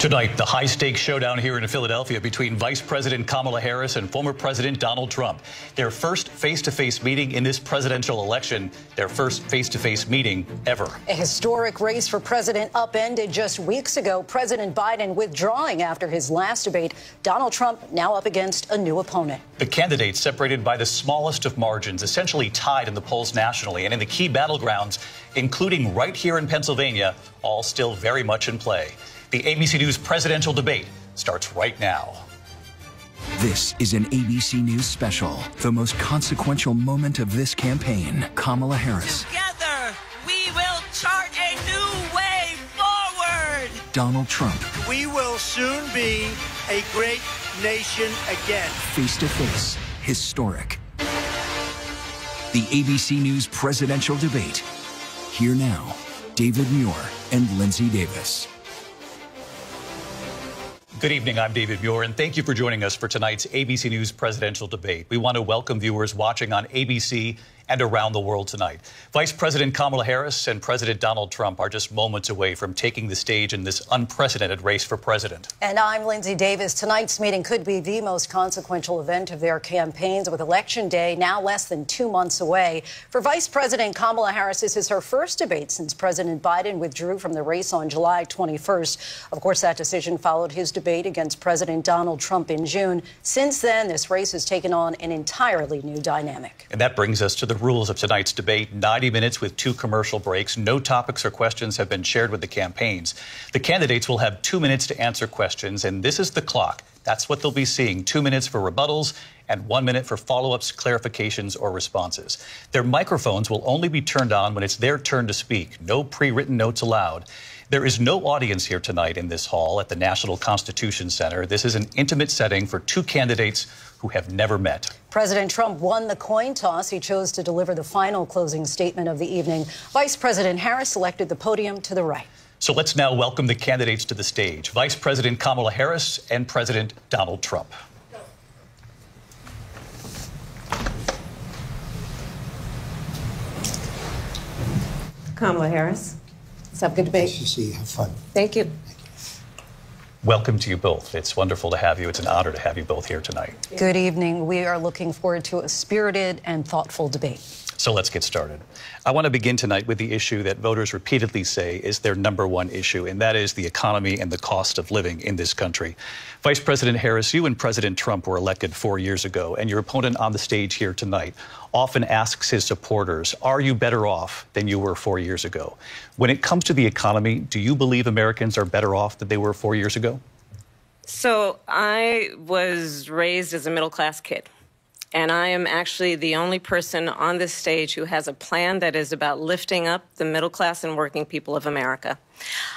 Tonight, the high-stakes showdown here in Philadelphia between Vice President Kamala Harris and former President Donald Trump. Their first face-to-face meeting in this presidential election, their first face-to-face meeting ever. A historic race for president upended just weeks ago. President Biden withdrawing after his last debate. Donald Trump now up against a new opponent. The candidates separated by the smallest of margins, essentially tied in the polls nationally and in the key battlegrounds, including right here in Pennsylvania, all still very much in play. The ABC News presidential debate starts right now. This is an ABC News special, the most consequential moment of this campaign. Kamala Harris. Together, we will chart a new way forward. Donald Trump. We will soon be a great nation again. Face to face, historic. The ABC News presidential debate. Here now, David Muir and Lindsay Davis. Good evening, I'm David Muir, and thank you for joining us for tonight's ABC News presidential debate. We want to welcome viewers watching on ABC and around the world tonight. Vice President Kamala Harris and President Donald Trump are just moments away from taking the stage in this unprecedented race for president. And I'm Lindsay Davis. Tonight's meeting could be the most consequential event of their campaigns, with Election Day now less than 2 months away. For Vice President Kamala Harris, this is her first debate since President Biden withdrew from the race on July 21st. Of course, that decision followed his debate against President Donald Trump in June. Since then, this race has taken on an entirely new dynamic. And that brings us to the rules of tonight's debate. 90 minutes with 2 commercial breaks. No topics or questions have been shared with the campaigns. The candidates will have 2 minutes to answer questions, and this is the clock. That's what they'll be seeing. 2 minutes for rebuttals and 1 minute for follow-ups, clarifications, or responses. Their microphones will only be turned on when it's their turn to speak. No pre-written notes allowed. There is no audience here tonight in this hall at the National Constitution Center. This is an intimate setting for 2 candidates who have never met. President Trump won the coin toss. He chose to deliver the final closing statement of the evening. Vice President Harris selected the podium to the right. So let's now welcome the candidates to the stage. Vice President Kamala Harris and President Donald Trump. Kamala Harris. Let's have a good debate. Nice to see you. Have fun. Thank you. Welcome to you both. It's wonderful to have you. It's an honor to have you both here tonight. Good evening. We are looking forward to a spirited and thoughtful debate. So let's get started. I want to begin tonight with the issue that voters repeatedly say is their #1 issue, and that is the economy and the cost of living in this country. Vice President Harris, you and President Trump were elected 4 years ago, and your opponent on the stage here tonight often asks his supporters, are you better off than you were 4 years ago? When it comes to the economy, do you believe Americans are better off than they were 4 years ago? So I was raised as a middle-class kid. And I am actually the only person on this stage who has a plan that is about lifting up the middle class and working people of America.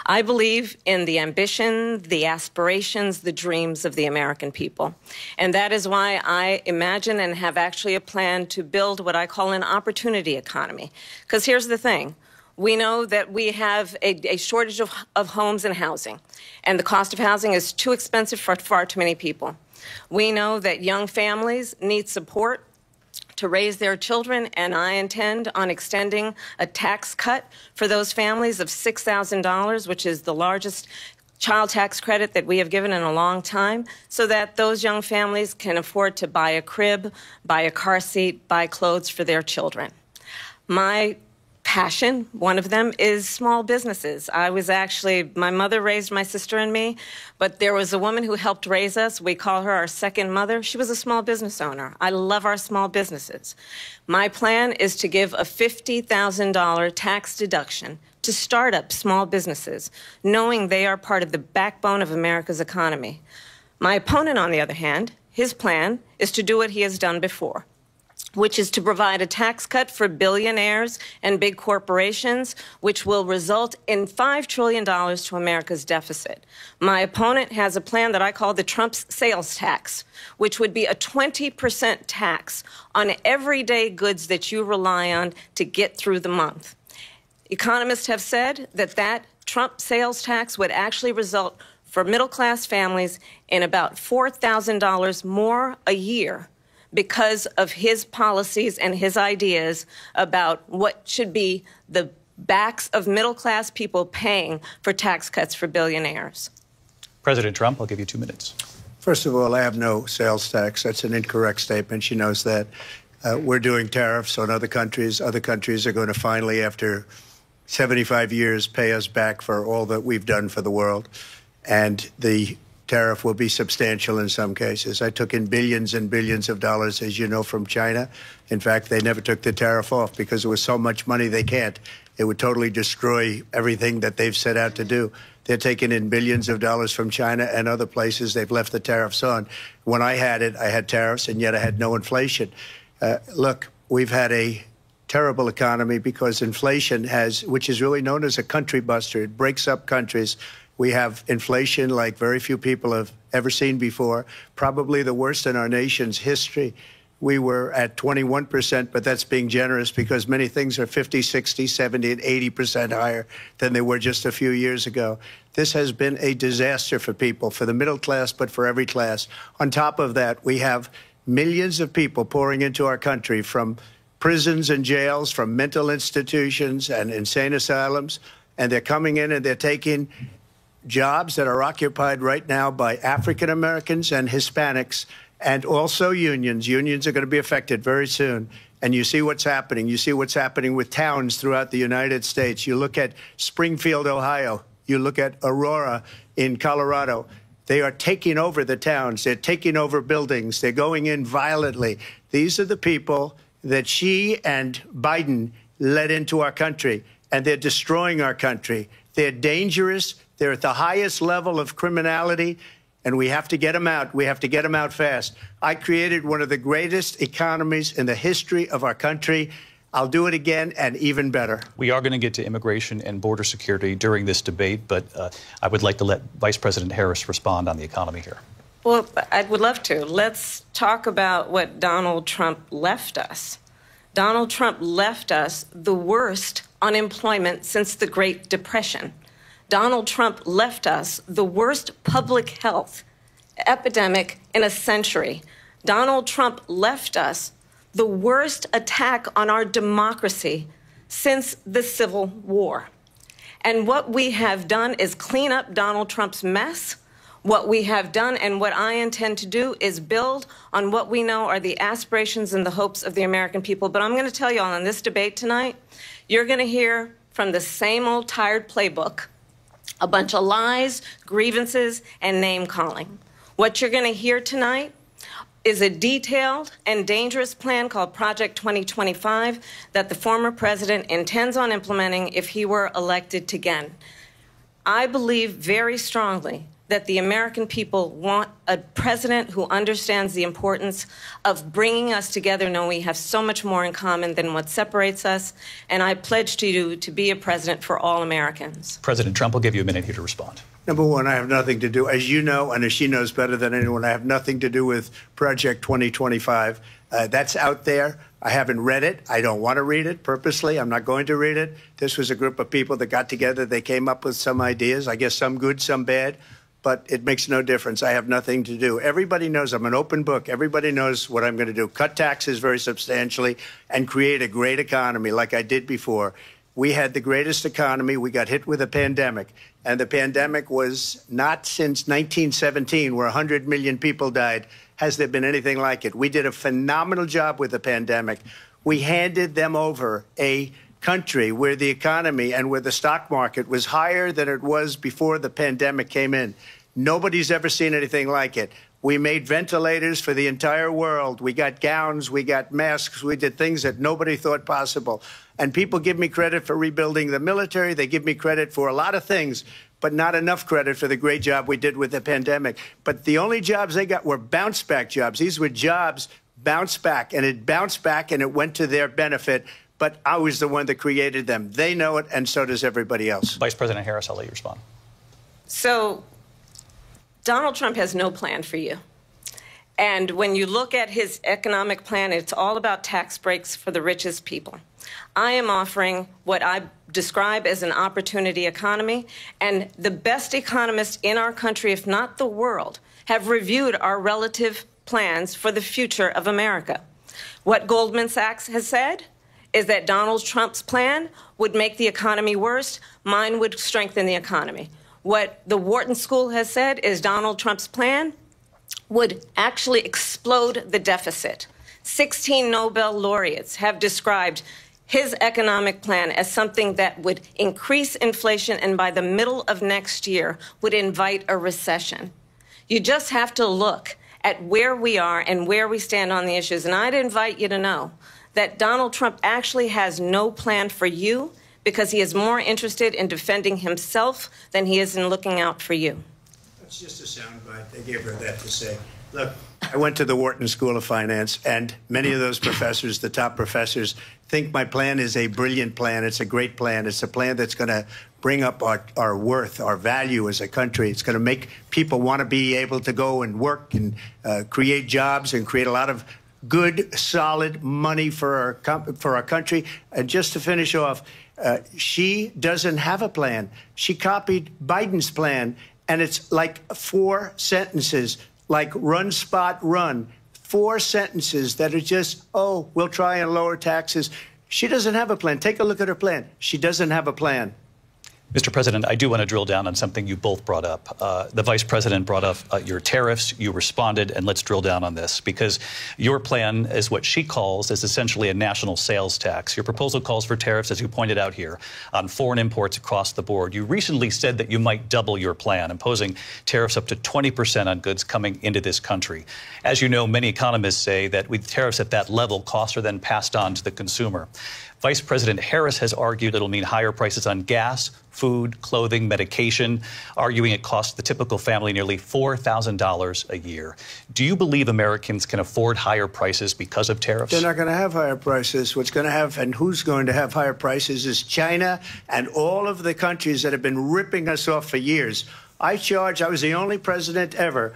I believe in the ambition, the aspirations, the dreams of the American people. And that is why I imagine and have actually a plan to build what I call an opportunity economy. Because here's the thing. We know that we have a shortage of homes and housing. And the cost of housing is too expensive for far too many people. We know that young families need support to raise their children, and I intend on extending a tax cut for those families of $6,000, which is the largest child tax credit that we have given in a long time, so that those young families can afford to buy a crib, buy a car seat, buy clothes for their children. My passion, one of them, is small businesses. My mother raised my sister and me, but there was a woman who helped raise us. We call her our second mother. She was a small business owner. I love our small businesses. My plan is to give a $50,000 tax deduction to start up small businesses, knowing they are part of the backbone of America's economy. My opponent, on the other hand, his plan is to do what he has done before, which is to provide a tax cut for billionaires and big corporations, which will result in $5 trillion to America's deficit. My opponent has a plan that I call the Trump's sales tax, which would be a 20% tax on everyday goods that you rely on to get through the month. Economists have said that Trump sales tax would actually result for middle-class families in about $4,000 more a year because of his policies and his ideas about what should be the backs of middle-class people paying for tax cuts for billionaires. President Trump, I'll give you 2 minutes. First of all, I have no sales tax. That's an incorrect statement. She knows that. We're doing tariffs on other countries. Other countries are going to finally, after 75 years, pay us back for all that we've done for the world. And the tariff will be substantial in some cases. I took in billions and billions of dollars, as you know, from China. In fact, they never took the tariff off because it was so much money they can't. It would totally destroy everything that they've set out to do. They're taking in billions of dollars from China and other places. They've left the tariffs on. When I had it, I had tariffs, and yet I had no inflation. Look, we've had a terrible economy because inflation has, which is really known as a country buster. It breaks up countries. We have inflation like very few people have ever seen before, probably the worst in our nation's history. We were at 21%, but that's being generous because many things are 50, 60, 70, and 80% higher than they were just a few years ago. This has been a disaster for people, for the middle class, but for every class. On top of that, we have millions of people pouring into our country from prisons and jails, from mental institutions and insane asylums, and they're coming in and they're taking jobs that are occupied right now by African Americans and Hispanics, and also unions. Unions are going to be affected very soon. And you see what's happening. You see what's happening with towns throughout the United States. You look at Springfield, Ohio. You look at Aurora in Colorado. They are taking over the towns. They're taking over buildings. They're going in violently. These are the people that Xi and Biden led into our country, and they're destroying our country. They're dangerous. They're at the highest level of criminality, and we have to get them out. We have to get them out fast. I created one of the greatest economies in the history of our country. I'll do it again and even better. We are going to get to immigration and border security during this debate, but I would like to let Vice President Harris respond on the economy here. Well, I would love to. Let's talk about what Donald Trump left us. Donald Trump left us the worst unemployment since the Great Depression. Donald Trump left us the worst public health epidemic in a century. Donald Trump left us the worst attack on our democracy since the Civil War. And what we have done is clean up Donald Trump's mess. What we have done and what I intend to do is build on what we know are the aspirations and the hopes of the American people. But I'm going to tell you all in this debate tonight, you're going to hear from the same old tired playbook, a bunch of lies, grievances, and name-calling. What you're going to hear tonight is a detailed and dangerous plan called Project 2025 that the former president intends on implementing if he were elected again. I believe very strongly that the American people want a president who understands the importance of bringing us together, knowing we have so much more in common than what separates us. And I pledge to you to be a president for all Americans. President Trump, will give you a minute here to respond. Number one, I have nothing to do, as you know, and as she knows better than anyone, I have nothing to do with Project 2025. That's out there. I haven't read it. I don't want to read it purposely. I'm not going to read it. This was a group of people that got together. They came up with some ideas, I guess some good, some bad. But it makes no difference. I have nothing to do. Everybody knows I'm an open book. Everybody knows what I'm going to do. Cut taxes very substantially and create a great economy like I did before. We had the greatest economy. We got hit with a pandemic. And the pandemic was not since 1917, where 100 million people died, has there been anything like it. We did a phenomenal job with the pandemic. We handed them over a country where the economy and where the stock market was higher than it was before the pandemic came in. Nobody's ever seen anything like it. We made ventilators for the entire world. We got gowns, we got masks, we did things that nobody thought possible. And people give me credit for rebuilding the military. They give me credit for a lot of things, but not enough credit for the great job we did with the pandemic. But the only jobs they got were bounce-back jobs. These were jobs bounced back, and it bounced back, and it went to their benefit. But I was the one that created them. They know it, and so does everybody else. Vice President Harris, I'll let you respond. So Donald Trump has no plan for you. And when you look at his economic plan, it's all about tax breaks for the richest people. I am offering what I describe as an opportunity economy, and the best economists in our country, if not the world, have reviewed our relative plans for the future of America. What Goldman Sachs has said is that Donald Trump's plan would make the economy worse. Mine would strengthen the economy. What the Wharton School has said is Donald Trump's plan would actually explode the deficit. 16 Nobel laureates have described his economic plan as something that would increase inflation and by the middle of next year would invite a recession. You just have to look at where we are and where we stand on the issues. And I'd invite you to know that Donald Trump actually has no plan for you because he is more interested in defending himself than he is in looking out for you. That's just a soundbite. They gave her that to say. Look, I went to the Wharton School of Finance, and many of those professors, the top professors, think my plan is a brilliant plan. It's a great plan. It's a plan that's going to bring up our worth, our value as a country. It's going to make people want to be able to go and work and create jobs and create a lot of good, solid money for our country. And just to finish off, she doesn't have a plan. She copied Biden's plan, and it's like 4 sentences. Like run, spot, run. 4 sentences that are just, oh, we'll try and lower taxes. She doesn't have a plan. Take a look at her plan. She doesn't have a plan. Mr. President, I do want to drill down on something you both brought up. The Vice President brought up your tariffs. You responded, and let's drill down on this, because your plan is what she calls is essentially a national sales tax. Your proposal calls for tariffs, as you pointed out here, on foreign imports across the board. You recently said that you might double your plan, imposing tariffs up to 20% on goods coming into this country. As you know, many economists say that with tariffs at that level, costs are then passed on to the consumer. Vice President Harris has argued it'll mean higher prices on gas, food, clothing, medication, arguing it costs the typical family nearly $4,000 a year. Do you believe Americans can afford higher prices because of tariffs? They're not going to have higher prices. What's going to have and who's going to have higher prices is China and all of the countries that have been ripping us off for years. I was the only president ever.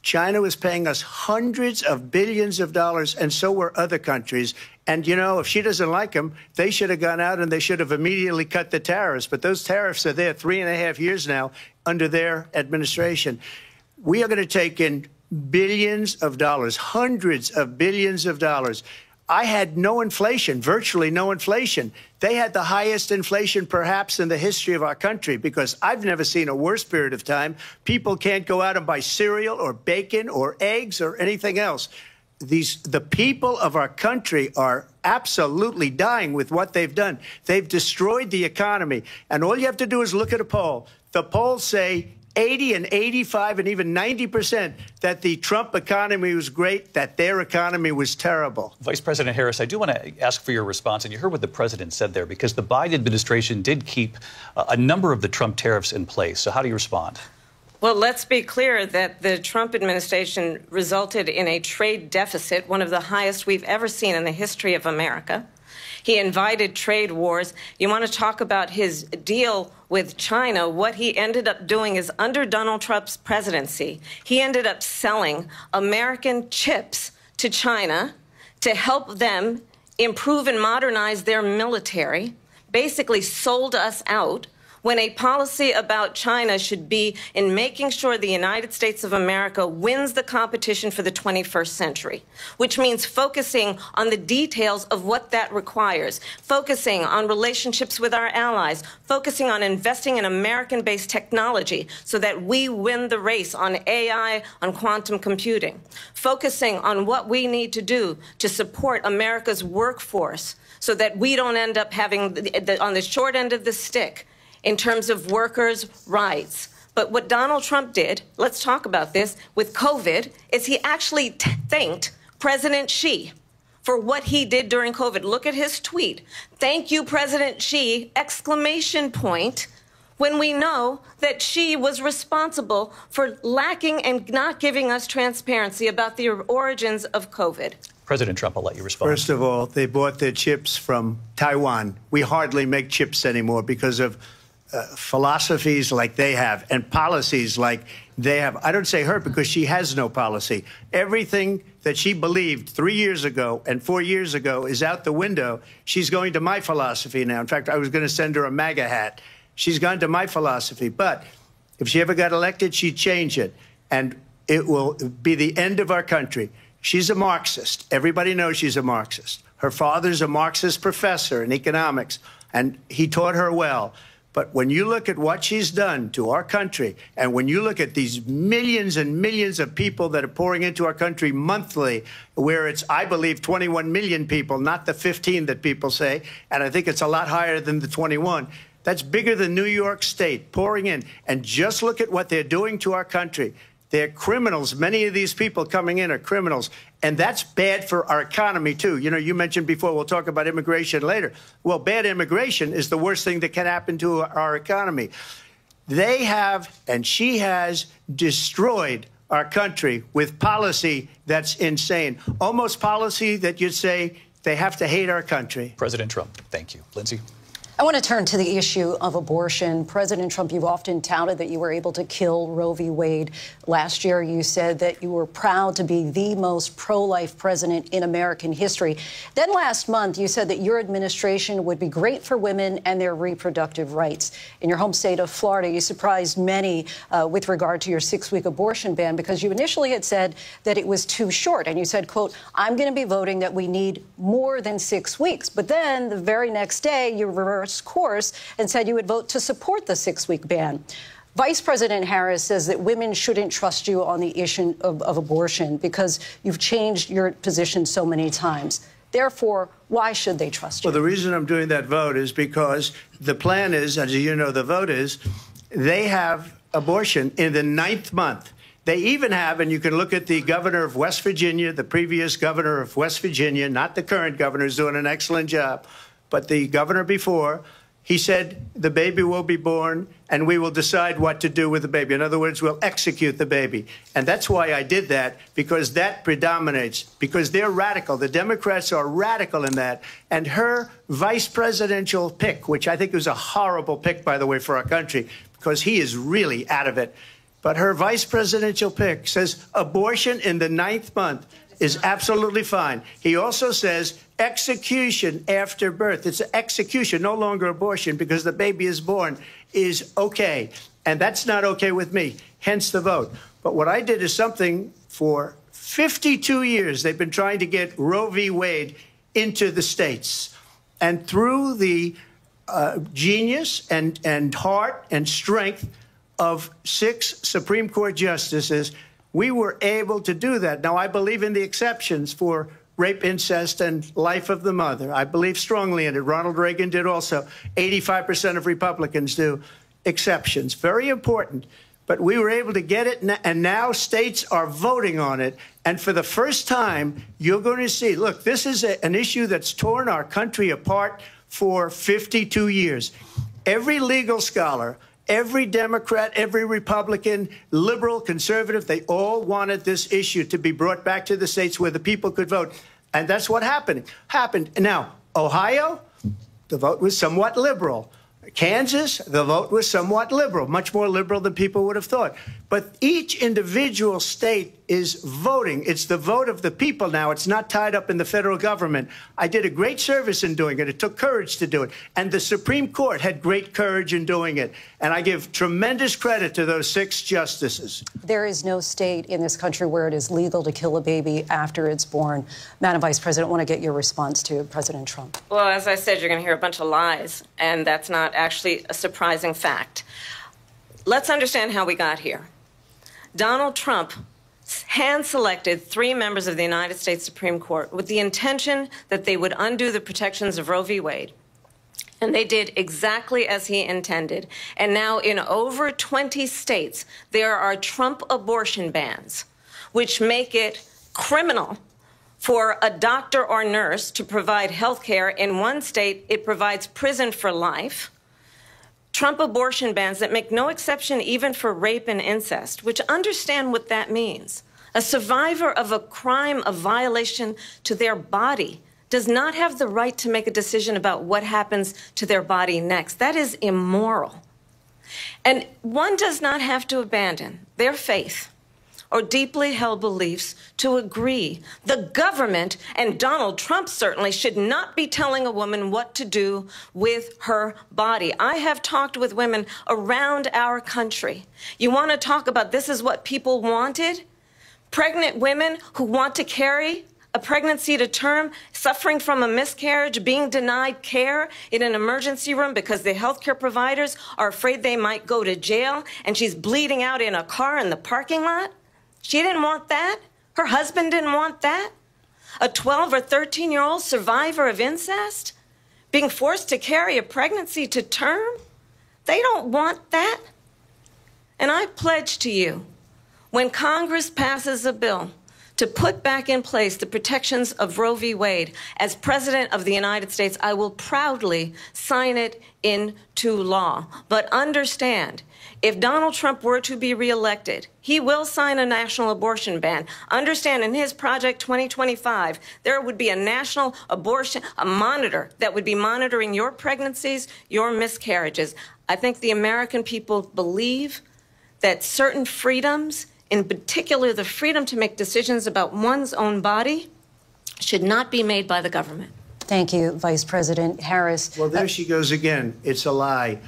China was paying us hundreds of billions of dollars, and so were other countries. And, you know, if she doesn't like them, they should have gone out and they should have immediately cut the tariffs. But those tariffs are there 3.5 years now under their administration. We are going to take in billions of dollars, hundreds of billions of dollars. I had no inflation, virtually no inflation. They had the highest inflation perhaps in the history of our country, because I've never seen a worse period of time. People can't go out and buy cereal or bacon or eggs or anything else. The people of our country are absolutely dying with what they've done. They've destroyed the economy. And all you have to do is look at a poll. The polls say 80 and 85 and even 90% that the Trump economy was great, that their economy was terrible. Vice President Harris, I do want to ask for your response. And you heard what the president said there, because the Biden administration did keep a number of the Trump tariffs in place. So how do you respond? Well, let's be clear that the Trump administration resulted in a trade deficit, one of the highest we've ever seen in the history of America. He invited trade wars. You want to talk about his deal with China? What he ended up doing is, under Donald Trump's presidency, he ended up selling American chips to China to help them improve and modernize their military, basically sold us out, when a policy about China should be in making sure the United States of America wins the competition for the 21st century, which means focusing on the details of what that requires, focusing on relationships with our allies, focusing on investing in American-based technology so that we win the race on AI, on quantum computing, focusing on what we need to do to support America's workforce so that we don't end up having, on the short end of the stick, in terms of workers' rights. But what Donald Trump did, let's talk about this, with COVID, is he actually thanked President Xi for what he did during COVID. Look at his tweet. Thank you, President Xi, exclamation point, when we know that Xi was responsible for lacking and not giving us transparency about the origins of COVID. President Trump, I'll let you respond. First of all, they bought their chips from Taiwan. We hardly make chips anymore because of philosophies like they have and policies like they have. I don't say her because she has no policy. Everything that she believed 3 years ago and 4 years ago is out the window. She's going to my philosophy now. In fact, I was going to send her a MAGA hat. She's gone to my philosophy. But if she ever got elected, she'd change it. And it will be the end of our country. She's a Marxist. Everybody knows she's a Marxist. Her father's a Marxist professor in economics, and he taught her well. But when you look at what she's done to our country, and when you look at these millions and millions of people that are pouring into our country monthly, where it's, I believe, 21 million people, not the 15 that people say, and I think it's a lot higher than the 21. That's bigger than New York State pouring in. And just look at what they're doing to our country. They're criminals. Many of these people coming in are criminals. And that's bad for our economy, too. You know, you mentioned before, we'll talk about immigration later. Well, bad immigration is the worst thing that can happen to our economy. They have, and she has, destroyed our country with policy that's insane. Almost policy that you'd say they have to hate our country. President Trump, thank you. Lindsay? I want to turn to the issue of abortion. President Trump, you've often touted that you were able to kill Roe v. Wade. Last year, you said that you were proud to be the most pro-life president in American history. Then last month, you said that your administration would be great for women and their reproductive rights. In your home state of Florida, you surprised many with regard to your 6-week abortion ban because you initially had said that it was too short. And you said, quote, I'm going to be voting that we need more than 6 weeks. But then the very next day, you reversed course and said you would vote to support the 6-week ban. Vice President Harris says that women shouldn't trust you on the issue of abortion because you've changed your position so many times. Therefore, why should they trust you? Well, the reason I'm doing that vote is because the plan is, as you know, the vote is, they have abortion in the 9th month. They even have, and you can look at the governor of West Virginia, the previous governor of West Virginia, not the current governor, who's doing an excellent job, but the governor before, he said the baby will be born and we will decide what to do with the baby. In other words, we'll execute the baby. And that's why I did that, because that predominates, because they're radical. The Democrats are radical in that. And her vice presidential pick, which I think was a horrible pick, by the way, for our country, because he is really out of it. But her vice presidential pick says abortion in the 9th month is absolutely fine. He also says execution after birth. It's execution, no longer abortion, because the baby is born, is okay. And that's not okay with me, hence the vote. But what I did is something for 52 years. They've been trying to get Roe v. Wade into the states. And through the genius and heart and strength of 6 Supreme Court justices, we were able to do that. Now, I believe in the exceptions for rape, incest, and life of the mother. I believe strongly in it. Ronald Reagan did also. 85% of Republicans do. Exceptions. Very important. But we were able to get it, and now states are voting on it. And for the first time, you're going to see, look, this is an issue that's torn our country apart for 52 years. Every legal scholar, every Democrat, every Republican, liberal, conservative, they all wanted this issue to be brought back to the states where the people could vote. And that's what happened. Now, Ohio, the vote was somewhat liberal. Kansas, the vote was somewhat liberal, much more liberal than people would have thought. But each individual state is voting. It's the vote of the people now. It's not tied up in the federal government. I did a great service in doing it. It took courage to do it. And the Supreme Court had great courage in doing it. And I give tremendous credit to those 6 justices. There is no state in this country where it is legal to kill a baby after it's born. Madam Vice President, I want to get your response to President Trump. Well, as I said, you're going to hear a bunch of lies, and that's not actually a surprising fact. Let's understand how we got here. Donald Trump hand-selected 3 members of the United States Supreme Court with the intention that they would undo the protections of Roe v. Wade. And they did exactly as he intended. And now in over 20 states, there are Trump abortion bans, which make it criminal for a doctor or nurse to provide health care. In one state, it provides prison for life. Trump abortion bans that make no exception even for rape and incest, which understand what that means. A survivor of a crime of violation to their body does not have the right to make a decision about what happens to their body next. That is immoral. And one does not have to abandon their faith or deeply held beliefs to agree. The government, and Donald Trump certainly, should not be telling a woman what to do with her body. I have talked with women around our country. You want to talk about this is what people wanted? Pregnant women who want to carry a pregnancy to term, suffering from a miscarriage, being denied care in an emergency room because the healthcare providers are afraid they might go to jail, and she's bleeding out in a car in the parking lot. She didn't want that. Her husband didn't want that. A 12 or 13-year-old survivor of incest being forced to carry a pregnancy to term. They don't want that. And I pledge to you, when Congress passes a bill to put back in place the protections of Roe v. Wade, as President of the United States, I will proudly sign it into law. But understand, if Donald Trump were to be reelected, he will sign a national abortion ban. Understand, in his Project 2025, there would be a national abortion, a monitor that would be monitoring your pregnancies, your miscarriages. I think the American people believe that certain freedoms, in particular the freedom to make decisions about one's own body, should not be made by the government. Thank you, Vice President Harris. Well, there she goes again. It's a lie.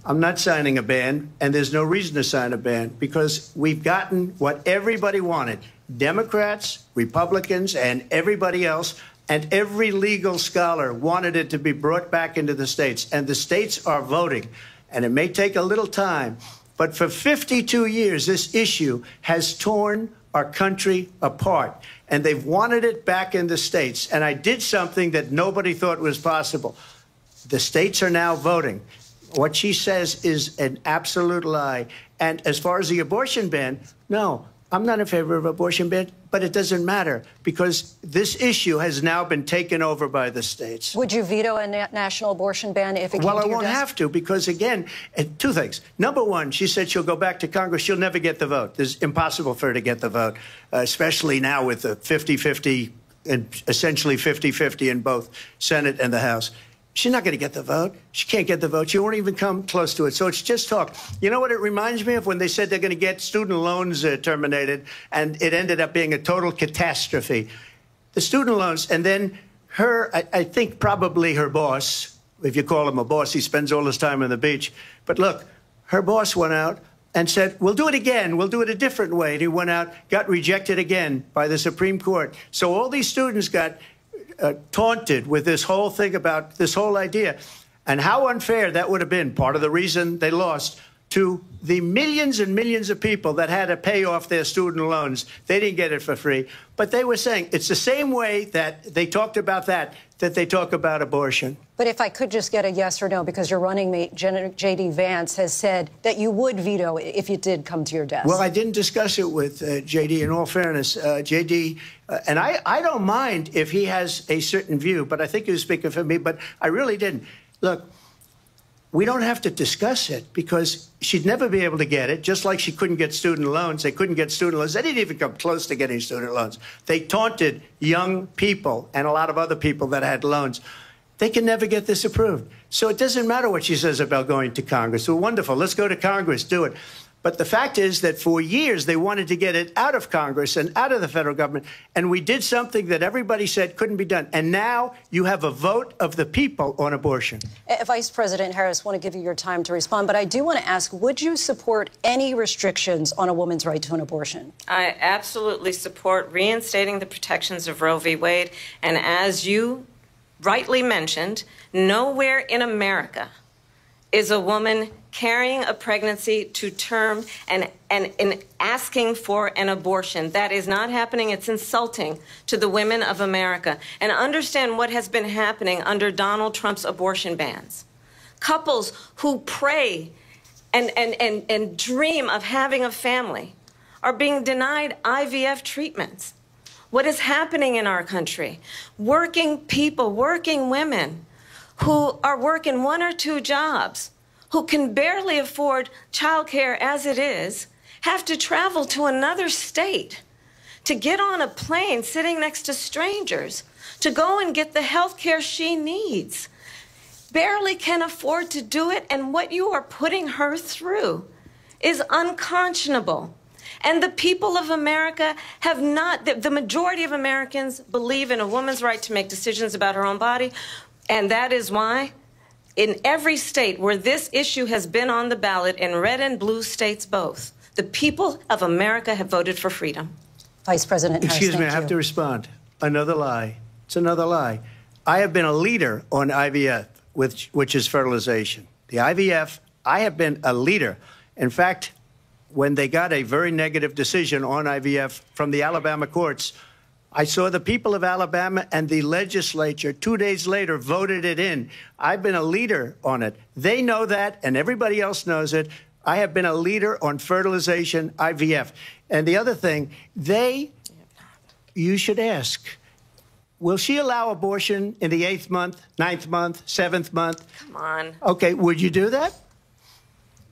I'm not signing a ban, and there's no reason to sign a ban, because we've gotten what everybody wanted. Democrats, Republicans, and everybody else, and every legal scholar wanted it to be brought back into the states. And the states are voting. And it may take a little time, but for 52 years, this issue has torn our country apart, and they've wanted it back in the states. And I did something that nobody thought was possible. The states are now voting. What she says is an absolute lie. And as far as the abortion ban, no, I'm not in favor of abortion ban, but it doesn't matter, because this issue has now been taken over by the states. Would you veto a national abortion ban if it came to your desk? Well, I won't have to, because, again, two things. Number one, she said she'll go back to Congress. She'll never get the vote. It's impossible for her to get the vote, especially now with the 50-50, and essentially 50-50 in both Senate and the House. She's not going to get the vote. She can't get the vote. She won't even come close to it. So it's just talk. You know what it reminds me of? When they said they're going to get student loans terminated, and it ended up being a total catastrophe. The student loans, and then her, I think probably her boss, if you call him a boss, he spends all his time on the beach. But look, her boss went out and said, we'll do it again. We'll do it a different way. And he went out, got rejected again by the Supreme Court. So all these students got taunted with this whole thing about this whole idea, and how unfair that would have been. Part of the reason they lost, to the millions and millions of people that had to pay off their student loans. They didn't get it for free, but they were saying it's the same way that they talked about that they talk about abortion. But if I could just get a yes or no, because your running mate, J.D. Vance, has said that you would veto it if it did come to your desk. Well, I didn't discuss it with J.D. In all fairness, J.D., and I don't mind if he has a certain view, but I think he was speaking for me, but I really didn't. Look, we don't have to discuss it, because she'd never be able to get it, just like she couldn't get student loans. They couldn't get student loans. They didn't even come close to getting student loans. They taunted young people and a lot of other people that had loans. They can never get this approved. So it doesn't matter what she says about going to Congress. Well, wonderful. Let's go to Congress. Do it. But the fact is that for years they wanted to get it out of Congress and out of the federal government, and we did something that everybody said couldn't be done. And now you have a vote of the people on abortion. Vice President Harris, I want to give you your time to respond, but I do want to ask, would you support any restrictions on a woman's right to an abortion? I absolutely support reinstating the protections of Roe v. Wade. And as you rightly mentioned, nowhere in America is a woman carrying a pregnancy to term and asking for an abortion. That is not happening. It's insulting to the women of America. And understand what has been happening under Donald Trump's abortion bans. Couples who pray and dream of having a family are being denied IVF treatments. What is happening in our country? Working people, working women who are working 1 or 2 jobs, who can barely afford childcare as it is, have to travel to another state to get on a plane sitting next to strangers to go and get the health care she needs. Barely can afford to do it, and what you are putting her through is unconscionable. And the people of America have not, the majority of Americans believe in a woman's right to make decisions about her own body, and that is why in every state where this issue has been on the ballot, in red and blue states both, the people of America have voted for freedom. Vice President Harris, excuse me, I have to respond. Another lie. It's another lie. I have been a leader on IVF, which is fertilization. The IVF, I have been a leader. In fact, when they got a very negative decision on IVF from the Alabama courts, I saw the people of Alabama and the legislature 2 days later voted it in. I've been a leader on it. They know that, and everybody else knows it. I have been a leader on fertilization, IVF. And the other thing, you should ask, will she allow abortion in the 8th month, 9th month, 7th month? Come on. Okay, would you do that?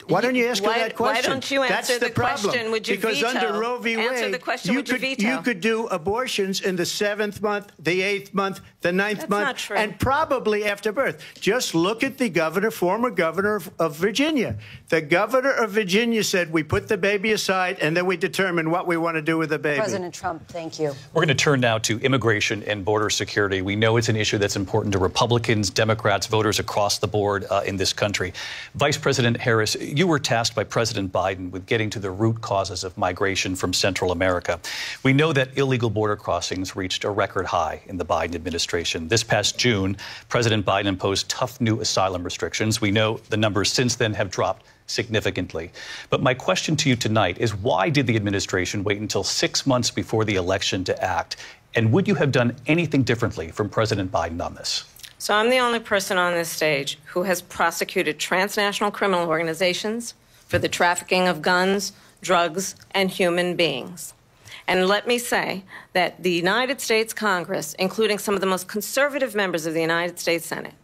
Why don't you ask her that question? Why don't you answer the question? Would you because veto? Under Roe v. Wade, answer the question, would you veto? You could do abortions in the 7th month, the 8th month, the 9th That's month, not true. and probably after birth. Just look at the governor, former governor of Virginia. The governor of Virginia said, we put the baby aside, and then we determine what we want to do with the baby. President Trump, thank you. We're going to turn now to immigration and border security. We know it's an issue that's important to Republicans, Democrats, voters across the board in this country. Vice President Harris, you were tasked by President Biden with getting to the root causes of migration from Central America. We know that illegal border crossings reached a record high in the Biden administration. This past June, President Biden imposed tough new asylum restrictions. We know the numbers since then have dropped significantly. But my question to you tonight is, why did the administration wait until 6 months before the election to act? And would you have done anything differently from President Biden on this? So I'm the only person on this stage who has prosecuted transnational criminal organizations for the trafficking of guns, drugs, and human beings. And let me say that the United States Congress, including some of the most conservative members of the United States Senate,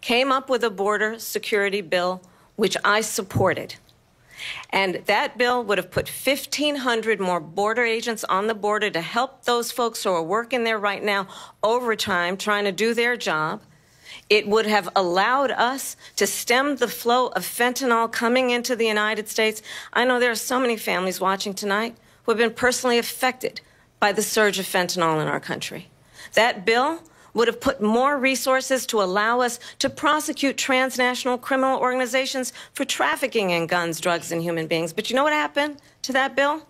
came up with a border security bill which I supported. And that bill would have put 1,500 more border agents on the border to help those folks who are working there right now overtime trying to do their job. It would have allowed us to stem the flow of fentanyl coming into the United States. I know there are so many families watching tonight who have been personally affected by the surge of fentanyl in our country. That bill would have put more resources to allow us to prosecute transnational criminal organizations for trafficking in guns, drugs, and human beings. But you know what happened to that bill?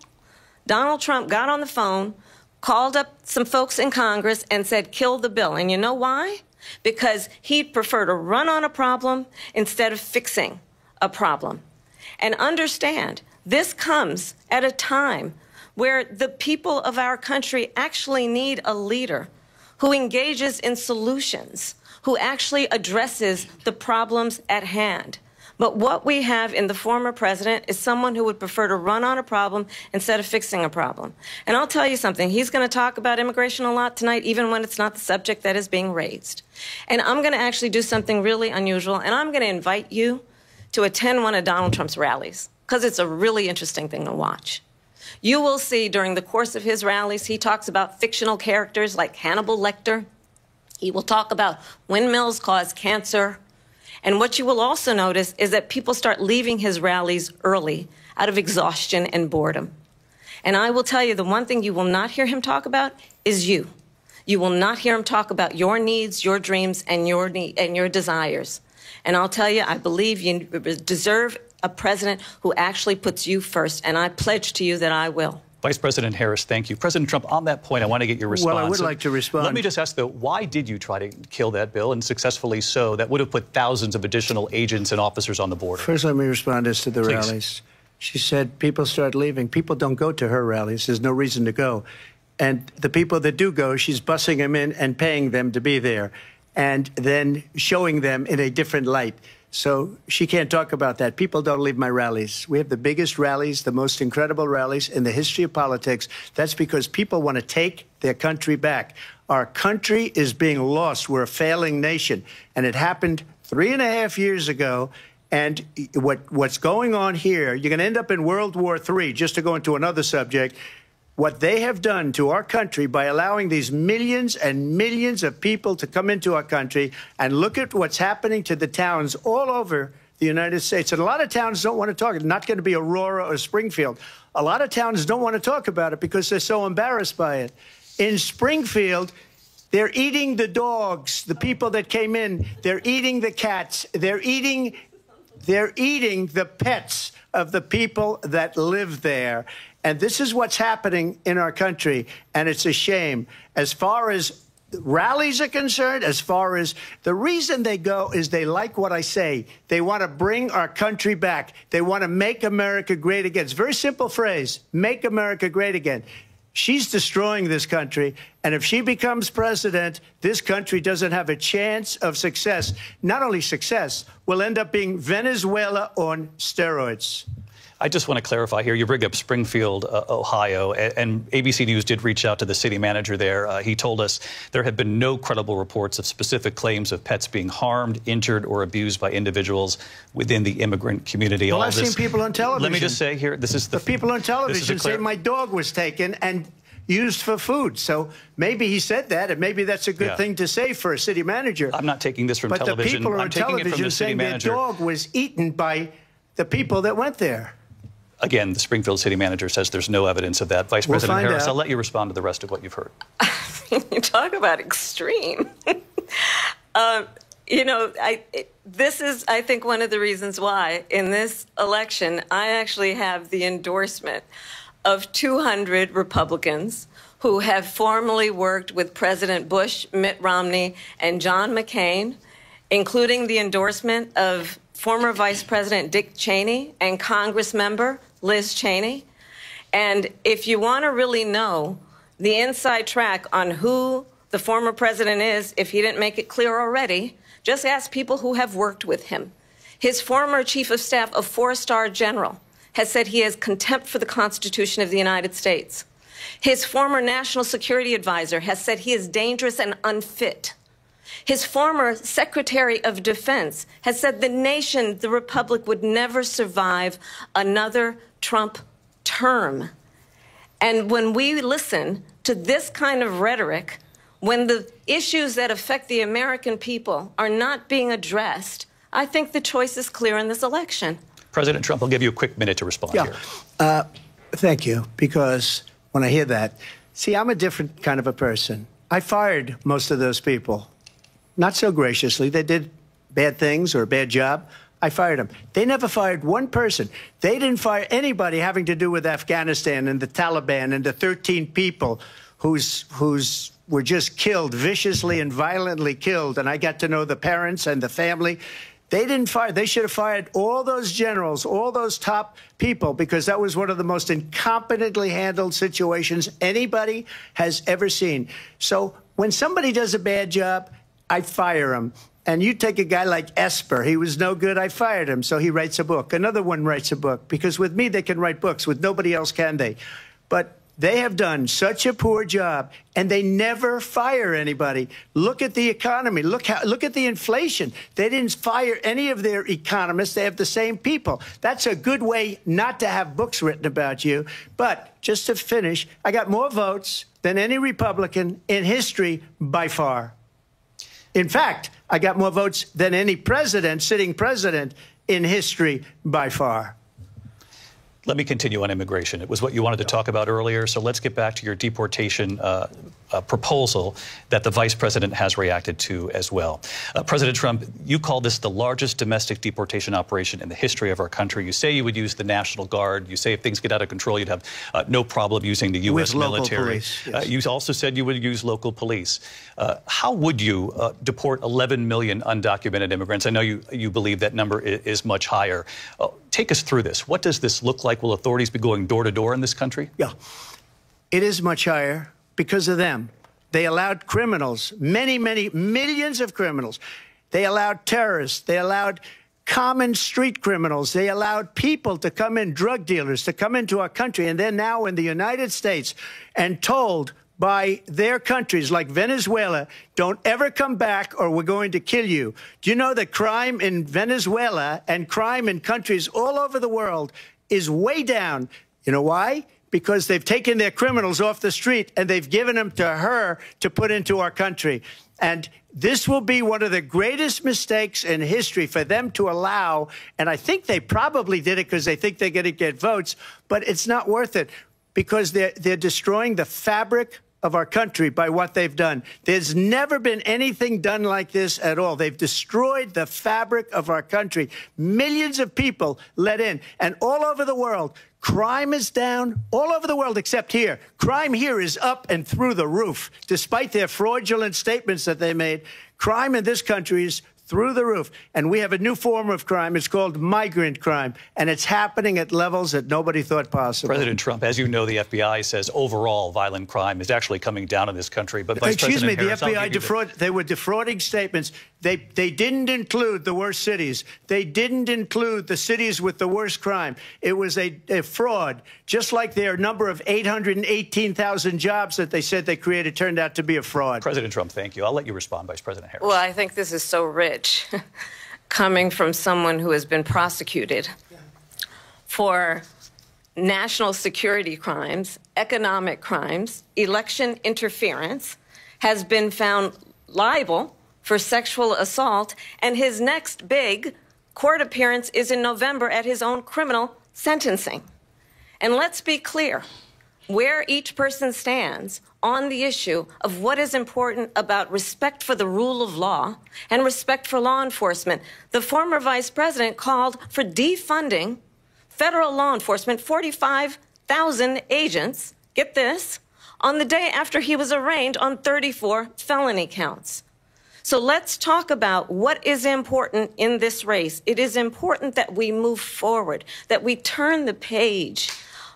Donald Trump got on the phone, called up some folks in Congress, and said, kill the bill. And you know why? Because he'd prefer to run on a problem instead of fixing a problem. And understand, this comes at a time where the people of our country actually need a leader who engages in solutions, who actually addresses the problems at hand. But what we have in the former president is someone who would prefer to run on a problem instead of fixing a problem. And I'll tell you something, he's going to talk about immigration a lot tonight, even when it's not the subject that is being raised. And I'm going to actually do something really unusual, and I'm going to invite you to attend one of Donald Trump's rallies, because it's a really interesting thing to watch. You will see during the course of his rallies, he talks about fictional characters like Hannibal Lecter. He will talk about windmills cause cancer. And what you will also notice is that people start leaving his rallies early out of exhaustion and boredom. And I will tell you, the one thing you will not hear him talk about is you. You will not hear him talk about your needs, your dreams, and your desires. And I'll tell you, I believe you deserve a president who actually puts you first, and I pledge to you that I will. Vice President Harris, thank you. President Trump, on that point, I want to get your response. Well, I would like to respond. Let me just ask, though, why did you try to kill that bill, and successfully so? That would have put thousands of additional agents and officers on the border. First, let me respond as to the Please. rallies. She said people start leaving. People don't go to her rallies. There's no reason to go. And the people that do go, she's bussing them in and paying them to be there, and then showing them in a different light. So she can't talk about that. People don't leave my rallies. We have the biggest rallies, the most incredible rallies in the history of politics. That's because people want to take their country back. Our country is being lost. We're a failing nation. And it happened 3.5 years ago. And what's going on here, you're going to end up in World War III, just to go into another subject. What they have done to our country by allowing these millions and millions of people to come into our country, and look at what's happening to the towns all over the United States. And a lot of towns don't want to talk. It's not going to be Aurora or Springfield. A lot of towns don't want to talk about it because they're so embarrassed by it. In Springfield, they're eating the dogs, the people that came in. They're eating the cats. They're eating the pets of the people that live there. And this is what's happening in our country, and it's a shame. As far as rallies are concerned, as far as the reason they go is they like what I say. They want to bring our country back. They want to make America great again. It's a very simple phrase, make America great again. She's destroying this country, and if she becomes president, this country doesn't have a chance of success. Not only success, we'll end up being Venezuela on steroids. I just want to clarify here. You bring up Springfield, Ohio, and ABC News did reach out to the city manager there. He told us there have been no credible reports of specific claims of pets being harmed, injured, or abused by individuals within the immigrant community. Well, I've seen people on television. Let me just say here, this is the people on television say my dog was taken and used for food. So maybe he said that, and maybe that's a good thing to say for a city manager. I'm not taking this from television. But the people on television saying their dog was eaten by the people that went there. Again, the Springfield city manager says there's no evidence of that. Vice President Harris, I'll let you respond to the rest of what you've heard. You talk about extreme. You know, this is, I think, one of the reasons why in this election I actually have the endorsement of 200 Republicans who have formally worked with President Bush, Mitt Romney, and John McCain, including the endorsement of former Vice President Dick Cheney and Congress member Liz Cheney. And if you want to really know the inside track on who the former president is, if he didn't make it clear already, just ask people who have worked with him. His former chief of staff, a 4-star general, has said he has contempt for the Constitution of the United States. His former national security advisor has said he is dangerous and unfit. His former Secretary of Defense has said the nation, the Republic, would never survive another Trump term. And when we listen to this kind of rhetoric, when the issues that affect the American people are not being addressed, I think the choice is clear in this election. President Trump, I'll give you a quick minute to respond here. Thank you, because when I hear that, see, I'm a different kind of a person. I fired most of those people. Not so graciously. They did bad things or a bad job. I fired them. They never fired one person. They didn't fire anybody having to do with Afghanistan and the Taliban and the 13 people whose were just killed, viciously and violently killed. And I got to know the parents and the family. They didn't fire. They should have fired all those generals, all those top people, because that was one of the most incompetently handled situations anybody has ever seen. So when somebody does a bad job, I fire him. And you take a guy like Esper. He was no good. I fired him. So he writes a book. Another one writes a book. Because with me, they can write books. With nobody else can they. But they have done such a poor job, and they never fire anybody. Look at the economy. Look at the inflation. They didn't fire any of their economists. They have the same people. That's a good way not to have books written about you. But just to finish, I got more votes than any Republican in history by far. In fact, I got more votes than any president, sitting president, in history by far. Let me continue on immigration. It was what you wanted to talk about earlier, so let's get back to your deportation proposal that the vice president has reacted to as well. President Trump, you call this the largest domestic deportation operation in the history of our country. You say you would use the National Guard. You say if things get out of control, you'd have no problem using the U.S. military. Police, yes. You also said you would use local police. How would you deport 11 million undocumented immigrants? I know you believe that number is much higher. Take us through this. What does this look like? Will authorities be going door to door in this country? Yeah, it is much higher because of them. They allowed criminals, many, many millions of criminals. They allowed terrorists. They allowed common street criminals. They allowed people to come in, drug dealers, to come into our country. And they're now in the United States and told by their countries like Venezuela, don't ever come back or we're going to kill you. Do you know that crime in Venezuela and crime in countries all over the world is way down? You know why? Because they've taken their criminals off the street and they've given them to her to put into our country. And this will be one of the greatest mistakes in history for them to allow. And I think they probably did it because they think they're going to get votes, but it's not worth it because they're destroying the fabric of our country by what they've done. There's never been anything done like this at all. They've destroyed the fabric of our country. Millions of people let in. And all over the world, crime is down. All over the world except here. Crime here is up and through the roof. Despite their fraudulent statements that they made, crime in this country is through the roof. And we have a new form of crime. It's called migrant crime. And it's happening at levels that nobody thought possible. President Trump, as you know, the FBI says overall violent crime is actually coming down in this country. But Vice Excuse me, President Harris, the FBI they were defrauding statements. They didn't include the worst cities. They didn't include the cities with the worst crime. It was a fraud, just like their number of 818,000 jobs that they said they created turned out to be a fraud. President Trump, thank you. I'll let you respond, Vice President Harris. Well, I think this is so rich, coming from someone who has been prosecuted for national security crimes, economic crimes, election interference, has been found liable for sexual assault, and his next big court appearance is in November at his own criminal sentencing. And let's be clear where each person stands on the issue of what is important about respect for the rule of law and respect for law enforcement. The former vice president called for defunding federal law enforcement, 45,000 agents, get this, on the day after he was arraigned on 34 felony counts. So let's talk about what is important in this race. It is important that we move forward, that we turn the page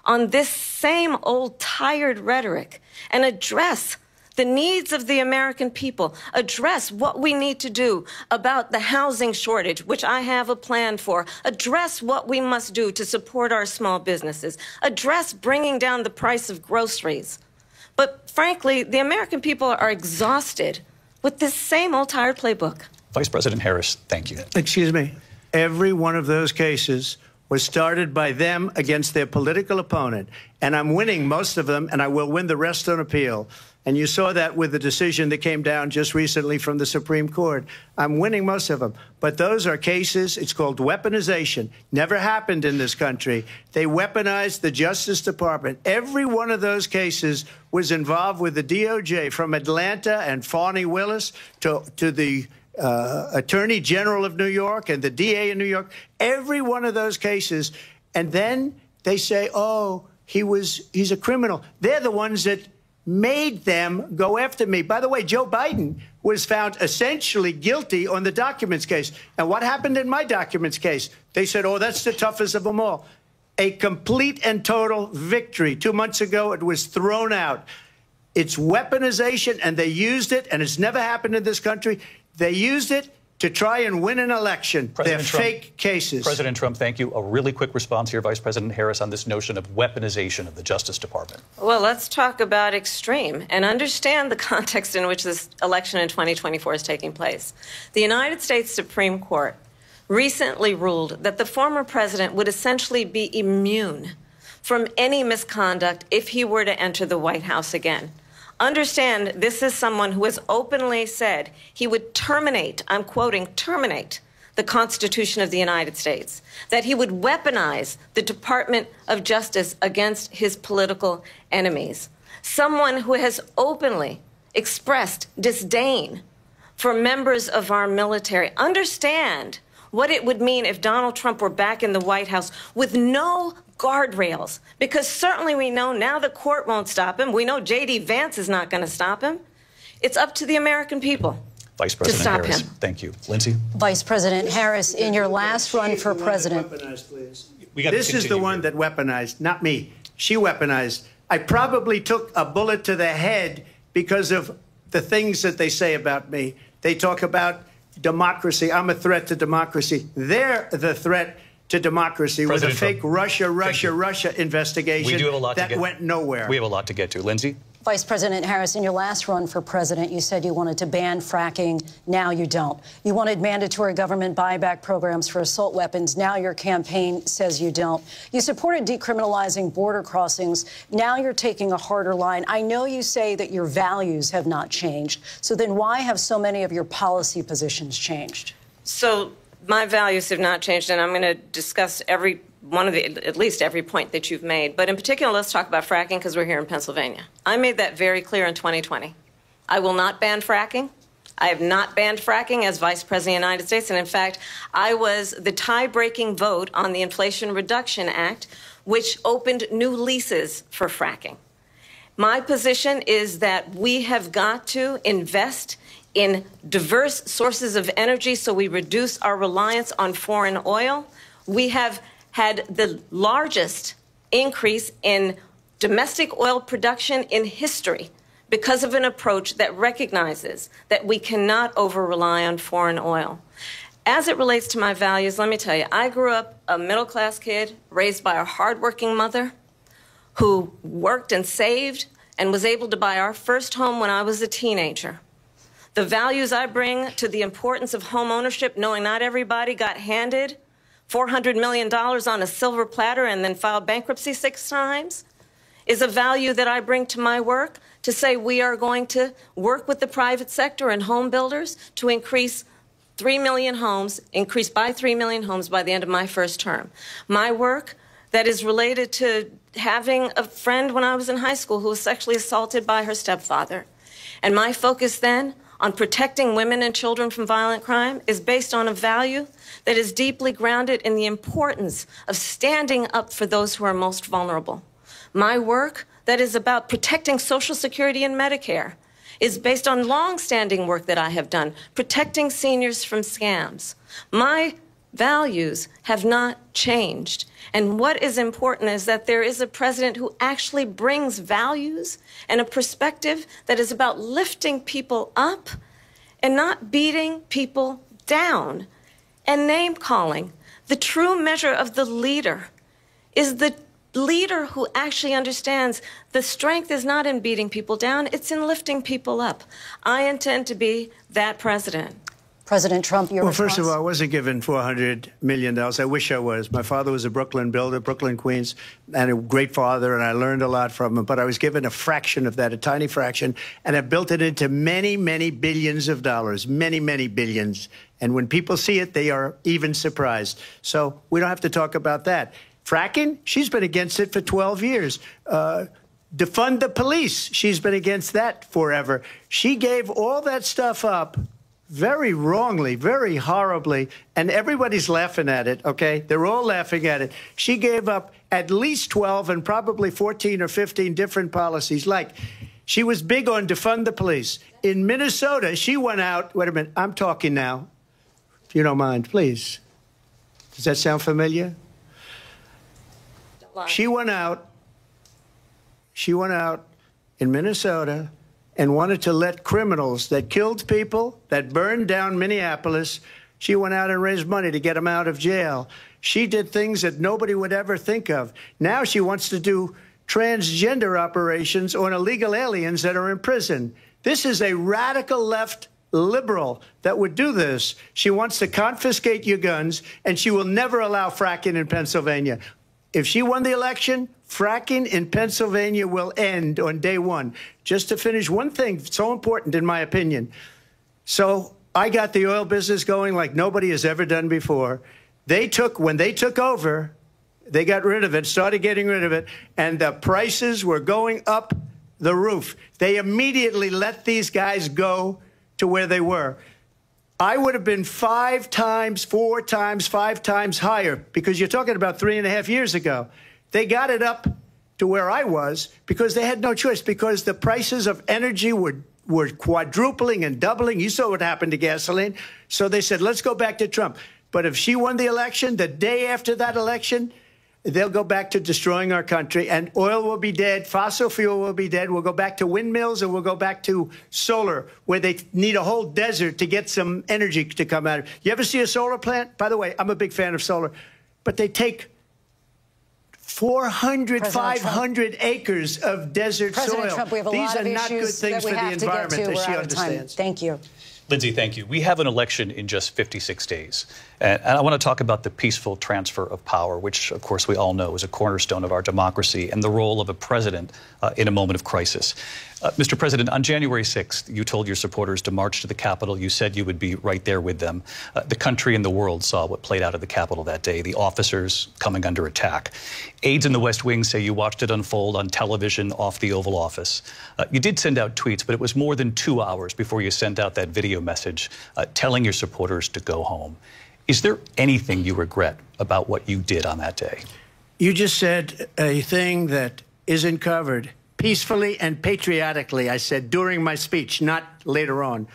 on this same old tired rhetoric and address the needs of the American people, address what we need to do about the housing shortage, which I have a plan for, address what we must do to support our small businesses, address bringing down the price of groceries. But frankly, the American people are exhausted with this same old tired playbook. Vice President Harris, thank you. Excuse me. Every one of those cases was started by them against their political opponent. And I'm winning most of them, and I will win the rest on appeal. And you saw that with the decision that came down just recently from the Supreme Court. I'm winning most of them. But those are cases, it's called weaponization. Never happened in this country. They weaponized the Justice Department. Every one of those cases was involved with the DOJ, from Atlanta and Fani Willis to the Attorney General of New York and the DA in New York. Every one of those cases. And then they say, oh, he's a criminal. They're the ones that made them go after me. By the way, Joe Biden was found essentially guilty on the documents case. And what happened in my documents case? They said, oh, that's the toughest of them all. A complete and total victory. 2 months ago, it was thrown out. It's weaponization, and they used it, and it's never happened in this country. They used it to try and win an election. They're fake cases. President Trump, thank you. A really quick response here, Vice President Harris, on this notion of weaponization of the Justice Department. Well, let's talk about extreme and understand the context in which this election in 2024 is taking place. The United States Supreme Court recently ruled that the former president would essentially be immune from any misconduct if he were to enter the White House again. Understand, this is someone who has openly said he would terminate, I'm quoting, terminate the Constitution of the United States, that he would weaponize the Department of Justice against his political enemies. Someone who has openly expressed disdain for members of our military. Understand what it would mean if Donald Trump were back in the White House with no guardrails, because certainly we know now the court won't stop him. We know J.D. Vance is not going to stop him. It's up to the American people Vice President to stop Harris, him. Thank you. Lindsay? Vice President Harris, in your last run for president. This is the one that weaponized, not me. She weaponized. I probably took a bullet to the head because of the things that they say about me. They talk about democracy. I'm a threat to democracy. They're the threat to democracy with a fake Russia investigation we do have a lot that went nowhere. We have a lot to get to. Lindsay? Vice President Harris, in your last run for president, you said you wanted to ban fracking. Now you don't. You wanted mandatory government buyback programs for assault weapons. Now your campaign says you don't. You supported decriminalizing border crossings. Now you're taking a harder line. I know you say that your values have not changed. So then why have so many of your policy positions changed? So my values have not changed, and I'm going to discuss every at least every point that you've made. But in particular, let's talk about fracking because we're here in Pennsylvania. I made that very clear in 2020. I will not ban fracking. I have not banned fracking as Vice President of the United States. And in fact, I was the tie-breaking vote on the Inflation Reduction Act, which opened new leases for fracking. My position is that we have got to invest in diverse sources of energy so we reduce our reliance on foreign oil. We have had the largest increase in domestic oil production in history because of an approach that recognizes that we cannot over-rely on foreign oil. As it relates to my values, let me tell you, I grew up a middle-class kid raised by a hardworking mother who worked and saved and was able to buy our first home when I was a teenager. The values I bring to the importance of home ownership, knowing not everybody got handed $400 million on a silver platter and then filed bankruptcy 6 times, is a value that I bring to my work to say we are going to work with the private sector and home builders to increase 3 million homes, increase by 3 million homes by the end of my first term. My work that is related to having a friend when I was in high school who was sexually assaulted by her stepfather. And my focus then on protecting women and children from violent crime is based on a value that is deeply grounded in the importance of standing up for those who are most vulnerable. My work that is about protecting Social Security and Medicare is based on long-standing work that I have done, protecting seniors from scams. My values have not changed. And what is important is that there is a president who actually brings values and a perspective that is about lifting people up and not beating people down and name-calling. The true measure of the leader is the leader who actually understands the strength is not in beating people down, it's in lifting people up. I intend to be that president. President Trump, your response? First of all, I wasn't given $400 million. I wish I was. My father was a Brooklyn builder, Brooklyn, Queens, and a great father, and I learned a lot from him. But I was given a fraction of that, a tiny fraction, and I built it into many, many billions of dollars, many, many billions. And when people see it, they are even surprised. So we don't have to talk about that. Fracking, she's been against it for 12 years. Defund the police, she's been against that forever. She gave all that stuff up very wrongly, very horribly, and everybody's laughing at it, okay? They're all laughing at it. She gave up at least 12 and probably 14 or 15 different policies. Like, she was big on defund the police. In Minnesota, she went out, wait a minute, I'm talking now, if you don't mind, please. Does that sound familiar? She went out in Minnesota and wanted to let criminals that killed people, that burned down Minneapolis, she went out and raised money to get them out of jail. She did things that nobody would ever think of. Now she wants to do transgender operations on illegal aliens that are in prison. This is a radical left liberal that would do this. She wants to confiscate your guns, and she will never allow fracking in Pennsylvania. If she won the election, fracking in Pennsylvania will end on day one. Just to finish, one thing so important, in my opinion. So I got the oil business going like nobody has ever done before. When they took over, they got rid of it, started getting rid of it, and the prices were going up the roof. They immediately let these guys go to where they were. I would have been 5 times, 4 times, 5 times higher, because you're talking about 3.5 years ago. They got it up to where I was because they had no choice, because the prices of energy were quadrupling and doubling. You saw what happened to gasoline. So they said, let's go back to Trump. But if she won the election, the day after that election, they'll go back to destroying our country, and oil will be dead, fossil fuel will be dead, we'll go back to windmills, and we'll go back to solar, where they need a whole desert to get some energy to come out of. You ever see a solar plant? By the way, I'm a big fan of solar, but they take 400, 500 acres of desert President soil. Trump, we have a These lot are of not good issues things that we for the have to get environment, to. as We're she out of time. understands. Thank you. Lindsey, thank you. We have an election in just 56 days. And I want to talk about the peaceful transfer of power, which, of course, we all know is a cornerstone of our democracy, and the role of a president in a moment of crisis. Mr. President, on January 6th, you told your supporters to march to the Capitol. You said you would be right there with them. The country and the world saw what played out at the Capitol that day, the officers coming under attack. Aides in the West Wing say you watched it unfold on television off the Oval Office. You did send out tweets, but it was more than 2 hours before you sent out that video message telling your supporters to go home. Is there anything you regret about what you did on that day? You just said a thing that isn't covered. Peacefully and patriotically, I said during my speech, not later on.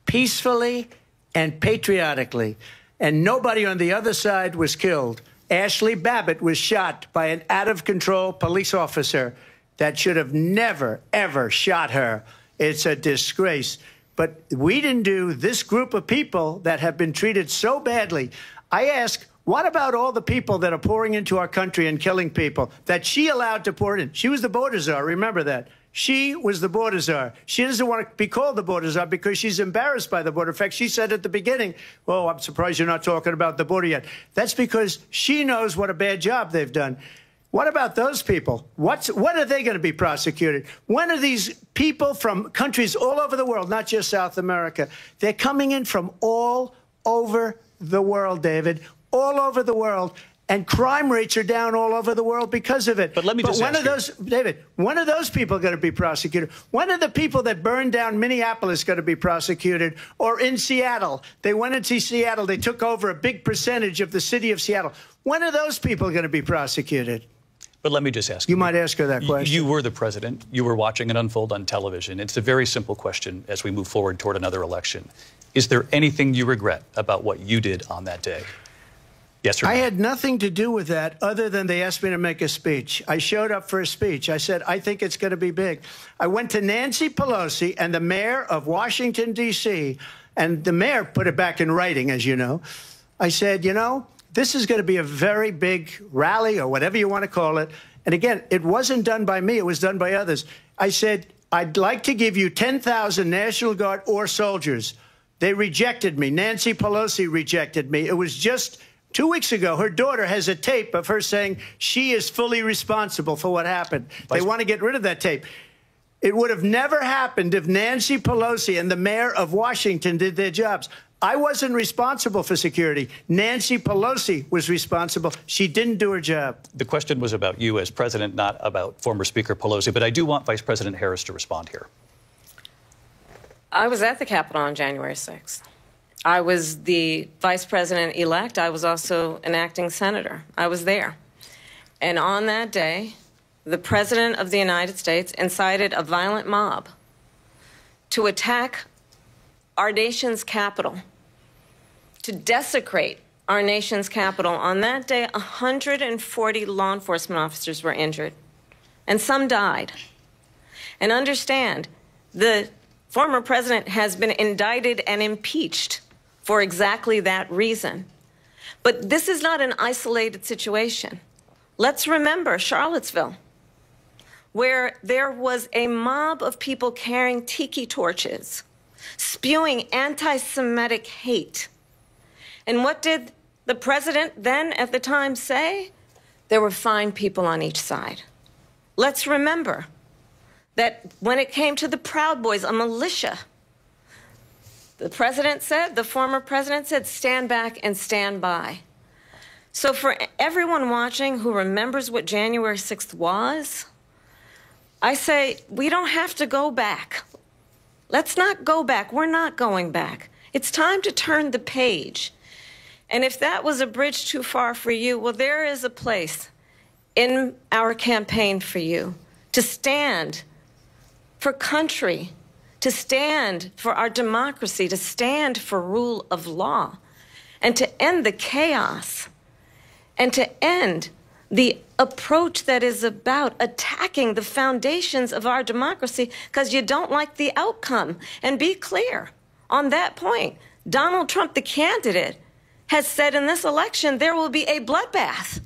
Peacefully and patriotically. And nobody on the other side was killed. Ashley Babbitt was shot by an out-of-control police officer that should have never, ever shot her. It's a disgrace. But we didn't do this group of people that have been treated so badly. I ask, what about all the people that are pouring into our country and killing people that she allowed to pour in? She was the border czar. Remember that. She was the border czar. She doesn't want to be called the border czar because she's embarrassed by the border. In fact, she said at the beginning, oh, I'm surprised you're not talking about the border yet. That's because she knows what a bad job they've done. What about those people? When are they going to be prosecuted? When are these people from countries all over the world, not just South America? They're coming in from all over the world, David, all over the world. And crime rates are down all over the world because of it. But let me just ask you, David, when are those people going to be prosecuted? When are the people that burned down Minneapolis going to be prosecuted? Or in Seattle? They went into Seattle. They took over a big percentage of the city of Seattle. When are those people going to be prosecuted? But let me just ask you. You might ask her that question. You were the president. You were watching it unfold on television. It's a very simple question as we move forward toward another election. Is there anything you regret about what you did on that day? Yes or no? I had nothing to do with that other than they asked me to make a speech. I showed up for a speech. I said, I think it's going to be big. I went to Nancy Pelosi and the mayor of Washington, D.C., and the mayor put it back in writing, as you know. I said, you know, this is going to be a very big rally or whatever you want to call it. And again, it wasn't done by me. It was done by others. I said, I'd like to give you 10,000 National Guard or soldiers. They rejected me. Nancy Pelosi rejected me. It was just 2 weeks ago. Her daughter has a tape of her saying she is fully responsible for what happened. They want to get rid of that tape. It would have never happened if Nancy Pelosi and the mayor of Washington did their jobs. I wasn't responsible for security. Nancy Pelosi was responsible. She didn't do her job. The question was about you as president, not about former Speaker Pelosi, but I do want Vice President Harris to respond here. I was at the Capitol on January 6th. I was the vice president-elect. I was also an acting senator. I was there. And on that day, the President of the United States incited a violent mob to attack our nation's capital, to desecrate our nation's capital. On that day, 140 law enforcement officers were injured, and some died. And understand, the former president has been indicted and impeached for exactly that reason. But this is not an isolated situation. Let's remember Charlottesville, where there was a mob of people carrying tiki torches, spewing anti-Semitic hate. And what did the president then at the time say? There were fine people on each side. Let's remember that when it came to the Proud Boys, a militia, the president said, the former president said, stand back and stand by. So for everyone watching who remembers what January 6th was, I say we don't have to go back. Let's not go back. We're not going back. It's time to turn the page. And if that was a bridge too far for you, well, there is a place in our campaign for you to stand for country, to stand for our democracy, to stand for rule of law, and to end the chaos, and to end the approach that is about attacking the foundations of our democracy because you don't like the outcome. And be clear on that point. Donald Trump, the candidate, has said in this election there will be a bloodbath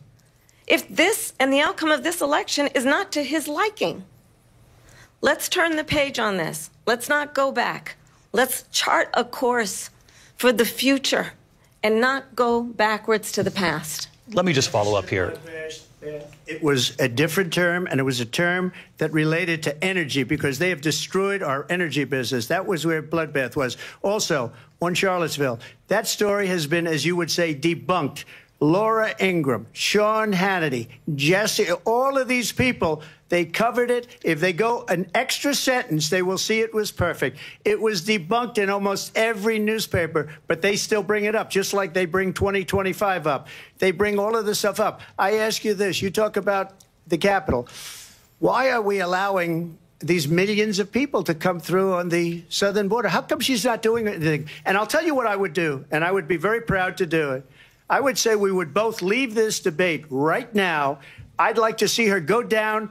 if this and the outcome of this election is not to his liking. Let's turn the page on this. Let's not go back. Let's chart a course for the future and not go backwards to the past. Let me just follow up here. It was a different term, and it was a term that related to energy, because they have destroyed our energy business. That was where Bloodbath was. Also, on Charlottesville, that story has been, as you would say, debunked. Laura Ingraham, Sean Hannity, Jesse, all of these people, they covered it. If they go an extra sentence, they will see it was perfect. It was debunked in almost every newspaper, but they still bring it up, just like they bring 2025 up. They bring all of this stuff up. I ask you this. You talk about the Capitol. Why are we allowing these millions of people to come through on the southern border? How come she's not doing anything? And I'll tell you what I would do, and I would be very proud to do it. I would say we would both leave this debate right now. I'd like to see her go down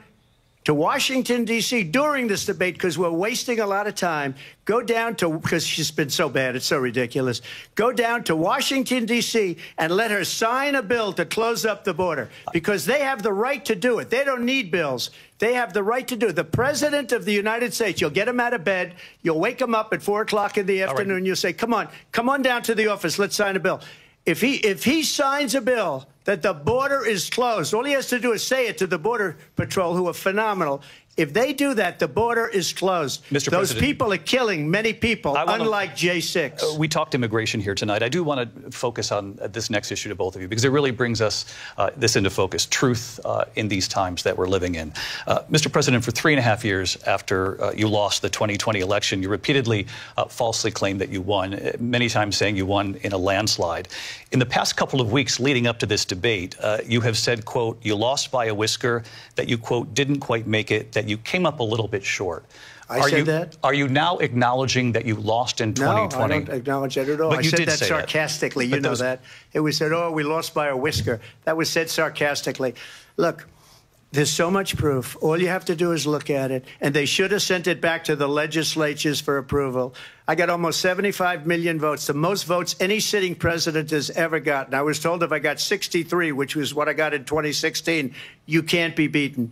to Washington, D.C. during this debate, because we're wasting a lot of time. Go down to, because she's been so bad, it's so ridiculous. Go down to Washington, D.C. and let her sign a bill to close up the border, because they have the right to do it. They don't need bills. They have the right to do it. The President of the United States, you'll get him out of bed. You'll wake him up at 4 o'clock in the afternoon. Right. You'll say, come on down to the office. Let's sign a bill. If he signs a bill that the border is closed, all he has to do is say it to the Border Patrol, who are phenomenal. If they do that, the border is closed. Mr. Those President, people are killing many people, unlike J6. We talked immigration here tonight. I do want to focus on this next issue to both of you, because it really brings us this into focus, truth in these times that we're living in. Mr. President, for 3.5 years after you lost the 2020 election, you repeatedly falsely claimed that you won, many times saying you won in a landslide. In the past couple of weeks leading up to this debate, you have said, quote, you lost by a whisker, that you, quote, didn't quite make it, that you came up a little bit short. I said that? Are you now acknowledging that you lost in 2020? No, I don't acknowledge that at all. But I said that sarcastically. You know that. It was said, oh, we lost by a whisker. That was said sarcastically. Look, there's so much proof. All you have to do is look at it. And they should have sent it back to the legislatures for approval. I got almost 75 million votes, the most votes any sitting president has ever gotten. I was told if I got 63, which was what I got in 2016, you can't be beaten.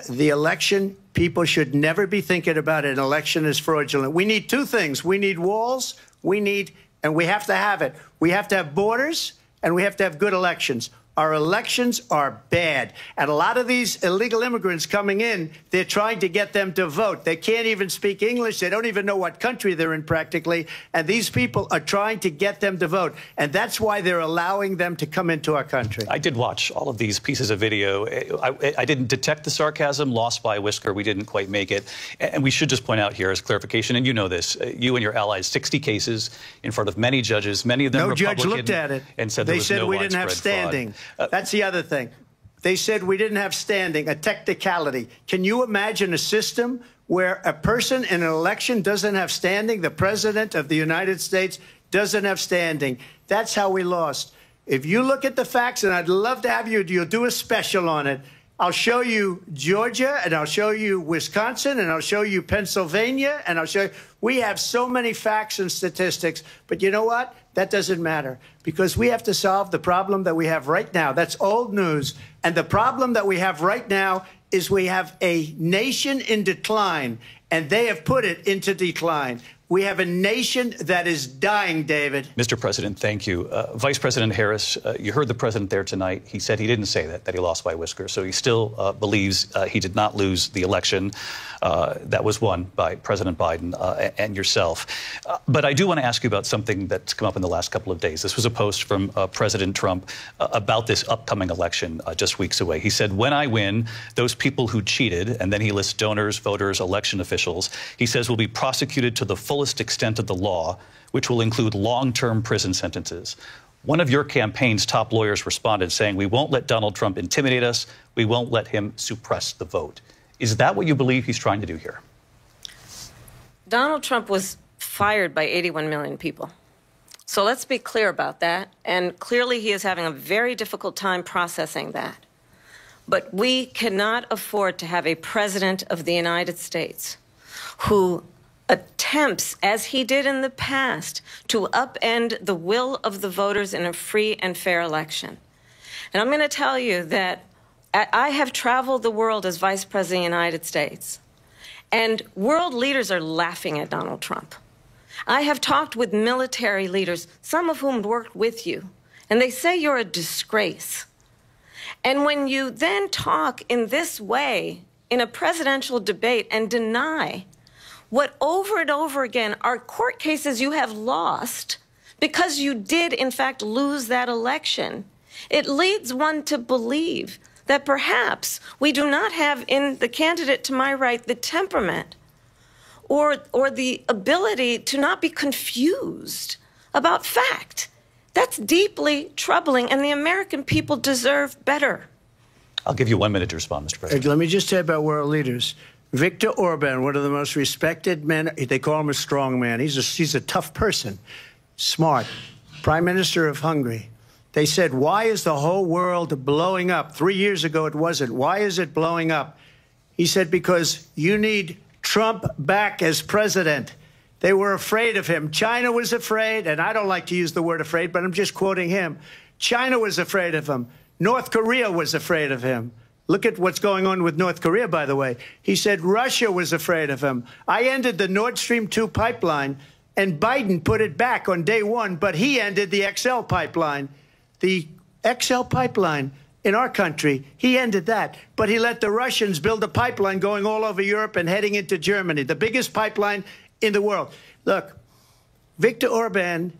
The election, people should never be thinking about an election as fraudulent. We need two things. We need walls, and we have to have it. We have to have borders, and we have to have good elections. Our elections are bad. And a lot of these illegal immigrants coming in, they're trying to get them to vote. They can't even speak English. They don't even know what country they're in practically. And these people are trying to get them to vote. And that's why they're allowing them to come into our country. I did watch all of these pieces of video. I didn't detect the sarcasm, lost by a whisker. We didn't quite make it. And we should just point out here as clarification, and you know this, you and your allies, 60 cases in front of many judges, many of them Republican. No judge looked at it. And said they said we didn't have standing. Fraud. That's the other thing. They said we didn't have standing, a technicality. Can you imagine a system where a person in an election doesn't have standing? The President of the United States doesn't have standing. That's how we lost. If you look at the facts, and I'd love to have you'll do a special on it. I'll show you Georgia, and I'll show you Wisconsin, and I'll show you Pennsylvania, and I'll show you. We have so many facts and statistics, but you know what? That doesn't matter, because we have to solve the problem that we have right now. That's old news. And the problem that we have right now is we have a nation in decline, and they have put it into decline. We have a nation that is dying, David. Mr. President, thank you. Vice President Harris, you heard the president there tonight. He said he didn't say that he lost by a whisker. So he still believes he did not lose the election that was won by President Biden and yourself. But I do want to ask you about something that's come up in the last couple of days. This was a post from President Trump about this upcoming election just weeks away. He said, when I win, those people who cheated, and then he lists donors, voters, election officials, he says will be prosecuted to the fullest extent of the law, which will include long-term prison sentences. One of your campaign's top lawyers responded saying, we won't let Donald Trump intimidate us. We won't let him suppress the vote. Is that what you believe he's trying to do here? Donald Trump was fired by 81 million people. So let's be clear about that. And clearly he is having a very difficult time processing that. But we cannot afford to have a president of the United States who attempts, as he did in the past, to upend the will of the voters in a free and fair election. And I'm going to tell you that I have traveled the world as Vice President of the United States, and world leaders are laughing at Donald Trump. I have talked with military leaders, some of whom worked with you, and they say you're a disgrace. And when you then talk in this way in a presidential debate and deny what over and over again are court cases you have lost because you did, in fact, lose that election, it leads one to believe that perhaps we do not have in the candidate to my right the temperament or the ability to not be confused about fact. That's deeply troubling, and the American people deserve better. I'll give you 1 minute to respond, Mr. President. Let me just say about world leaders. Viktor Orban, one of the most respected men, they call him a strong man. He's a tough person, smart, Prime Minister of Hungary. They said, why is the whole world blowing up? 3 years ago, it wasn't. Why is it blowing up? He said, because you need Trump back as president. They were afraid of him. China was afraid, and I don't like to use the word afraid, but I'm just quoting him. China was afraid of him. North Korea was afraid of him. Look at what's going on with North Korea, by the way. He said Russia was afraid of him. I ended the Nord Stream 2 pipeline, and Biden put it back on day one, but he ended the XL pipeline. The XL pipeline in our country, he ended that. But he let the Russians build a pipeline going all over Europe and heading into Germany, the biggest pipeline in the world. Look, Viktor Orban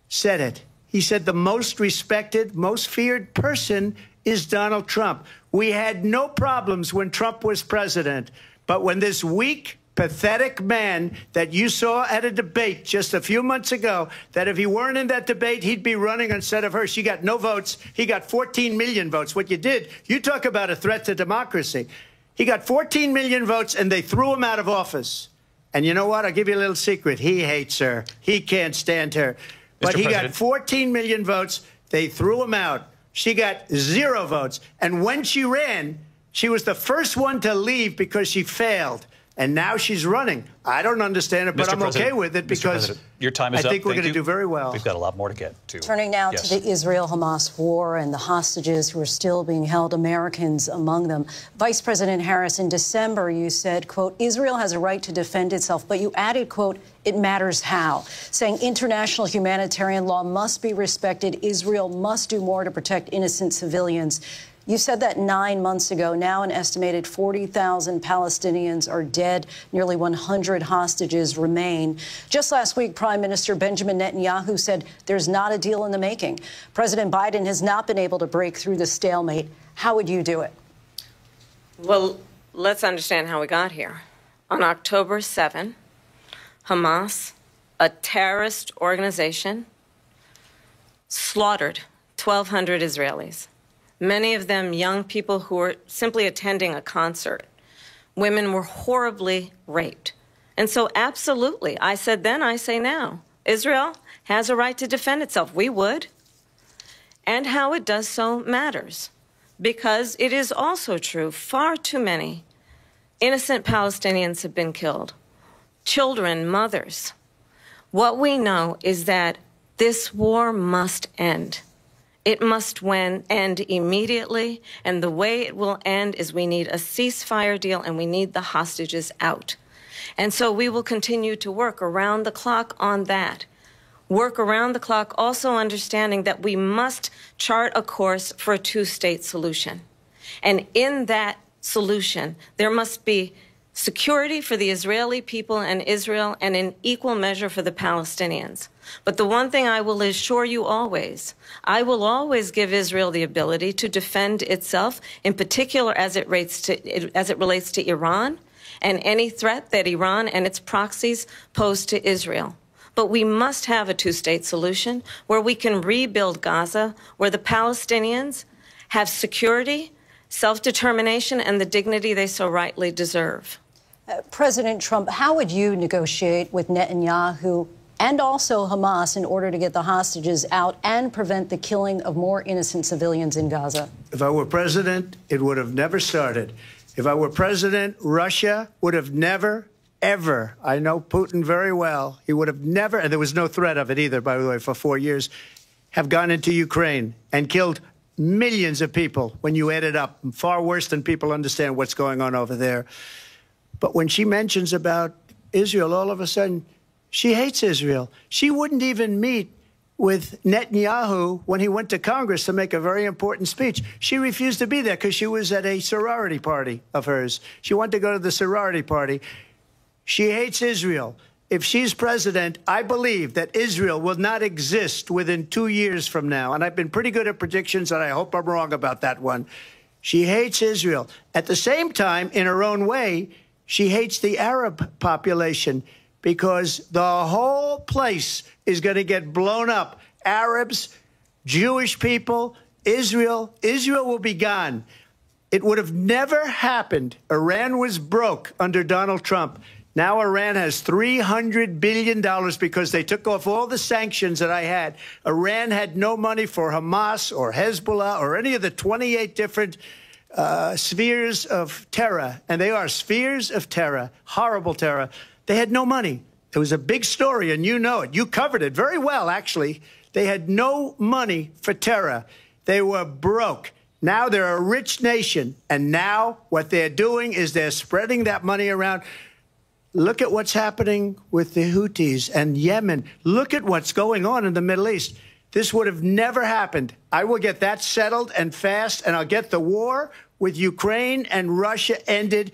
said it. He said the most respected, most feared person is Donald Trump. We had no problems when Trump was president. But when this weak, pathetic man that you saw at a debate just a few months ago, that if he weren't in that debate, he'd be running instead of her. She got no votes. He got 14 million votes. What you did, you talk about a threat to democracy. He got 14 million votes, and they threw him out of office. And you know what? I'll give you a little secret. He hates her. He can't stand her. But he got 14 million votes. They threw him out. She got 0 votes. And when she ran, she was the first one to leave because she failed. And now she's running. I don't understand it, but I'm okay with it because your time is I think we're going to do very well. We've got a lot more to get to. Turning now to the Israel-Hamas war and the hostages who are still being held, Americans among them. Vice President Harris, in December, you said, quote, Israel has a right to defend itself, but you added, quote, it matters how, saying international humanitarian law must be respected. Israel must do more to protect innocent civilians. You said that 9 months ago. Now an estimated 40,000 Palestinians are dead. Nearly 100 hostages remain. Just last week, Prime Minister Benjamin Netanyahu said there's not a deal in the making. President Biden has not been able to break through the stalemate. How would you do it? Well, let's understand how we got here. On October 7, Hamas, a terrorist organization, slaughtered 1,200 Israelis. Many of them young people who were simply attending a concert. Women were horribly raped. And so absolutely, I said then, I say now, Israel has a right to defend itself. We would. And how it does so matters. Because it is also true, far too many innocent Palestinians have been killed. Children, mothers. What we know is that this war must end. It must end immediately, and the way it will end is we need a ceasefire deal and we need the hostages out. And so we will continue to work around the clock on that. Work around the clock, also understanding that we must chart a course for a two-state solution. And in that solution, there must be security for the Israeli people and Israel, and in equal measure for the Palestinians. But the one thing I will assure you always, I will always give Israel the ability to defend itself, in particular as it relates to Iran and any threat that Iran and its proxies pose to Israel. But we must have a two-state solution where we can rebuild Gaza, where the Palestinians have security, self-determination, and the dignity they so rightly deserve. President Trump, how would you negotiate with Netanyahu and also Hamas in order to get the hostages out and prevent the killing of more innocent civilians in Gaza? If I were president, it would have never started. If I were president, Russia would have never, ever, I know Putin very well, he would have never, and there was no threat of it either, by the way, for 4 years, have gone into Ukraine and killed millions of people when you add it up, far worse than people understand what's going on over there. But when she mentions about Israel, all of a sudden, She hates Israel. She wouldn't even meet with Netanyahu when he went to Congress to make a very important speech. She refused to be there because she was at a sorority party of hers. She wanted to go to the sorority party. She hates Israel. If she's president, I believe that Israel will not exist within 2 years from now. And I've been pretty good at predictions, and I hope I'm wrong about that one. She hates Israel. At the same time, in her own way, she hates the Arab population because the whole place is going to get blown up. Arabs, Jewish people, Israel. Israel will be gone. It would have never happened. Iran was broke under Donald Trump. Now Iran has $300 billion because they took off all the sanctions that I had. Iran had no money for Hamas or Hezbollah or any of the 28 different spheres of terror. And they are spheres of terror, horrible terror. They had no money. It was a big story, and you know it. You covered it very well, actually. They had no money for terror. They were broke. Now they're a rich nation, and now what they're doing is they're spreading that money around. Look at what's happening with the Houthis and Yemen. Look at what's going on in the Middle East. This would have never happened. I will get that settled and fast, and I'll get the war with Ukraine and Russia ended.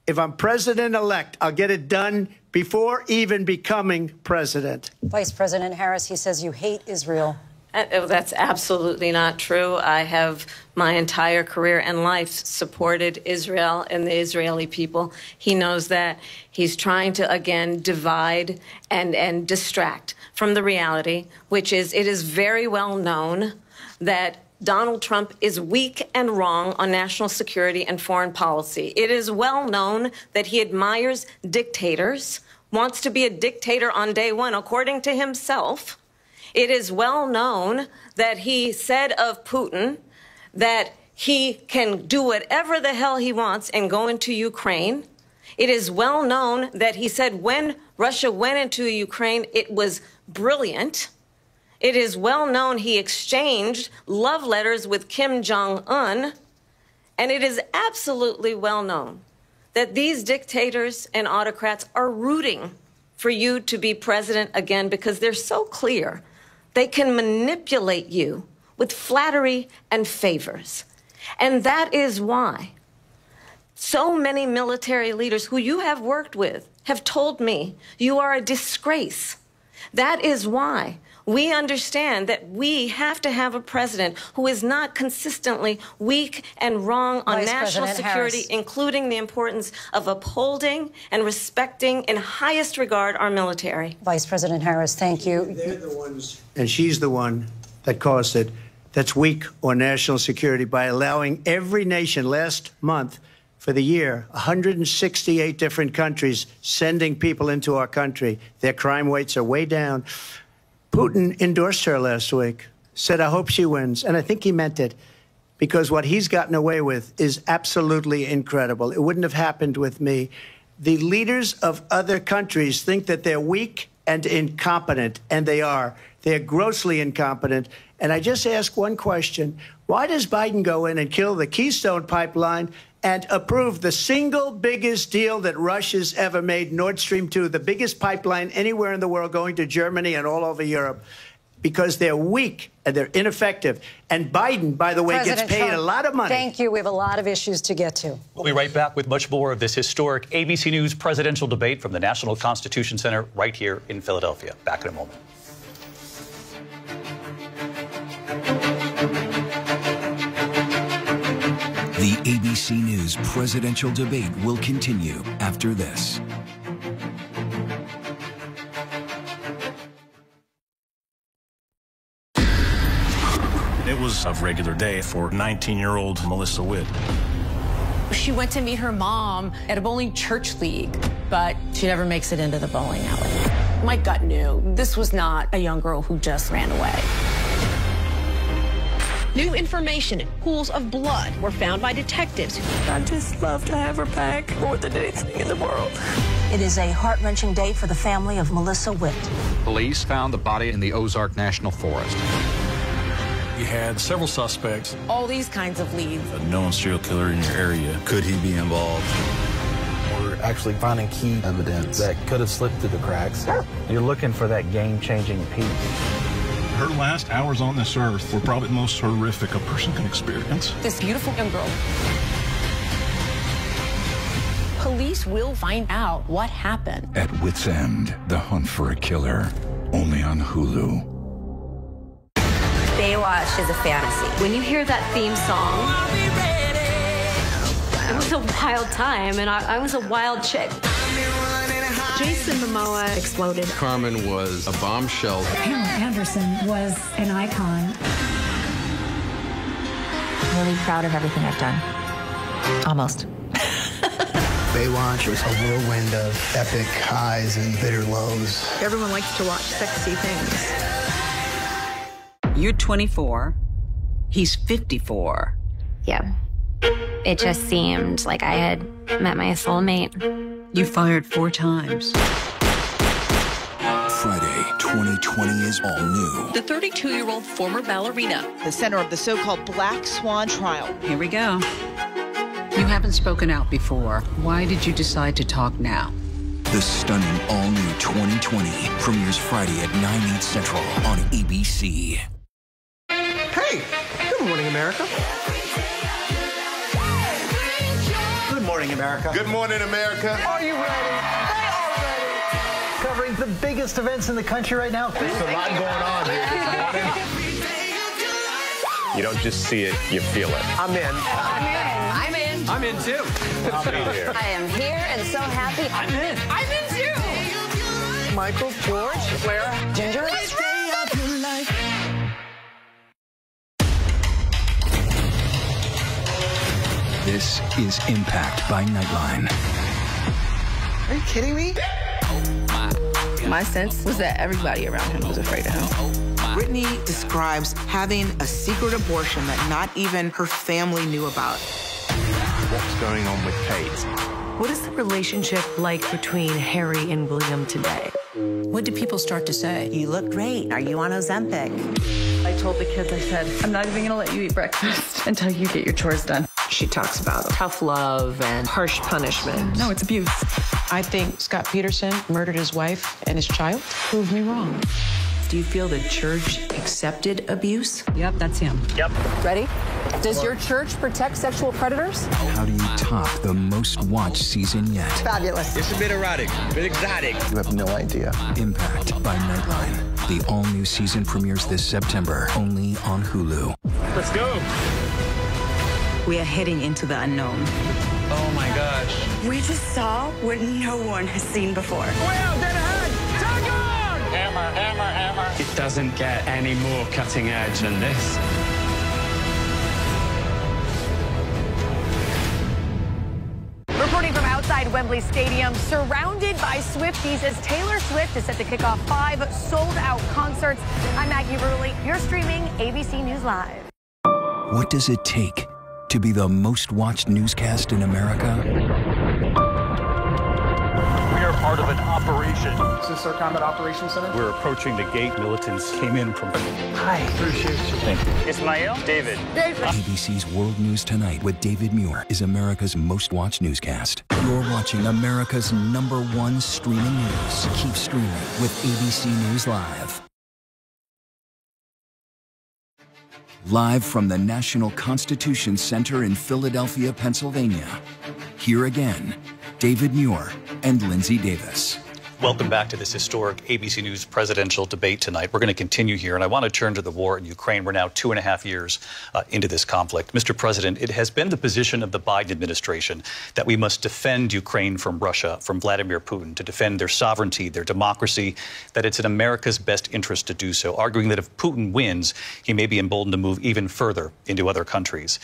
If I'm president-elect, I'll get it done before even becoming president. Vice President Harris, he says you hate Israel. That's absolutely not true. I have my entire career and life supported Israel and the Israeli people. He knows that. He's trying to, again, divide and distract from the reality, which is it is very well known that Donald Trump is weak and wrong on national security and foreign policy. It is well known that he admires dictators, wants to be a dictator on day one, according to himself. It is well known that he said of Putin that he can do whatever the hell he wants and go into Ukraine. It is well known that he said when Russia went into Ukraine, it was brilliant. It is well known he exchanged love letters with Kim Jong-un. And it is absolutely well known that these dictators and autocrats are rooting for you to be president again because they're so clear. They can manipulate you with flattery and favors. And that is why so many military leaders who you have worked with have told me you are a disgrace. That is why we understand that we have to have a president who is not consistently weak and wrong on national security, including the importance of upholding and respecting in highest regard our military. Vice President Harris, thank you. They're the ones, and she's the one that caused it, that's weak on national security by allowing every nation last month for the year, 168 different countries sending people into our country. Their crime rates are way down. Putin endorsed her last week, said, I hope she wins. And I think he meant it, because what he's gotten away with is absolutely incredible. It wouldn't have happened with me. The leaders of other countries think that they're weak and incompetent, and they are. They're grossly incompetent. And I just ask one question. Why does Biden go in and kill the Keystone Pipeline and approve the single biggest deal that Russia's ever made, Nord Stream 2, the biggest pipeline anywhere in the world going to Germany and all over Europe? Because they're weak and they're ineffective. And Biden, by the way, gets paid a lot of money. Thank you. We have a lot of issues to get to. We'll be right back with much more of this historic ABC News presidential debate from the National Constitution Center right here in Philadelphia. Back in a moment. The ABC News presidential debate will continue after this. It was a regular day for 19-year-old Melissa Witt. She went to meet her mom at a bowling church league, but she never makes it into the bowling alley. My gut knew this was not a young girl who just ran away. New information and pools of blood were found by detectives. I'd just love to have her back more than anything in the world. It is a heart-wrenching day for the family of Melissa Witt. Police found the body in the Ozark National Forest. You had several suspects. All these kinds of leads. A known serial killer in your area. Could he be involved? Or actually finding key evidence that could have slipped through the cracks. You're looking for that game-changing piece. Her last hours on this earth were probably the most horrific a person can experience. This beautiful young girl. Police will find out what happened. At Wit's End, the hunt for a killer, only on Hulu. Baywatch is a fantasy. When you hear that theme song, it was a wild time, and I was a wild chick. Jason Momoa exploded. Carmen was a bombshell. Pamela Anderson was an icon. I'm really proud of everything I've done. Almost. Baywatch was a whirlwind of epic highs and bitter lows. Everyone likes to watch sexy things. You're 24. He's 54. Yeah. It just seemed like I had met my soulmate. You fired 4 times. Friday, 2020 is all new. The 32-year-old former ballerina. The center of the so-called Black Swan trial. Here we go. You haven't spoken out before. Why did you decide to talk now? The stunning all-new 2020 premieres Friday at 9/8 Central on ABC. Hey, good morning, America. Good morning, America. Good morning, America. Are you ready? They are ready. Covering the biggest events in the country right now. There's a lot going on here this morning. You don't just see it, you feel it. I'm in. I'm in. I'm in too. I'll be here. I am here and so happy. I'm in. I'm in too. Michael, George, Clara, Ginger. This is Impact by Nightline. Are you kidding me? My sense was that everybody around him was afraid of him. Brittany describes having a secret abortion that not even her family knew about. What's going on with Kate? What is the relationship like between Harry and William today? What did people start to say? You look great. Are you on Ozempic? I told the kids, I said, I'm not even gonna let you eat breakfast until you get your chores done. She talks about tough love and harsh punishment. No, it's abuse. I think Scott Peterson murdered his wife and his child. Prove me wrong. Do you feel the church accepted abuse? Yep, that's him. Yep. Ready? Does your church protect sexual predators? How do you top the most watched season yet? Fabulous. It's a bit erotic, a bit exotic. You have no idea. Impact by Nightline. The all-new season premieres this September, only on Hulu. Let's go. We are heading into the unknown. Oh my gosh. We just saw what no one has seen before. Hammer, hammer, hammer. It doesn't get any more cutting edge than this. Reporting from outside Wembley Stadium, surrounded by Swifties as Taylor Swift is set to kick off 5 sold-out concerts. I'm Maggie Rulli. You're streaming ABC News Live. What does it take to be the most watched newscast in America? We are part of an operation. Is this our combat operations center? We're approaching the gate. Militants came in from... Hi. Appreciate you. Thank you. Ismail, David. ABC's World News Tonight with David Muir is America's most watched newscast. You're watching America's #1 streaming news. Keep streaming with ABC News Live. Live from the National Constitution Center in Philadelphia, Pennsylvania. Here again, David Muir and Lindsay Davis. Welcome back to this historic ABC News presidential debate tonight. We're going to continue here, and I want to turn to the war in Ukraine. We're now 2.5 years into this conflict. Mr. President, it has been the position of the Biden administration that we must defend Ukraine from Russia, from Vladimir Putin, to defend their sovereignty, their democracy, that it's in America's best interest to do so, arguing that if Putin wins, he may be emboldened to move even further into other countries.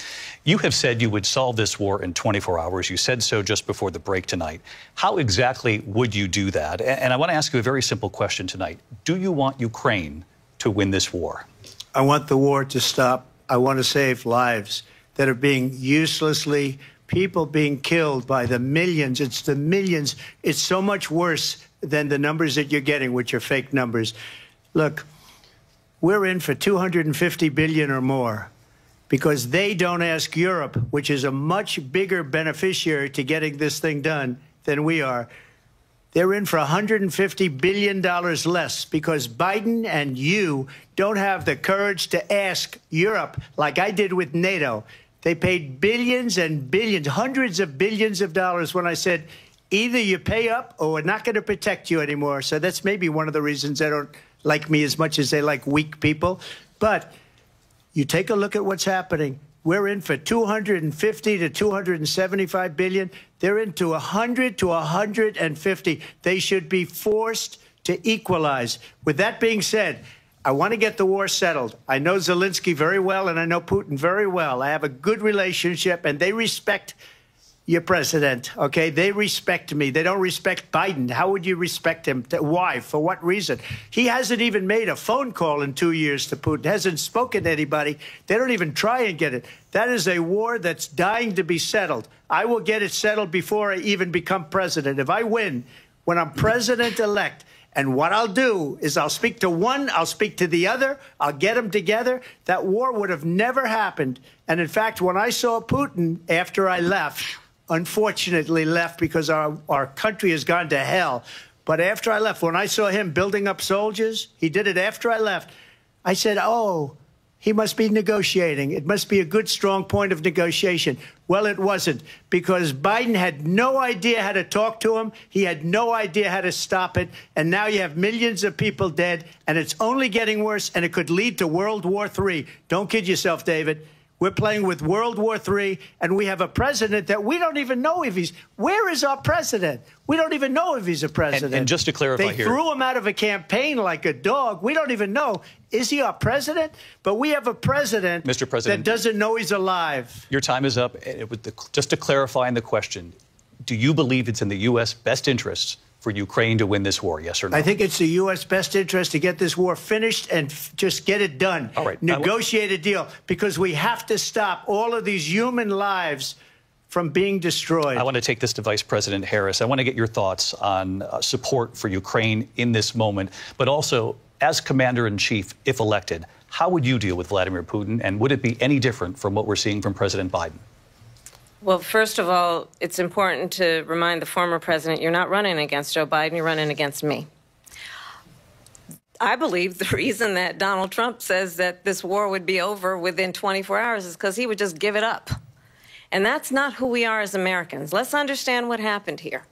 You have said you would solve this war in 24 hours. You said so just before the break tonight. How exactly would you do that? And I want to ask you a very simple question tonight. Do you want Ukraine to win this war? I want the war to stop. I want to save lives that are being uselessly, people being killed by the millions. It's the millions. It's so much worse than the numbers that you're getting, which are fake numbers. Look, we're in for $250 billion or more because they don't ask Europe, which is a much bigger beneficiary to getting this thing done, than we are. They're in for $150 billion less because Biden and you don't have the courage to ask Europe, like I did with NATO. They paid billions and billions, hundreds of billions of dollars when I said, either you pay up or we're not going to protect you anymore. So that's maybe one of the reasons they don't like me as much as they like weak people. But you take a look at what's happening. We're in for 250 to 275 billion. They're into 100 to 150. They should be forced to equalize. With that being said, I want to get the war settled. I know Zelensky very well, and I know Putin very well. I have a good relationship, and they respect your president, okay? They respect me. They don't respect Biden. How would you respect him? Why? For what reason? He hasn't even made a phone call in 2 years to Putin, hasn't spoken to anybody. They don't even try and get it. That is a war that's dying to be settled. I will get it settled before I even become president. If I win, when I'm president-elect, and what I'll do is I'll speak to one, I'll speak to the other, I'll get them together. That war would have never happened. And in fact, when I saw Putin after I left, unfortunately left because our country has gone to hell. But after I left, when I saw him building up soldiers, he did it after I left, I said, oh, he must be negotiating. It must be a good, strong point of negotiation. Well, it wasn't, because Biden had no idea how to talk to him. He had no idea how to stop it. And now you have millions of people dead, and it's only getting worse, and it could lead to World War III. Don't kid yourself, David. We're playing with World War III, and we have a president that we don't even know if he's... Where is our president? We don't even know if he's a president. And just to clarify here... They threw him out of a campaign like a dog. We don't even know. Is he our president? But we have a president, Mr. President, that doesn't know he's alive. Your time is up. Just to clarify in the question, do you believe it's in the U.S. best interests for Ukraine to win this war, yes or no? I think it's the U.S. best interest to get this war finished and just get it done. All right. Negotiate a deal, because we have to stop all of these human lives from being destroyed. I want to take this to Vice President Harris. I want to get your thoughts on support for Ukraine in this moment, but also, as Commander-in-Chief, if elected, how would you deal with Vladimir Putin, and would it be any different from what we're seeing from President Biden? Well, first of all, it's important to remind the former president you're not running against Joe Biden, you're running against me. I believe the reason that Donald Trump says that this war would be over within 24 hours is because he would just give it up. And that's not who we are as Americans. Let's understand what happened here.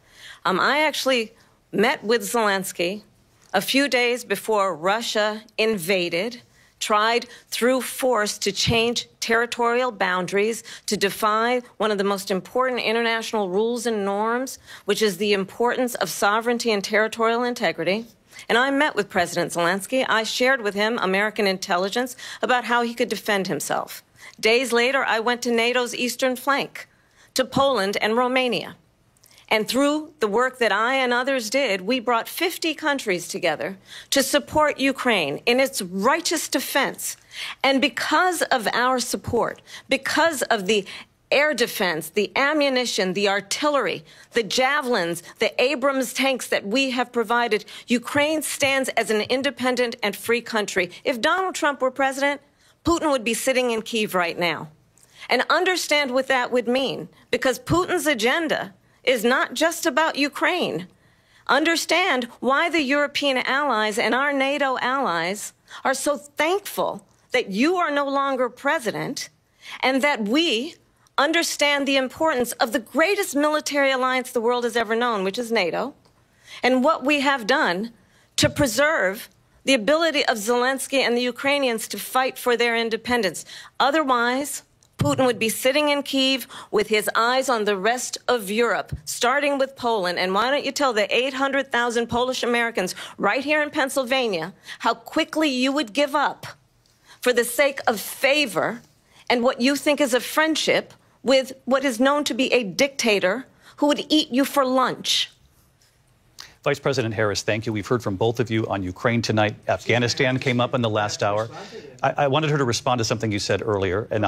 I actually met with Zelensky a few days before Russia invaded, tried through force to change territorial boundaries, to defy one of the most important international rules and norms, which is the importance of sovereignty and territorial integrity. And I met with President Zelensky. I shared with him American intelligence about how he could defend himself. Days later, I went to NATO's eastern flank, to Poland and Romania. And through the work that I and others did, we brought 50 countries together to support Ukraine in its righteous defense. And because of our support, because of the air defense, the ammunition, the artillery, the javelins, the Abrams tanks that we have provided, Ukraine stands as an independent and free country. If Donald Trump were president, Putin would be sitting in Kyiv right now. And understand what that would mean, because Putin's agenda is not just about Ukraine. Understand why the European allies and our NATO allies are so thankful that you are no longer president, and that we understand the importance of the greatest military alliance the world has ever known, which is NATO, and what we have done to preserve the ability of Zelensky and the Ukrainians to fight for their independence. Otherwise, Putin would be sitting in Kyiv with his eyes on the rest of Europe, starting with Poland. And why don't you tell the 800,000 Polish Americans right here in Pennsylvania how quickly you would give up for the sake of favor and what you think is a friendship with what is known to be a dictator who would eat you for lunch. Vice President Harris, thank you. We've heard from both of you on Ukraine tonight. Afghanistan came up in the last hour. I wanted her to respond to something you said earlier, and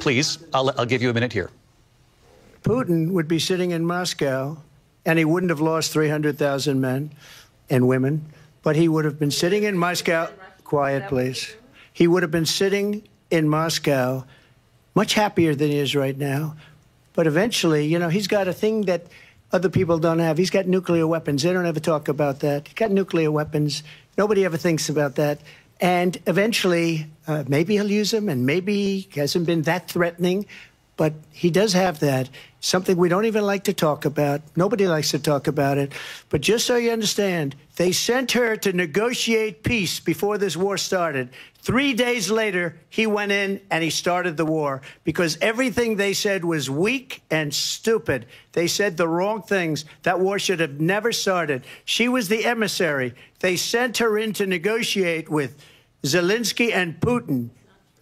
please, I'll give you a minute here. Putin would be sitting in Moscow, and he wouldn't have lost 300,000 men and women, but he would have been sitting in Moscow. Quiet, please. He would have been sitting in Moscow much happier than he is right now. But eventually, you know, he's got a thing that other people don't have. He's got nuclear weapons. They don't ever talk about that. He's got nuclear weapons. Nobody ever thinks about that. And eventually, maybe he'll use them, and maybe he hasn't been that threatening. But he does have that, something we don't even like to talk about. Nobody likes to talk about it. But just so you understand, they sent her to negotiate peace before this war started. 3 days later, he went in and he started the war because everything they said was weak and stupid. They said the wrong things. That war should have never started. She was the emissary. They sent her in to negotiate with Zelensky and Putin,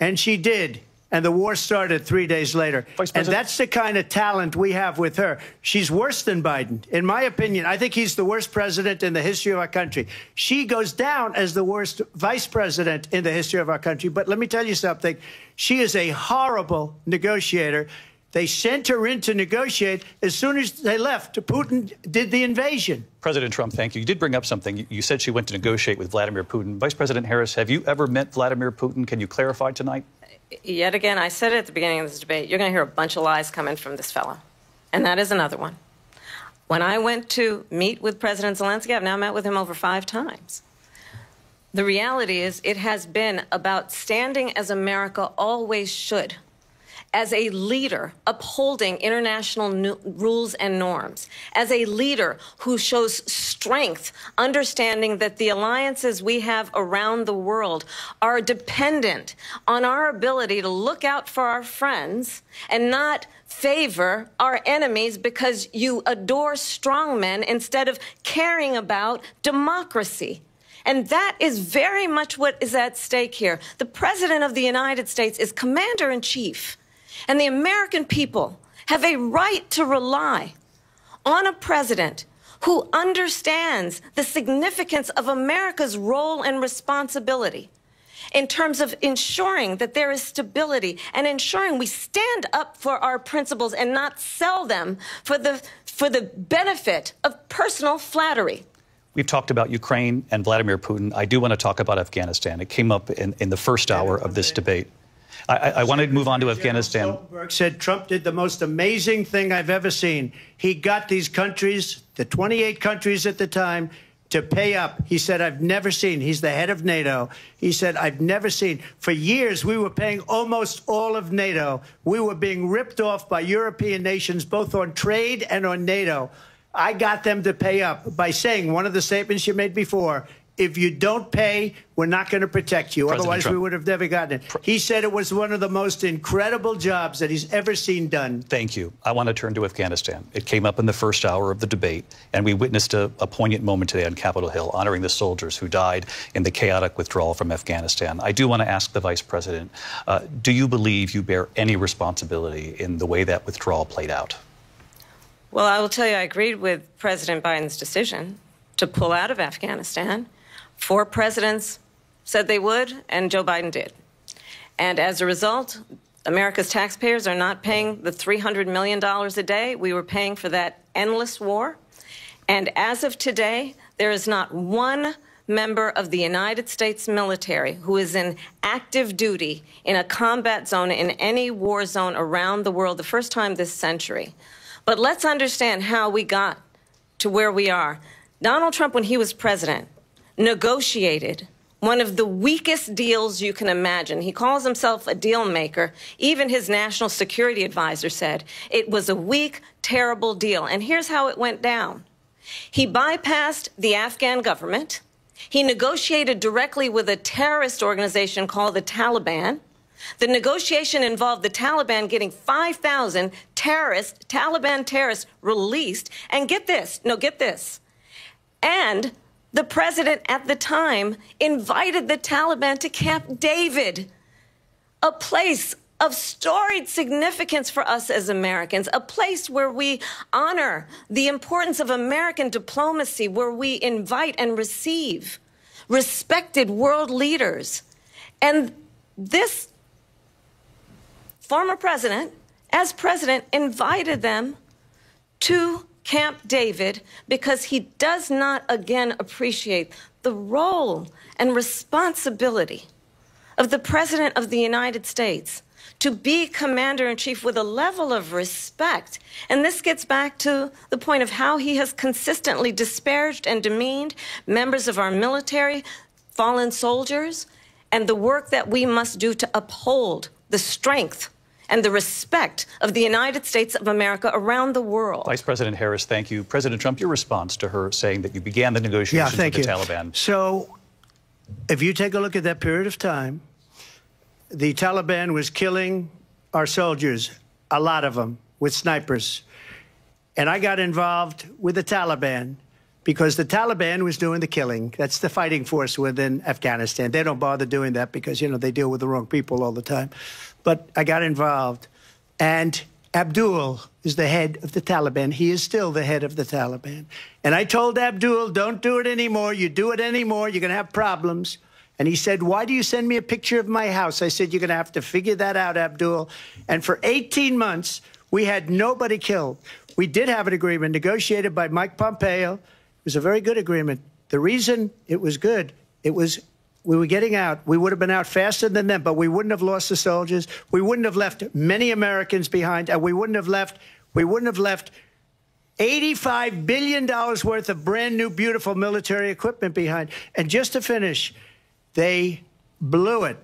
and she did. And the war started 3 days later. And that's the kind of talent we have with her. She's worse than Biden. In my opinion, I think he's the worst president in the history of our country. She goes down as the worst vice president in the history of our country. But let me tell you something. She is a horrible negotiator. They sent her in to negotiate. As soon as they left, Putin did the invasion. President Trump, thank you. You did bring up something. You said she went to negotiate with Vladimir Putin. Vice President Harris, have you ever met Vladimir Putin? Can you clarify tonight? Yet again, I said it at the beginning of this debate, you're going to hear a bunch of lies coming from this fellow. And that is another one. When I went to meet with President Zelensky, I've now met with him over 5 times. The reality is it has been about standing as America always should, as a leader upholding international rules and norms, as a leader who shows strength, understanding that the alliances we have around the world are dependent on our ability to look out for our friends and not favor our enemies because you adore strongmen instead of caring about democracy. And that is very much what is at stake here. The President of the United States is commander-in-chief. And the American people have a right to rely on a president who understands the significance of America's role and responsibility in terms of ensuring that there is stability and ensuring we stand up for our principles and not sell them for the benefit of personal flattery. We've talked about Ukraine and Vladimir Putin. I do want to talk about Afghanistan. It came up in the first hour of this debate. I want to move on to Afghanistan. Stoltenberg said Trump did the most amazing thing I've ever seen. He got these countries, the 28 countries at the time, to pay up. He said, I've never seen. He's the head of NATO. He said, I've never seen. For years, we were paying almost all of NATO. We were being ripped off by European nations, both on trade and on NATO. I got them to pay up by saying one of the statements you made before, if you don't pay, we're not going to protect you. President Otherwise, Trump. we would have never gotten it. He said it was one of the most incredible jobs that he's ever seen done. Thank you. I want to turn to Afghanistan. It came up in the first hour of the debate, and we witnessed a poignant moment today on Capitol Hill, honoring the soldiers who died in the chaotic withdrawal from Afghanistan. I do want to ask the Vice President, do you believe you bear any responsibility in the way that withdrawal played out? Well, I will tell you, I agreed with President Biden's decision to pull out of Afghanistan. 4 presidents said they would, and Joe Biden did. And as a result, America's taxpayers are not paying the $300 million a day we were paying for that endless war. And as of today, there is not one member of the United States military who is in active duty in a combat zone in any war zone around the world, the first time this century. But let's understand how we got to where we are. Donald Trump, when he was president, negotiated one of the weakest deals you can imagine. He calls himself a deal maker. Even his national security advisor said it was a weak, terrible deal. And here's how it went down. He bypassed the Afghan government. He negotiated directly with a terrorist organization called the Taliban. The negotiation involved the Taliban getting 5,000 Taliban terrorists released. And get this, and the president at the time invited the Taliban to Camp David, a place of storied significance for us as Americans, a place where we honor the importance of American diplomacy, where we invite and receive respected world leaders. And this former president, as president, invited them to Camp David because he does not, again, appreciate the role and responsibility of the President of the United States to be commander-in-chief with a level of respect. And this gets back to the point of how he has consistently disparaged and demeaned members of our military, fallen soldiers, and the work that we must do to uphold the strength and the respect of the United States of America around the world. Vice President Harris, thank you. President Trump, your response to her saying that you began the negotiations with the Taliban. So, if you take a look at that period of time, the Taliban was killing our soldiers, a lot of them, with snipers. And I got involved with the Taliban because the Taliban was doing the killing. That's the fighting force within Afghanistan. They don't bother doing that because, you know, they deal with the wrong people all the time. But I got involved. And Abdul is the head of the Taliban. He is still the head of the Taliban. And I told Abdul, don't do it anymore. You do it anymore, you're going to have problems. And he said, why do you send me a picture of my house? I said, you're going to have to figure that out, Abdul. And for 18 months, we had nobody killed. We did have an agreement negotiated by Mike Pompeo. It was a very good agreement. The reason it was good, it was we were getting out. We would have been out faster than them, but we wouldn't have lost the soldiers. We wouldn't have left many Americans behind, and we wouldn't have left $85 billion worth of brand new, beautiful military equipment behind. And just to finish, they blew it.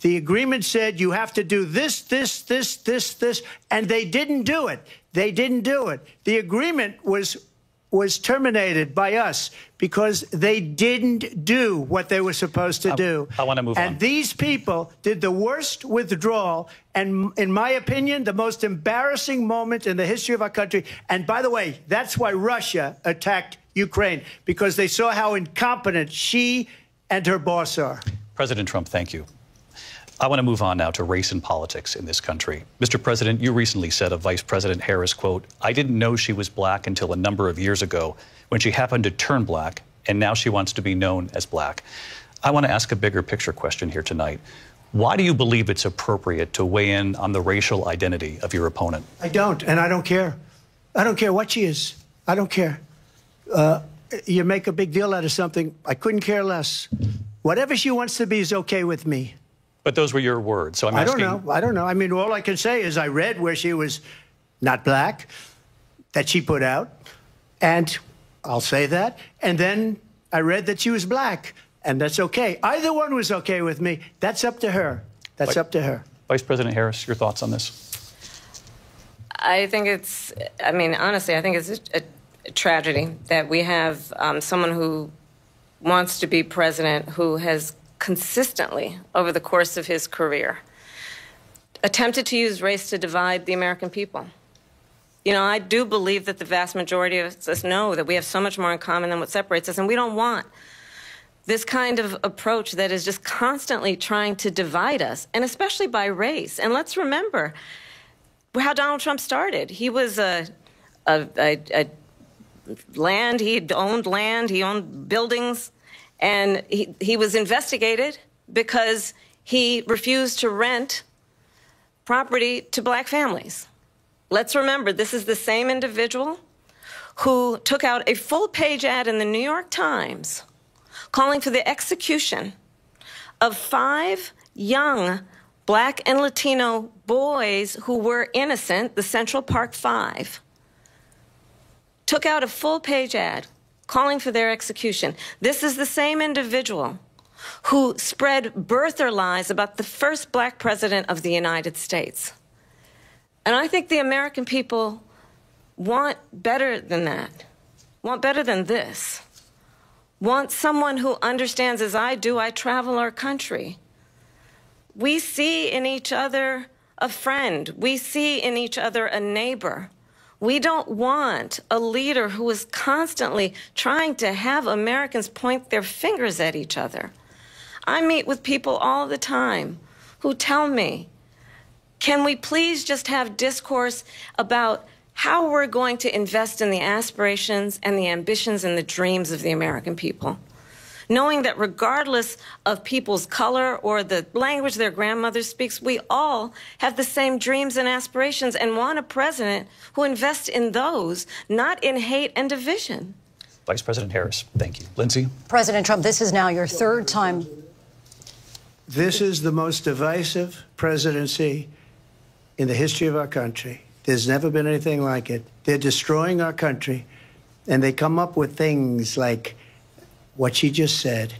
The agreement said you have to do this, this, this, this, this, and they didn't do it. They didn't do it. The agreement was terminated by us because they didn't do what they were supposed to do. I want to move on. And these people did the worst withdrawal and, in my opinion, the most embarrassing moment in the history of our country. And by the way, that's why Russia attacked Ukraine, because they saw how incompetent she and her boss are. President Trump, thank you. I want to move on now to race and politics in this country. Mr. President, you recently said of Vice President Harris, quote, I didn't know she was black until a number of years ago when she happened to turn black, and now she wants to be known as black. I want to ask a bigger picture question here tonight. Why do you believe it's appropriate to weigh in on the racial identity of your opponent? I don't, and I don't care. I don't care what she is. I don't care. You make a big deal out of something. I couldn't care less. Whatever she wants to be is okay with me. But those were your words, so I'm asking... I don't know. I mean, all I can say is I read where she was not black, that she put out, and I'll say that. And then I read that she was black, and that's okay. Either one was okay with me. That's up to her. That's up to her. Vice President Harris, your thoughts on this? I think it's, I mean, honestly, I think it's a tragedy that we have someone who wants to be president who has consistently, over the course of his career, attempted to use race to divide the American people. You know, I do believe that the vast majority of us know that we have so much more in common than what separates us, and we don't want this kind of approach that is just constantly trying to divide us, and especially by race. And let's remember how Donald Trump started. He was land, he owned buildings, and he was investigated because he refused to rent property to black families. Let's remember, this is the same individual who took out a full-page ad in the New York Times calling for the execution of 5 young black and Latino boys who were innocent, the Central Park 5. Took out a full-page ad calling for their execution. This is the same individual who spread birther lies about the first black president of the United States. And I think the American people want better than that, want better than this, want someone who understands, as I do, I travel our country. We see in each other a friend. We see in each other a neighbor. We don't want a leader who is constantly trying to have Americans point their fingers at each other. I meet with people all the time who tell me, can we please just have discourse about how we're going to invest in the aspirations and the ambitions and the dreams of the American people? Knowing that regardless of people's color or the language their grandmother speaks, we all have the same dreams and aspirations and want a president who invests in those, not in hate and division. Vice President Harris, thank you. Lindsay? President Trump, this is now your third time. This is the most divisive presidency in the history of our country. There's never been anything like it. They're destroying our country, and they come up with things like what she just said.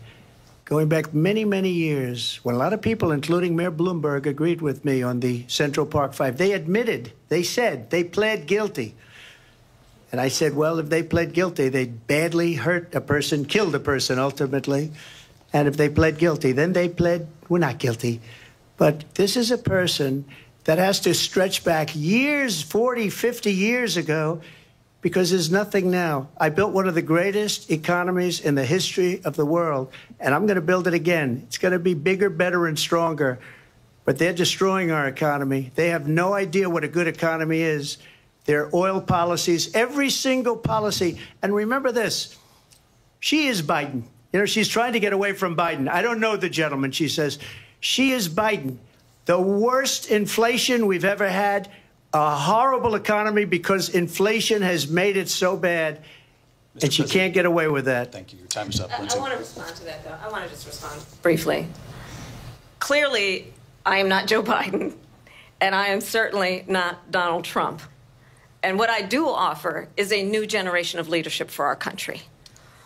Going back many, many years, when a lot of people, including Mayor Bloomberg, agreed with me on the Central Park Five, they admitted, they said, they pled guilty. And I said, well, if they pled guilty, they badly hurt a person, killed a person ultimately. And if they pled guilty, then they pled, we're not guilty. But this is a person that has to stretch back years, 40, 50 years ago, because there's nothing now. I built one of the greatest economies in the history of the world, and I'm going to build it again. It's going to be bigger, better, and stronger. But they're destroying our economy. They have no idea what a good economy is. Their oil policies, every single policy. And remember this, she is Biden. You know, she's trying to get away from Biden. I don't know the gentleman, she says. She is Biden. The worst inflation we've ever had, a horrible economy because inflation has made it so bad, and she can't get away with that. Thank you. Your time is up, I want to respond to that, though. I want to just respond briefly. Clearly, I am not Joe Biden, and I am certainly not Donald Trump. And what I do offer is a new generation of leadership for our country,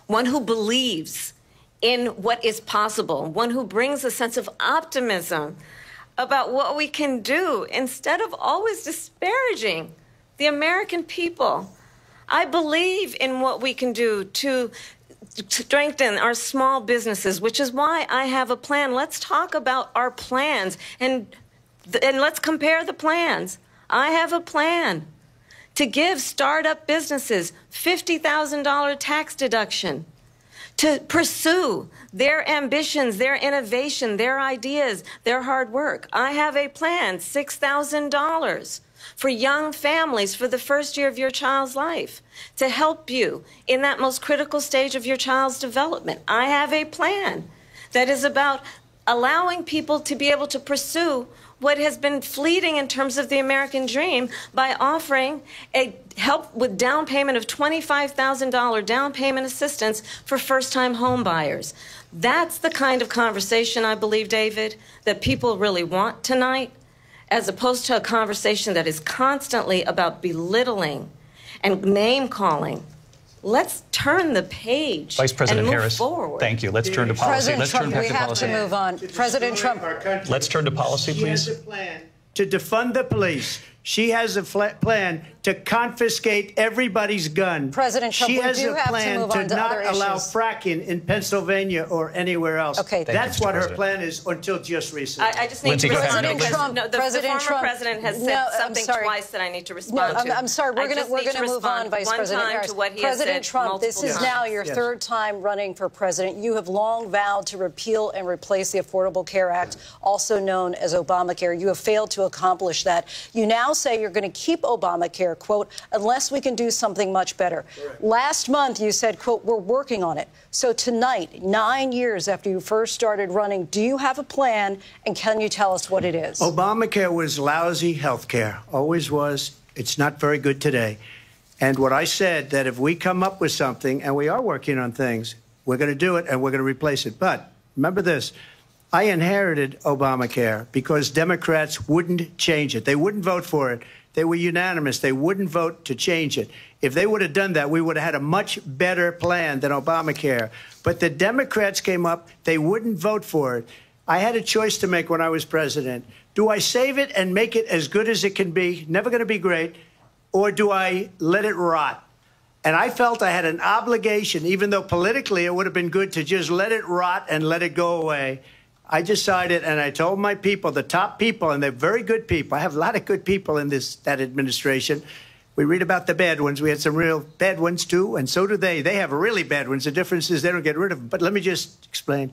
one who believes in what is possible, one who brings a sense of optimism about what we can do instead of always disparaging the American people. I believe in what we can do to strengthen our small businesses, which is why I have a plan. Let's talk about our plans and let's compare the plans. I have a plan to give startup businesses $50,000 tax deduction, to pursue their ambitions, their innovation, their ideas, their hard work. I have a plan, $6,000 for young families for the first year of your child's life, to help you in that most critical stage of your child's development. I have a plan that is about allowing people to be able to pursue what has been fleeting in terms of the American dream by offering a help with down payment of $25,000 down payment assistance for first-time home buyers. That's the kind of conversation, I believe, David, that people really want tonight, as opposed to a conversation that is constantly about belittling and name-calling. Let's turn the page Vice President and move Harris, forward. Thank you. Let's turn to policy. President Trump, we have to move on. President Trump. Let's turn to policy, please. She has a plan to defund the police. She has a plan to confiscate everybody's gun. President Trump, she has we do a have plan to move on to not other allow issues. fracking in Pennsylvania or anywhere else. Okay, that's what her President. plan is until just recently. I just need Lindsay, to go ahead. respond because Trump, no, the President former Trump, president has said no, something twice that I need to respond to. I'm sorry. We're going to move on, Vice President Harris. President Trump, this is now your third time running for president. You have long vowed to repeal and replace the Affordable Care Act, also known as Obamacare. You have failed to accomplish that. You now say you're going to keep Obamacare, quote, unless we can do something much better. Correct. Last month, you said, quote, we're working on it. So tonight, 9 years after you first started running, do you have a plan, and can you tell us what it is? Obamacare was lousy health care, always was. It's not very good today. And what I said, that if we come up with something, and we are working on things, we're going to do it, and we're going to replace it. But remember this. I inherited Obamacare because Democrats wouldn't change it. They wouldn't vote for it. They were unanimous. They wouldn't vote to change it. If they would have done that, we would have had a much better plan than Obamacare. But the Democrats came up. They wouldn't vote for it. I had a choice to make when I was president. Do I save it and make it as good as it can be, never going to be great, or do I let it rot? And I felt I had an obligation, even though politically it would have been good to just let it rot and let it go away. I decided, and I told my people, the top people, and they're very good people. I have a lot of good people in that administration. We read about the bad ones. We had some real bad ones, too, and so do they. They have really bad ones. The difference is they don't get rid of them. But let me just explain.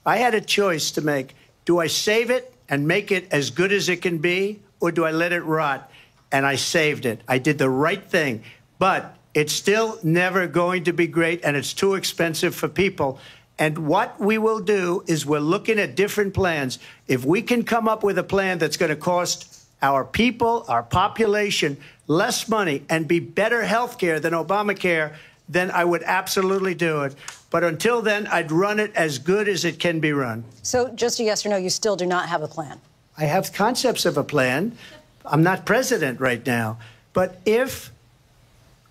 I had a choice to make. Do I save it and make it as good as it can be, or do I let it rot? And I saved it. I did the right thing. But it's still never going to be great, and it's too expensive for people. And what we will do is we're looking at different plans. If we can come up with a plan that's going to cost our people, our population, less money and be better health care than Obamacare, then I would absolutely do it. But until then, I'd run it as good as it can be run. So just a yes or no, you still do not have a plan? I have concepts of a plan. I'm not president right now. But if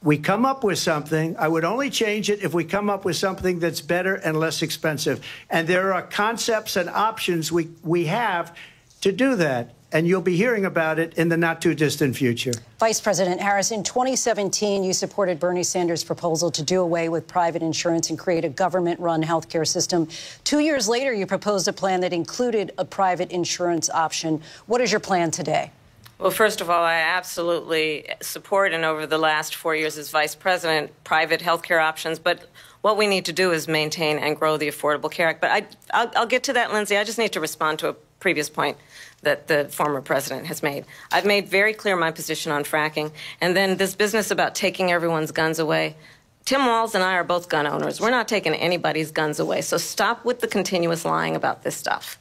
we come up with something, I would only change it if we come up with something that's better and less expensive. And there are concepts and options we have to do that. And you'll be hearing about it in the not-too-distant future. Vice President Harris, in 2017, you supported Bernie Sanders' proposal to do away with private insurance and create a government-run health care system. 2 years later, you proposed a plan that included a private insurance option. What is your plan today? Well, first of all, I absolutely support, and over the last 4 years as vice president, private health care options. But what we need to do is maintain and grow the Affordable Care Act. But I'll get to that, Lindsay. I just need to respond to a previous point that the former president has made. I've made very clear my position on fracking. And then this business about taking everyone's guns away. Tim Walz and I are both gun owners. We're not taking anybody's guns away. So stop with the continuous lying about this stuff.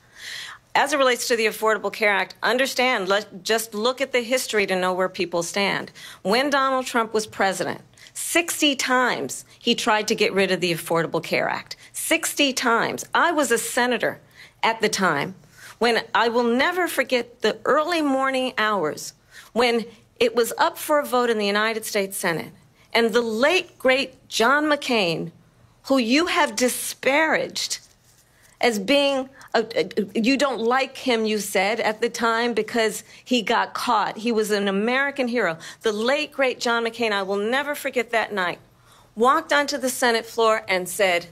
As it relates to the Affordable Care Act, understand, just look at the history to know where people stand. When Donald Trump was president, 60 times he tried to get rid of the Affordable Care Act. 60 times. I was a senator at the time. When I will never forget the early morning hours when it was up for a vote in the United States Senate, and the late, great John McCain, who you have disparaged as being, you don't like him, you said, at the time because he got caught. He was an American hero. The late, great John McCain, I will never forget that night, walked onto the Senate floor and said,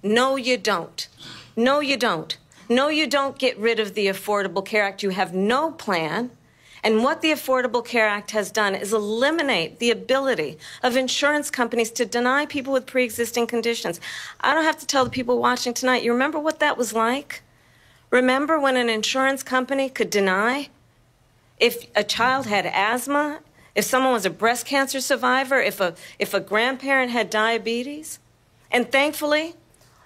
no, you don't. No, you don't. No, you don't get rid of the Affordable Care Act. You have no plan. And what the Affordable Care Act has done is eliminate the ability of insurance companies to deny people with pre-existing conditions. I don't have to tell the people watching tonight, you remember what that was like? Remember when an insurance company could deny if a child had asthma, if someone was a breast cancer survivor, if a grandparent had diabetes? And thankfully,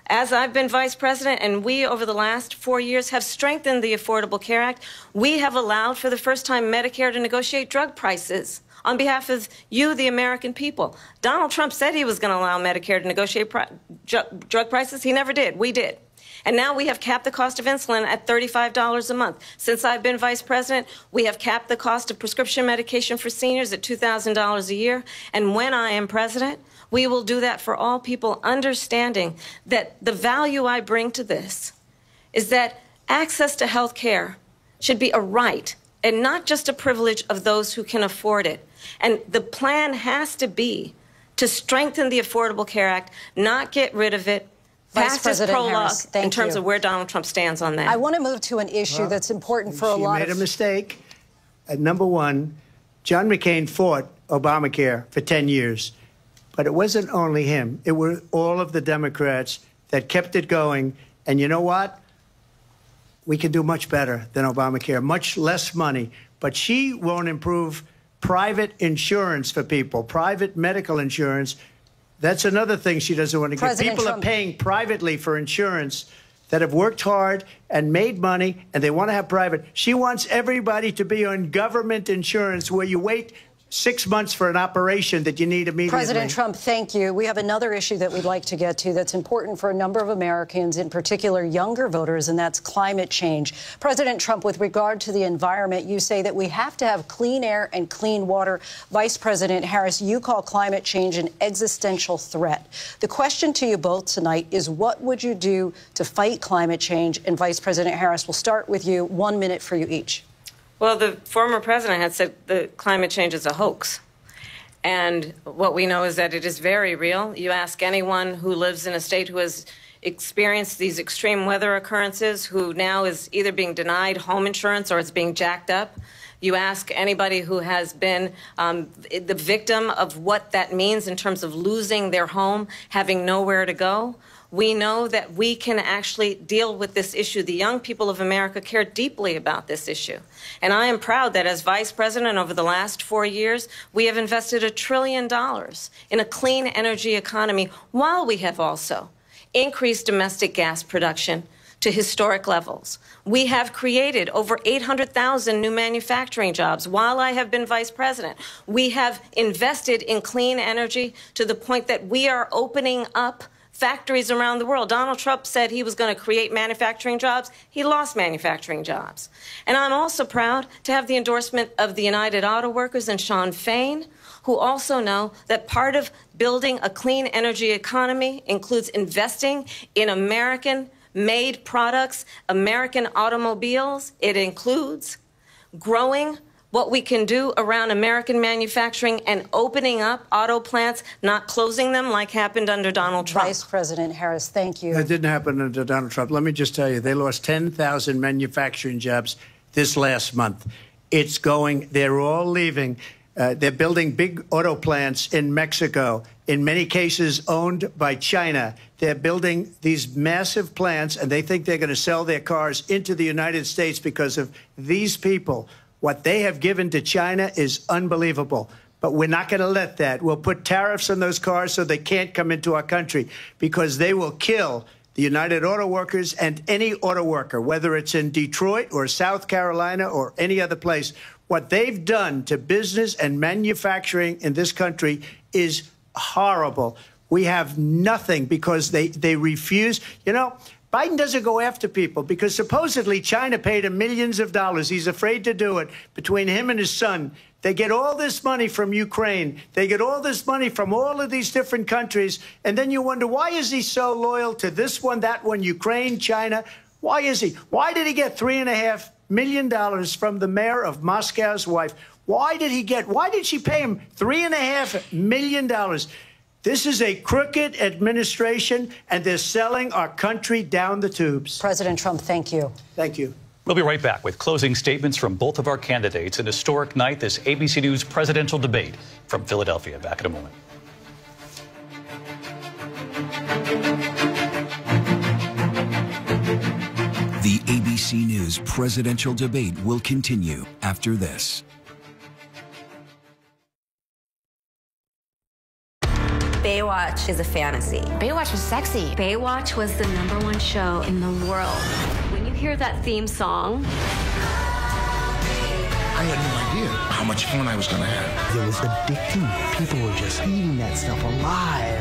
as I've been vice president and we, over the last 4 years, have strengthened the Affordable Care Act, we have allowed for the first time Medicare to negotiate drug prices on behalf of you, the American people. Donald Trump said he was going to allow Medicare to negotiate drug prices. He never did. We did. And now we have capped the cost of insulin at $35 a month. Since I've been vice president, we have capped the cost of prescription medication for seniors at $2,000 a year. And when I am president, we will do that for all people, understanding that the value I bring to this is that access to health care should be a right and not just a privilege of those who can afford it. And the plan has to be to strengthen the Affordable Care Act, not get rid of it. Vice President Harris, in terms of where Donald Trump stands on that. I want to move to an issue that's important for a lot of... She made a mistake. Number one, John McCain fought Obamacare for 10 years. But it wasn't only him. It were all of the Democrats that kept it going. And you know what? We can do much better than Obamacare, much less money. But she won't improve private insurance for people, private medical insurance. That's another thing she doesn't want to get. People are paying privately for insurance that have worked hard and made money, and they want to have private. She wants everybody to be on government insurance where you wait 6 months for an operation that you need immediately. President Trump, thank you. We have another issue that we'd like to get to that's important for a number of Americans, in particular younger voters, and that's climate change. President Trump, with regard to the environment, you say that we have to have clean air and clean water. Vice President Harris, you call climate change an existential threat. The question to you both tonight is, what would you do to fight climate change? And Vice President Harris, we'll start with you. 1 minute for you each. Well, the former president had said that climate change is a hoax. And what we know is that it is very real. You ask anyone who lives in a state who has experienced these extreme weather occurrences, who now is either being denied home insurance or it's being jacked up. You ask anybody who has been the victim of what that means in terms of losing their home, having nowhere to go. We know that we can actually deal with this issue. The young people of America care deeply about this issue. And I am proud that as vice president over the last 4 years, we have invested $1 trillion in a clean energy economy, while we have also increased domestic gas production to historic levels. We have created over 800,000 new manufacturing jobs while I have been vice president. We have invested in clean energy to the point that we are opening up factories around the world. Donald Trump said he was going to create manufacturing jobs. He lost manufacturing jobs. And I'm also proud to have the endorsement of the United Auto Workers and Sean Fain, who also know that part of building a clean energy economy includes investing in American-made products, American automobiles. It includes growing what we can do around American manufacturing and opening up auto plants, not closing them like happened under Donald Trump. Vice President Harris, thank you. That didn't happen under Donald Trump. Let me just tell you, they lost 10,000 manufacturing jobs this last month. It's going, they're all leaving. They're building big auto plants in Mexico, in many cases owned by China. They're building these massive plants, and they think they're going to sell their cars into the United States because of these people. What they have given to China is unbelievable. But we're not going to let that. We'll put tariffs on those cars so they can't come into our country, because they will kill the United Auto Workers and any auto worker, whether it's in Detroit or South Carolina or any other place. What they've done to business and manufacturing in this country is horrible. We have nothing because they refuse. You know, Biden doesn't go after people because supposedly China paid him millions of dollars. He's afraid to do it. Between him and his son, they get all this money from Ukraine. They get all this money from all of these different countries. And then you wonder, why is he so loyal to this one, that one, Ukraine, China? Why is he? Why did he get $3.5 million from the mayor of Moscow's wife? Why did she pay him $3.5 million? This is a crooked administration, and they're selling our country down the tubes. President Trump, thank you. Thank you. We'll be right back with closing statements from both of our candidates. An historic night, this ABC News presidential debate from Philadelphia. Back in a moment. The ABC News presidential debate will continue after this. Baywatch is a fantasy. Baywatch was sexy. Baywatch was the #1 show in the world. When you hear that theme song, I had no idea how much fun I was going to have. It was addicting. People were just eating that stuff alive.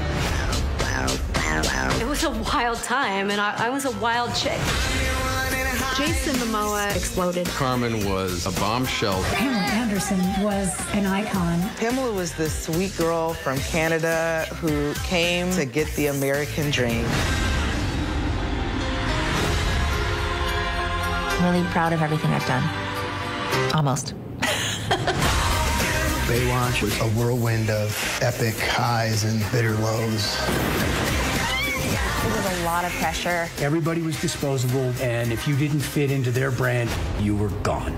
it was a wild time, and I was a wild chick. Jason Momoa exploded. Carmen was a bombshell. Pamela Anderson was an icon. Pamela was the sweet girl from Canada who came to get the American dream. I'm really proud of everything I've done. Almost. Baywatch was a whirlwind of epic highs and bitter lows. It was a lot of pressure. Everybody was disposable, and if you didn't fit into their brand, you were gone.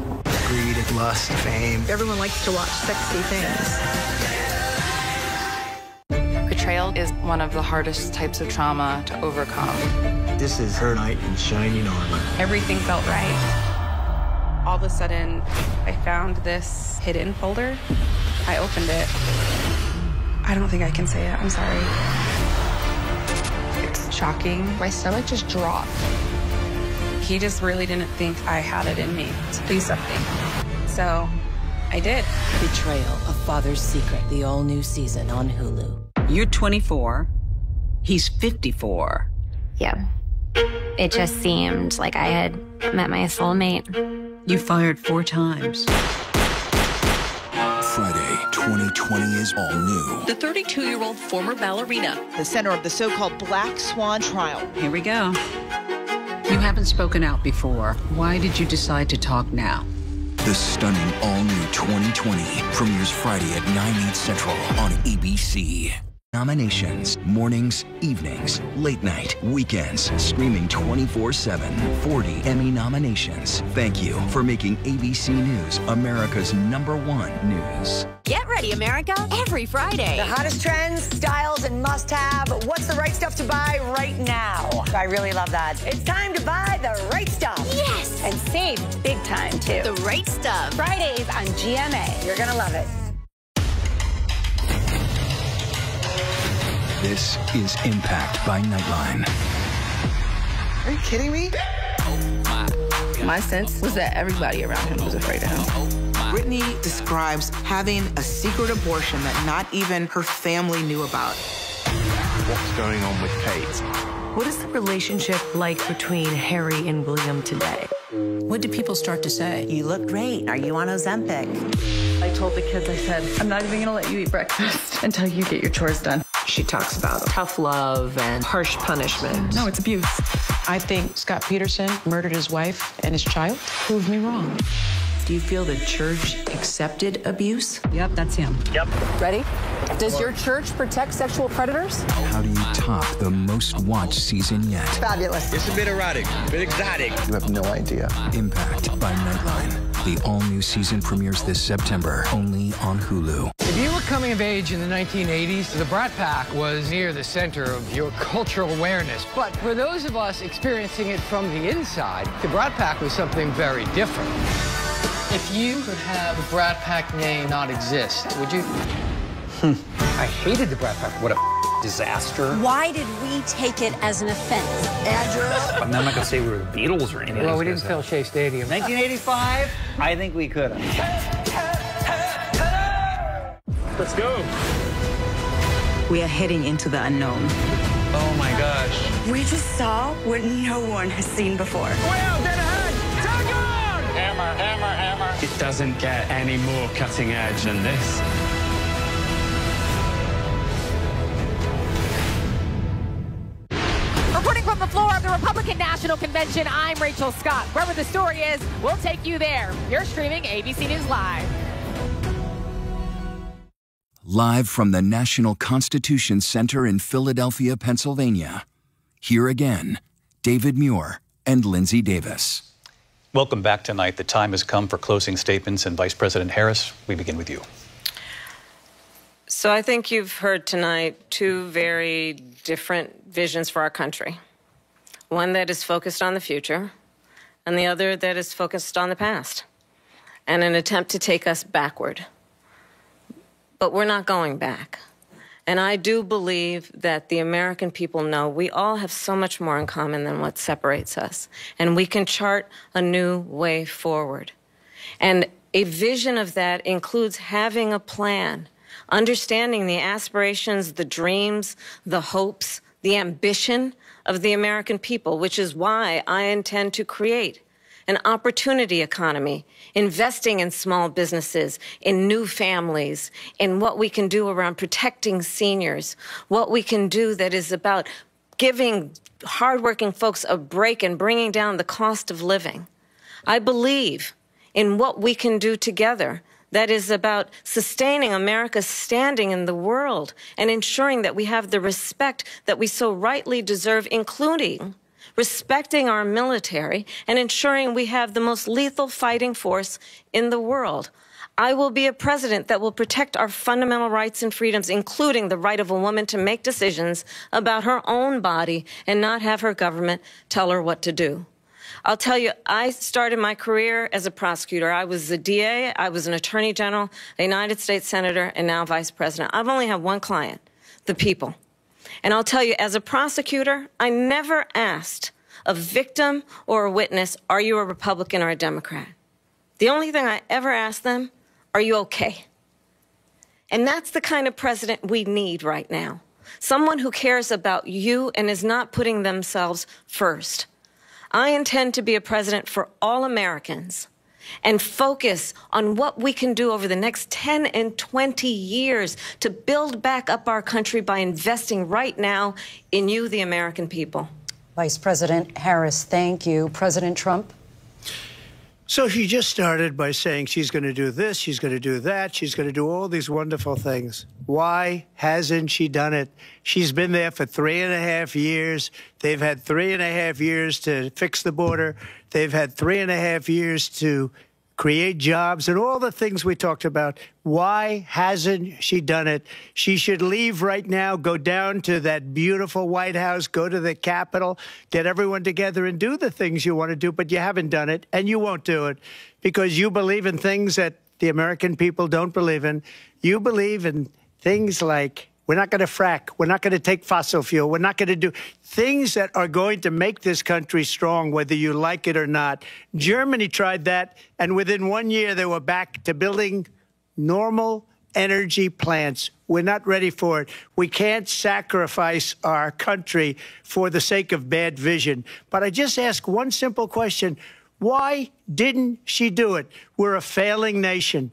Greed, lust, fame. Everyone likes to watch sexy things. Betrayal is one of the hardest types of trauma to overcome. This is her knight in shining armor. Everything felt right. All of a sudden, I found this hidden folder. I opened it. I don't think I can say it. I'm sorry. It's shocking. My stomach just dropped. He just really didn't think I had it in me to do something. So I did. Betrayal, A Father's Secret, the all-new season on Hulu. You're 24. He's 54. Yeah. It just seemed like I had met my soulmate. You fired 4 times. Friday, 2020 is all new. The 32-year-old former ballerina, the center of the so-called Black Swan trial. Here we go. You haven't spoken out before. Why did you decide to talk now? The stunning all-new 2020 premieres Friday at 9/8 Central on ABC. Nominations, mornings, evenings, late night, weekends, streaming 24/7, 40 Emmy nominations. Thank you for making ABC News America's #1 news. Get ready, America, every Friday. The hottest trends, styles, and must-have. What's the right stuff to buy right now? I really love that. It's time to buy the right stuff. Yes! And save big time, too. The right stuff. Fridays on GMA. You're going to love it. This is Impact by Nightline. Are you kidding me? My sense was that everybody around him was afraid of him. Brittany describes having a secret abortion that not even her family knew about. What's going on with Kate? What is the relationship like between Harry and William today? What did people start to say? You look great. Are you on Ozempic? I told the kids, I said, I'm not even gonna let you eat breakfast until you get your chores done. She talks about tough love and harsh punishment. No, it's abuse. I think Scott Peterson murdered his wife and his child. Prove me wrong. Do you feel the church accepted abuse? Yep, that's him. Yep. Ready? Does your church protect sexual predators? How do you top the most watched season yet? Fabulous. It's a bit erotic, a bit exotic. You have no idea. Impact by Nightline. The all-new season premieres this September, only on Hulu. If you were coming of age in the 1980s, the Brat Pack was near the center of your cultural awareness. But for those of us experiencing it from the inside, the Brat Pack was something very different. If you could have the Brat Pack name not exist, would you? I hated the Brat Pack. What a disaster. Why did we take it as an offense? Andrew? I'm not gonna say we were the Beatles or anything. Well, we didn't fill Shea Stadium. 1985? I think we could have. Let's go. We are heading into the unknown. Oh my gosh. We just saw what no one has seen before. Hammer, hammer, hammer. It doesn't get any more cutting edge than this. Reporting from the floor of the Republican National Convention, I'm Rachel Scott. Wherever the story is, we'll take you there. You're streaming ABC News Live. Live from the National Constitution Center in Philadelphia, Pennsylvania. Here again, David Muir and Lindsay Davis. Welcome back tonight. The time has come for closing statements, and Vice President Harris, we begin with you. So I think you've heard tonight two very different visions for our country. One that is focused on the future, and the other that is focused on the past, and an attempt to take us backward. But we're not going back. And I do believe that the American people know we all have so much more in common than what separates us. And we can chart a new way forward. And a vision of that includes having a plan, understanding the aspirations, the dreams, the hopes, the ambition of the American people, which is why I intend to create an opportunity economy, investing in small businesses, in new families, in what we can do around protecting seniors, what we can do that is about giving hardworking folks a break and bringing down the cost of living. I believe in what we can do together that is about sustaining America's standing in the world and ensuring that we have the respect that we so rightly deserve, including respecting our military and ensuring we have the most lethal fighting force in the world. I will be a president that will protect our fundamental rights and freedoms, including the right of a woman to make decisions about her own body and not have her government tell her what to do. I'll tell you, I started my career as a prosecutor. I was a DA, I was an attorney general, a United States senator, and now vice president. I've only had one client, the people. And I'll tell you, as a prosecutor, I never asked a victim or a witness, are you a Republican or a Democrat? The only thing I ever asked them, are you okay? And that's the kind of president we need right now. Someone who cares about you and is not putting themselves first. I intend to be a president for all Americans and focus on what we can do over the next 10 and 20 years to build back up our country by investing right now in you, the American people. Vice President Harris, thank you. President Trump? So she just started by saying she's going to do this, she's going to do that, she's going to do all these wonderful things. Why hasn't she done it? She's been there for 3.5 years. They've had 3.5 years to fix the border. They've had 3.5 years to create jobs and all the things we talked about. Why hasn't she done it? She should leave right now, go down to that beautiful White House, go to the Capitol, get everyone together and do the things you want to do, but you haven't done it, and you won't do it because you believe in things that the American people don't believe in. You believe in things like We're not going to frack. We're not going to take fossil fuel. We're not going to do things that are going to make this country strong, whether you like it or not. Germany tried that, and within 1 year, they were back to building normal energy plants. We're not ready for it. We can't sacrifice our country for the sake of bad vision. But I just ask one simple question. Why didn't she do it? We're a failing nation.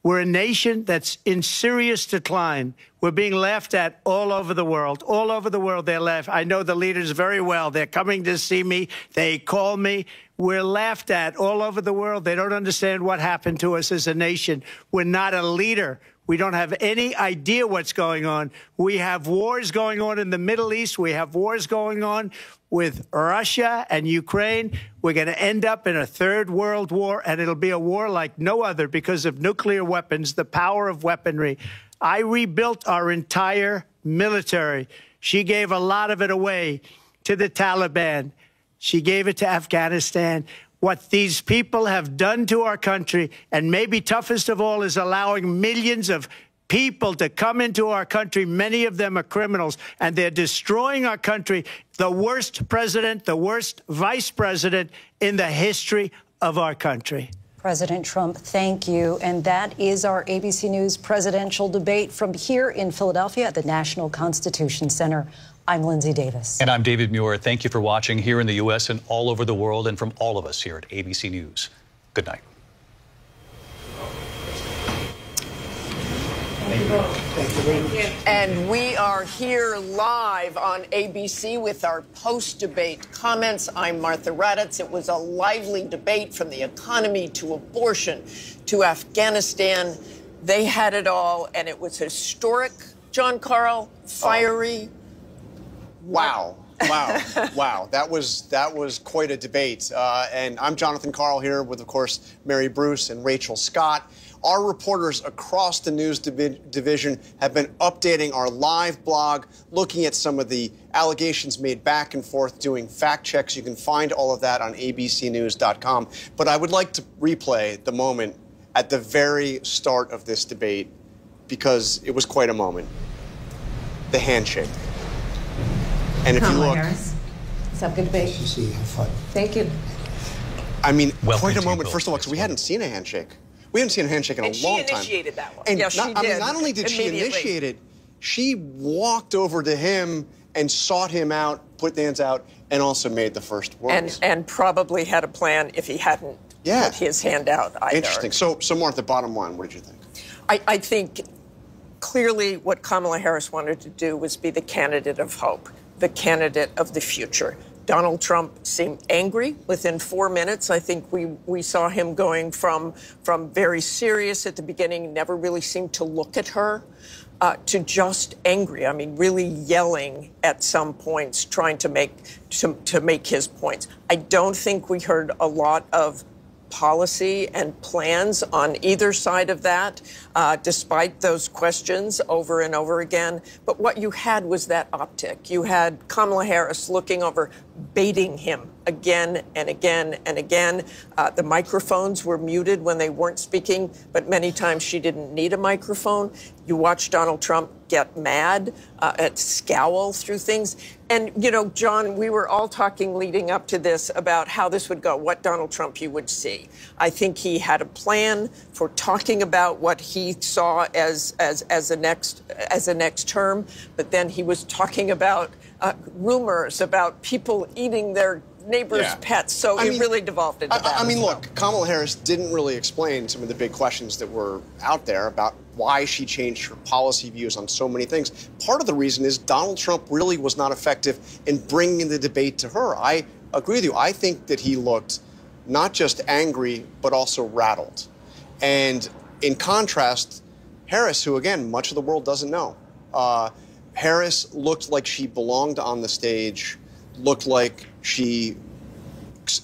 We're a nation that's in serious decline. We're being laughed at all over the world. All over the world, they're laughed. I know the leaders very well. They're coming to see me. They call me. We're laughed at all over the world. They don't understand what happened to us as a nation. We're not a leader. We don't have any idea what's going on. We have wars going on in the Middle East. We have wars going on with Russia and Ukraine. We're going to end up in a third world war, and it'll be a war like no other because of nuclear weapons, the power of weaponry. I rebuilt our entire military. She gave a lot of it away to the Taliban. She gave it to Afghanistan. What these people have done to our country, and maybe toughest of all, is allowing millions of people to come into our country. Many of them are criminals, and they're destroying our country. The worst president, the worst vice president in the history of our country. President Trump, thank you. And that is our ABC News presidential debate from here in Philadelphia at the National Constitution Center. I'm Lindsay Davis. And I'm David Muir. Thank you for watching here in the U.S. and all over the world, and from all of us here at ABC News. Good night. Thank you. And we are here live on ABC with our post-debate comments. I'm Martha Raddatz. It was a lively debate from the economy to abortion to Afghanistan. They had it all, and it was historic, John Karl, fiery. Wow. Wow. Wow. That was quite a debate. And I'm Jonathan Karl here with, of course, Mary Bruce and Rachel Scott. Our reporters across the news division have been updating our live blog, looking at some of the allegations made back and forth, doing fact checks. You can find all of that on abcnews.com. But I would like to replay the moment at the very start of this debate, because it was quite a moment. The handshake. And if you look, Harris. Let's have a good debate. See you. Have fun. Thank you. I mean, Welcome quite a to moment. you, First of all, because we hadn't seen a handshake. We hadn't seen a handshake in a long time. And she initiated that one. And yes, she did. I mean, not only did she initiate it, she walked over to him and sought him out, put the hands out, and also made the first words. And probably had a plan if he hadn't put his hand out either. Interesting. So Martha, bottom line, what did you think? I think clearly what Kamala Harris wanted to do was be the candidate of hope, the candidate of the future. Donald Trump seemed angry within 4 minutes. I think we saw him going from very serious at the beginning, never really seemed to look at her, to just angry. I mean, really yelling at some points, trying to make his points. I don't think we heard a lot of policy and plans on either side of that, despite those questions over and over again. But what you had was that optic. You had Kamala Harris looking over, baiting him again and again and again. The microphones were muted when they weren't speaking, but many times she didn't need a microphone. You watch Donald Trump get mad, scowl through things. And, you know, John, we were all talking leading up to this about how this would go, what Donald Trump you would see. I think he had a plan for talking about what he saw as a next term, but then he was talking about rumors about people eating their neighbors' pets. So it really devolved into that. I mean, look, Kamala Harris didn't really explain some of the big questions that were out there about why she changed her policy views on so many things. Part of the reason is Donald Trump really was not effective in bringing the debate to her. I agree with you. I think that he looked not just angry, but also rattled. And in contrast, Harris, who, again, much of the world doesn't know, Harris looked like she belonged on the stage, looked like she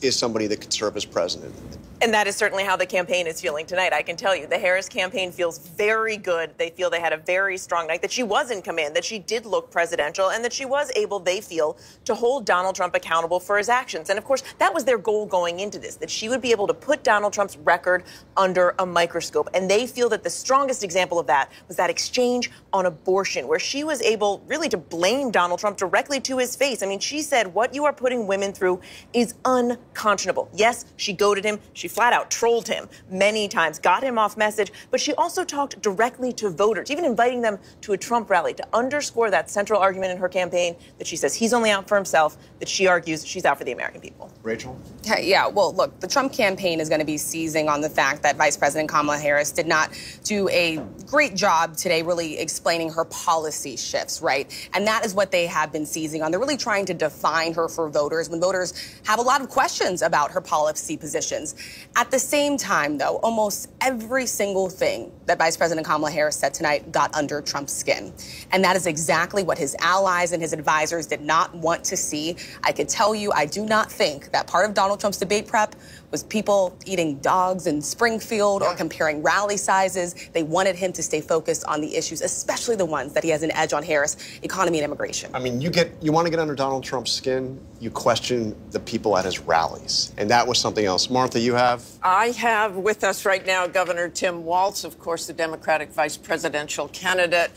is somebody that could serve as president. And that is certainly how the campaign is feeling tonight. I can tell you, the Harris campaign feels very good. They feel they had a very strong night, that she was in command, that she did look presidential, and that she was able, they feel, to hold Donald Trump accountable for his actions. And of course, that was their goal going into this, that she would be able to put Donald Trump's record under a microscope. And they feel that the strongest example of that was that exchange on abortion, where she was able really to blame Donald Trump directly to his face. I mean, she said, what you are putting women through is unconscionable. Yes, she goaded him. She flat out trolled him many times, got him off message, but she also talked directly to voters, even inviting them to a Trump rally to underscore that central argument in her campaign that she says he's only out for himself, that she argues she's out for the American people. Rachel? Yeah, well, look, the Trump campaign is going to be seizing on the fact that Vice President Kamala Harris did not do a great job today really explaining her policy shifts, right? And that is what they have been seizing on. They're really trying to define her for voters when voters have a lot of questions about her policy positions. At the same time, though, almost every single thing that Vice President Kamala Harris said tonight got under Trump's skin. And that is exactly what his allies and his advisors did not want to see. I can tell you, I do not think that part of Donald Trump's debate prep was people eating dogs in Springfield or comparing rally sizes. They wanted him to stay focused on the issues, especially the ones that he has an edge on Harris, economy and immigration. I mean, you want to get under Donald Trump's skin, you question the people at his rallies. And that was something else. Martha, you have? I have with us right now Governor Tim Walz, of course, the Democratic vice presidential candidate.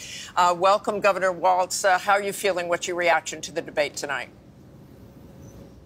Welcome, Governor Walz. How are you feeling? What's your reaction to the debate tonight?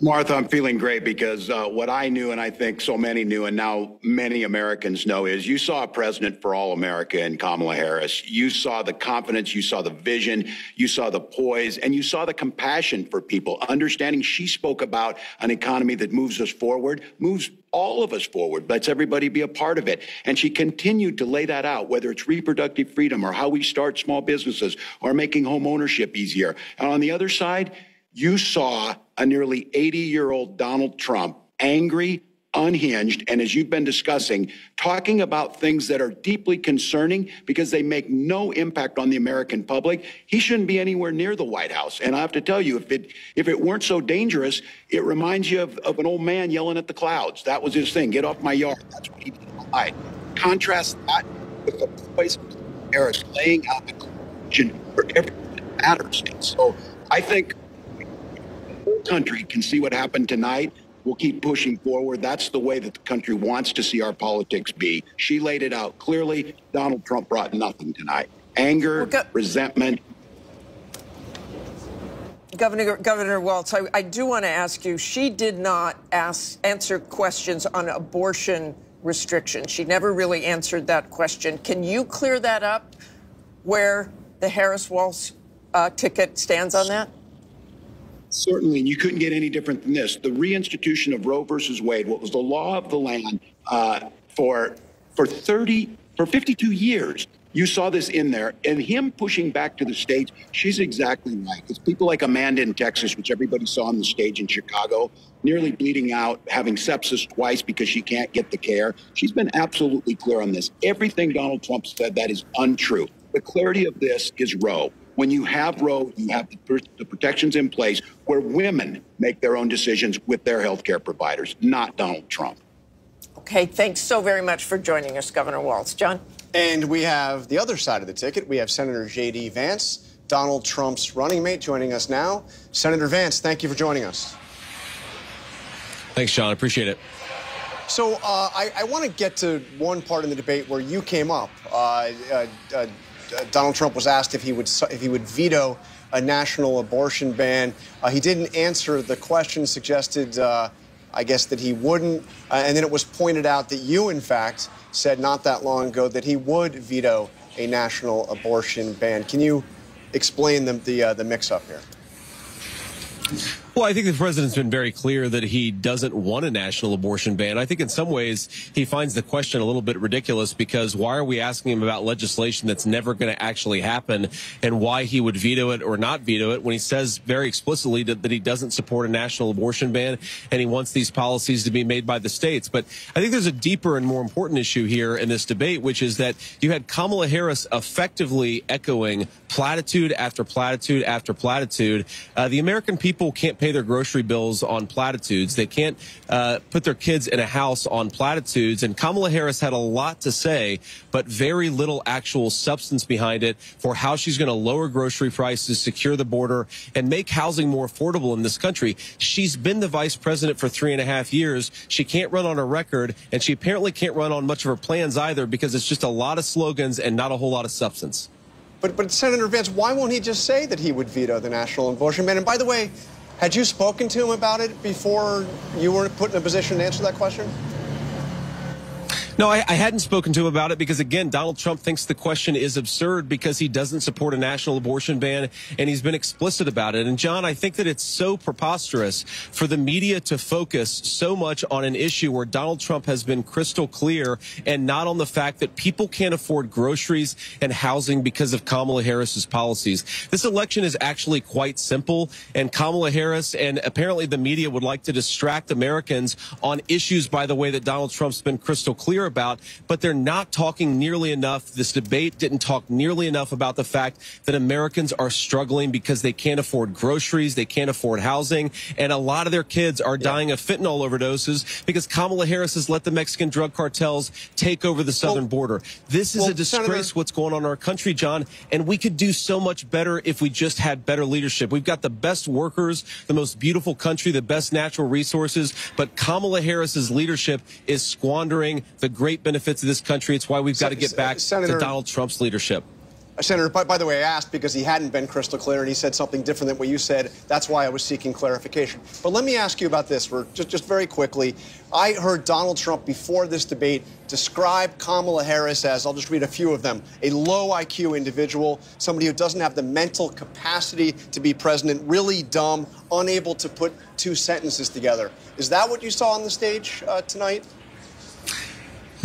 Martha, I'm feeling great because what I knew, and I think so many knew, and now many Americans know, is you saw a president for all America in Kamala Harris. You saw the confidence, you saw the vision, you saw the poise, and you saw the compassion for people, understanding she spoke about an economy that moves us forward, moves all of us forward, lets everybody be a part of it. And she continued to lay that out, whether it's reproductive freedom or how we start small businesses or making home ownership easier. And on the other side, you saw a nearly 80-year-old Donald Trump, angry, unhinged, and as you've been discussing, talking about things that are deeply concerning because they make no impact on the American public. He shouldn't be anywhere near the White House. And I have to tell you, if it weren't so dangerous, it reminds you of an old man yelling at the clouds. That was his thing. Get off my yard. That's what he did. Contrast that with the voice of Harris laying out the question for everything that matters. So I think country can see what happened tonight. We'll keep pushing forward. That's the way that the country wants to see our politics be. She laid it out clearly. Donald Trump brought nothing tonight. Anger, resentment. Governor Walz, I do want to ask you, she did not answer questions on abortion restrictions. She never really answered that question. Can you clear that up where the Harris-Walz ticket stands on that? Certainly, and you couldn't get any different than this. The reinstitution of Roe versus Wade, what was the law of the land for 52 years. You saw this in there, and him pushing back to the states, she's exactly right. It's people like Amanda in Texas, which everybody saw on the stage in Chicago, nearly bleeding out, having sepsis twice because she can't get the care. She's been absolutely clear on this. Everything Donald Trump said, that is untrue. The clarity of this is Roe. When you have Roe, you have the protections in place where women make their own decisions with their health care providers, not Donald Trump. Okay, thanks so very much for joining us, Governor Walz. John? And we have the other side of the ticket. We have Senator J.D. Vance, Donald Trump's running mate, joining us now. Senator Vance, thank you for joining us. Thanks, John. I appreciate it. So I want to get to one part in the debate where you came up. Donald Trump was asked if he would veto a national abortion ban. He didn't answer the question, suggested, I guess, that he wouldn't. And then it was pointed out that you, in fact, said not that long ago that he would veto a national abortion ban. Can you explain the mix-up here? Well, I think the president's been very clear that he doesn't want a national abortion ban. I think in some ways he finds the question a little bit ridiculous because why are we asking him about legislation that's never going to actually happen and why he would veto it or not veto it when he says very explicitly that he doesn't support a national abortion ban and he wants these policies to be made by the states. But I think there's a deeper and more important issue here in this debate, which is that you had Kamala Harris effectively echoing platitude after platitude after platitude. The American people can't pay their grocery bills on platitudes. They can't put their kids in a house on platitudes. And Kamala Harris had a lot to say, but very little actual substance behind it for how she's going to lower grocery prices, secure the border, and make housing more affordable in this country. She's been the vice president for 3.5 years. She can't run on a record, and she apparently can't run on much of her plans either, because it's just a lot of slogans and not a whole lot of substance. But Senator Vance, why won't he just say that he would veto the national abortion ban? And by the way, had you spoken to him about it before you were put in a position to answer that question? No, I hadn't spoken to him about it because, again, Donald Trump thinks the question is absurd because he doesn't support a national abortion ban, and he's been explicit about it. And, John, I think that it's so preposterous for the media to focus so much on an issue where Donald Trump has been crystal clear and not on the fact that people can't afford groceries and housing because of Kamala Harris's policies. This election is actually quite simple, and Kamala Harris and apparently the media would like to distract Americans on issues, by the way, that Donald Trump's been crystal clear about, but they're not talking nearly enough. This debate didn't talk nearly enough about the fact that Americans are struggling because they can't afford groceries, they can't afford housing, and a lot of their kids are dying of fentanyl overdoses because Kamala Harris has let the Mexican drug cartels take over the southern border. This is a disgrace, Senator, what's going on in our country, John, and we could do so much better if we just had better leadership. We've got the best workers, the most beautiful country, the best natural resources, but Kamala Harris's leadership is squandering the great benefits of this country. It's why we've got to get back to Donald Trump's leadership. Senator, by the way, I asked because he hadn't been crystal clear and he said something different than what you said. That's why I was seeking clarification. But let me ask you about this for just very quickly. I heard Donald Trump before this debate describe Kamala Harris as, I'll just read a few of them, a low IQ individual, somebody who doesn't have the mental capacity to be president, really dumb, unable to put two sentences together. Is that what you saw on the stage tonight?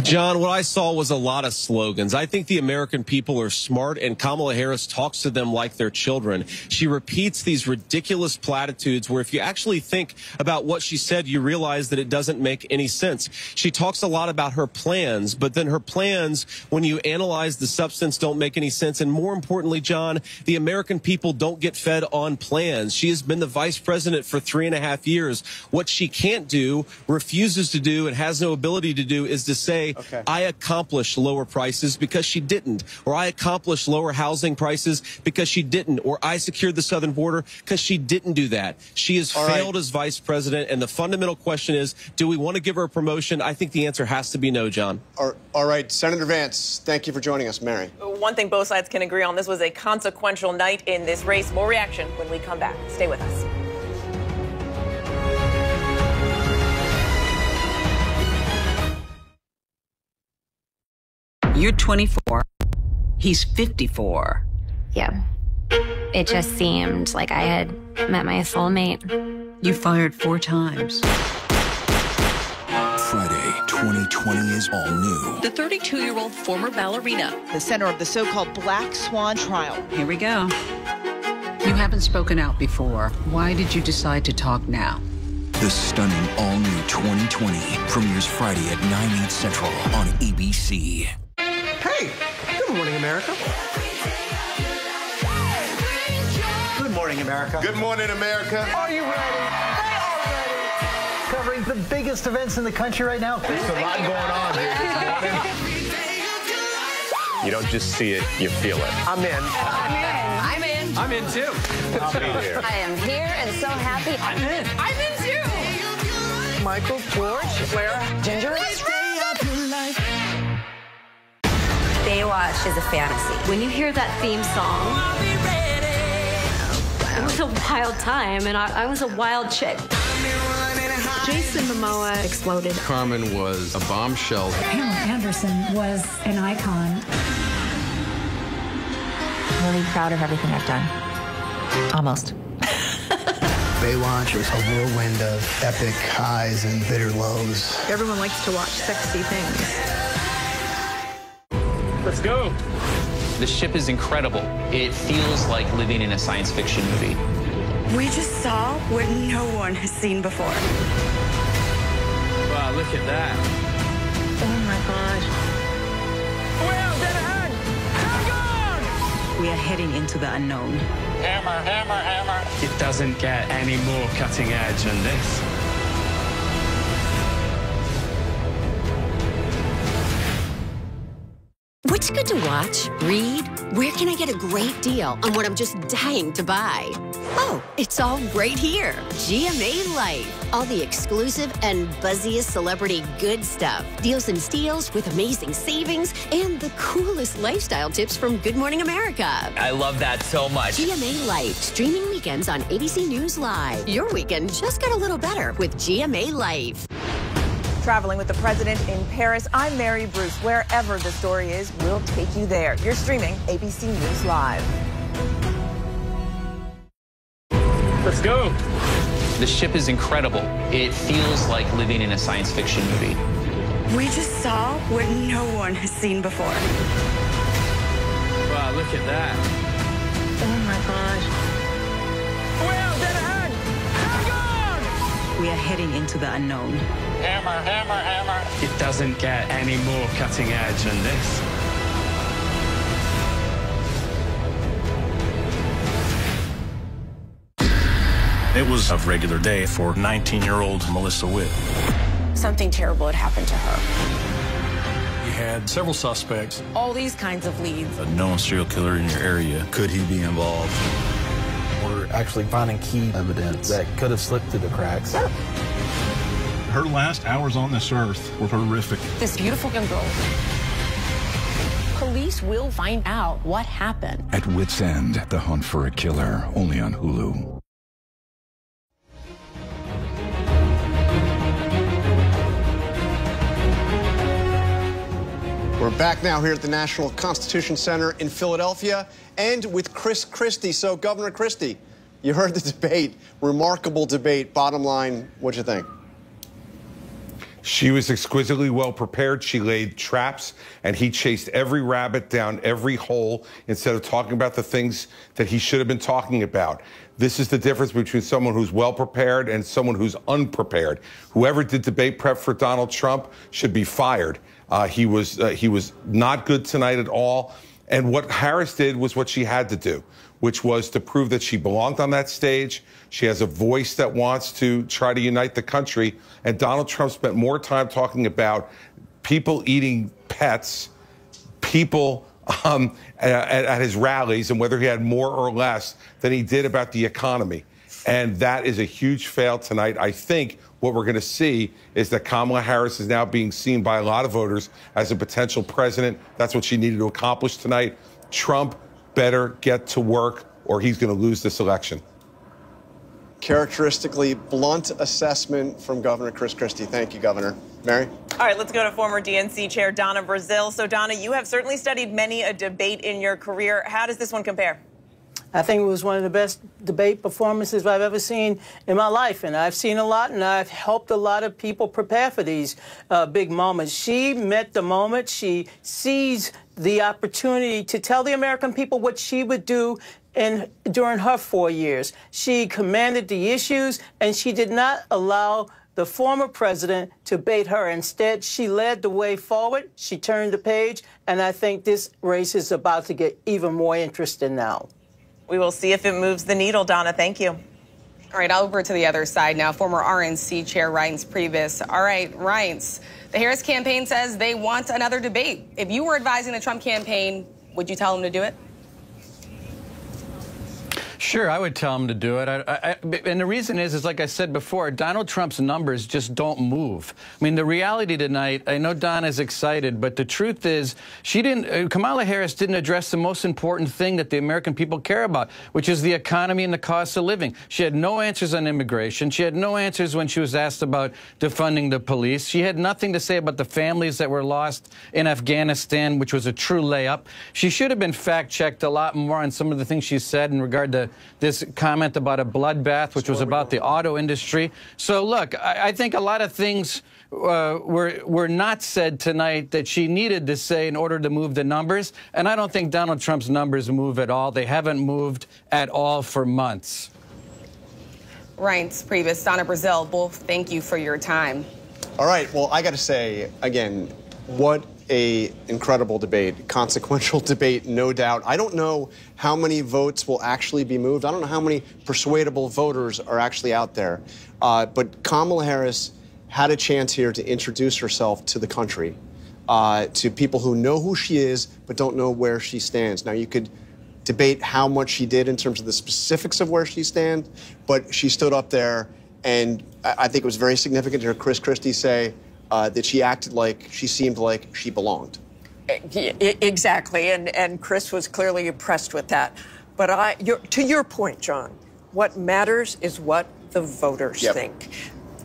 John, what I saw was a lot of slogans. I think the American people are smart, and Kamala Harris talks to them like they're children. She repeats these ridiculous platitudes where if you actually think about what she said, you realize that it doesn't make any sense. She talks a lot about her plans, but then her plans, when you analyze the substance, don't make any sense. And more importantly, John, the American people don't get fed on plans. She has been the vice president for 3.5 years. What she can't do, refuses to do, and has no ability to do is to say, I accomplished lower prices because she didn't, or I accomplished lower housing prices because she didn't, or I secured the southern border because she didn't do that. She has failed as vice president, and the fundamental question is, do we want to give her a promotion? I think the answer has to be no, John. All right, Senator Vance, thank you for joining us. Mary. One thing both sides can agree on, this was a consequential night in this race. More reaction when we come back. Stay with us. You're 24. He's 54. Yeah. It just seemed like I had met my soulmate. You fired 4 times. Friday, 2020 is all new. The 32-year-old former ballerina, the center of the so-called Black Swan trial. Here we go. You haven't spoken out before. Why did you decide to talk now? The stunning all-new 2020 premieres Friday at 9, 8 Central on ABC. Hey, good morning, America. Good morning, America. Good morning, America. Are you ready? They are ready. Covering the biggest events in the country right now. There's a lot going on here this morning. You don't just see it, you feel it. I'm in. I'm in. I'm in. I'm in, too. I'll be here. I am here and so happy. I'm in. I'm in, too. Michael, George, Clara, Ginger. Baywatch is a fantasy. When you hear that theme song, it was a wild time, and I was a wild chick. Jason Momoa exploded. Carmen was a bombshell. Pamela Anderson was an icon. I'm really proud of everything I've done. Almost. Baywatch was a whirlwind of epic highs and bitter lows. Everyone likes to watch sexy things. Let's go. The ship is incredible. It feels like living in a science fiction movie. We just saw what no one has seen before. Wow, look at that. Oh my gosh. Well, dead ahead. We are heading into the unknown. Hammer, hammer, hammer. It doesn't get any more cutting edge than this. What's good to watch, read? Where can I get a great deal on what I'm just dying to buy? Oh, it's all right here. GMA Life. All the exclusive and buzziest celebrity good stuff. Deals and steals with amazing savings and the coolest lifestyle tips from Good Morning America. I love that so much. GMA Life. Streaming weekends on ABC News Live. Your weekend just got a little better with GMA Life. Traveling with the president in Paris, I'm Mary Bruce. Wherever the story is, we'll take you there. You're streaming ABC News Live. Let's go. The ship is incredible. It feels like living in a science fiction movie. We just saw what no one has seen before. Wow, look at that. Oh my gosh. Well, dead ahead. We are heading into the unknown. Hammer, hammer, hammer. It doesn't get any more cutting edge than this. It was a regular day for 19-year-old Melissa Witt. Something terrible had happened to her. You had several suspects. All these kinds of leads. A known serial killer in your area. Could he be involved? We're actually finding key evidence that could have slipped through the cracks. Her last hours on this earth were horrific. This beautiful young girl. Police will find out what happened. At Wit's End, The Hunt for a Killer, only on Hulu. We're back now here at the National Constitution Center in Philadelphia and with Chris Christie. So, Governor Christie, you heard the debate, remarkable debate. Bottom line, what'd you think? She was exquisitely well prepared. She laid traps, and he chased every rabbit down every hole instead of talking about the things that he should have been talking about. This is the difference between someone who's well prepared and someone who's unprepared. Whoever did debate prep for Donald Trump should be fired. He was not good tonight at all. And what Harris did was what she had to do, which was to prove that she belonged on that stage. She has a voice that wants to try to unite the country. And Donald Trump spent more time talking about people eating pets, people at his rallies, and whether he had more or less than he did about the economy. And that is a huge fail tonight. I think what we're going to see is that Kamala Harris is now being seen by a lot of voters as a potential president. That's what she needed to accomplish tonight. Trump better get to work or he's going to lose this election. Characteristically blunt assessment from Governor Chris Christie. Thank you, Governor. Mary? All right, let's go to former DNC Chair Donna Brazile. So, Donna, you have certainly studied many a debate in your career. How does this one compare? I think it was one of the best debate performances I've ever seen in my life. And I've seen a lot, and I've helped a lot of people prepare for these big moments. She met the moment. She seized the opportunity to tell the American people what she would do during her 4 years. She commanded the issues, and she did not allow the former president to bait her. Instead, she led the way forward. She turned the page, and I think this race is about to get even more interesting now. We will see if it moves the needle, Donna. Thank you. All right, over to the other side now. Former RNC Chair Reince Priebus. All right, Reince, the Harris campaign says they want another debate. If you were advising the Trump campaign, would you tell them to do it? Sure, I would tell him to do it. And the reason is like I said before, Donald Trump's numbers just don't move. I mean, the reality tonight, I know Donna's excited, but the truth is Kamala Harris didn't address the most important thing that the American people care about, which is the economy and the cost of living. She had no answers on immigration. She had no answers when she was asked about defunding the police. She had nothing to say about the families that were lost in Afghanistan, which was a true layup. She should have been fact-checked a lot more on some of the things she said in regard to this comment about a bloodbath, which was about the auto industry. So, look, I think a lot of things were not said tonight that she needed to say in order to move the numbers. And I don't think Donald Trump's numbers move at all. They haven't moved at all for months. Reince Priebus, Donna Brazile, both thank you for your time. All right. Well, I got to say, again, what an incredible debate, consequential debate, no doubt. I don't know how many votes will actually be moved. I don't know how many persuadable voters are actually out there. But Kamala Harris had a chance here to introduce herself to the country, to people who know who she is but don't know where she stands. Now, you could debate how much she did in terms of the specifics of where she stands, but she stood up there, and I think it was very significant to hear Chris Christie say that she acted like, she seemed like she belonged. Exactly, and Chris was clearly impressed with that. But to your point, John, what matters is what the voters think.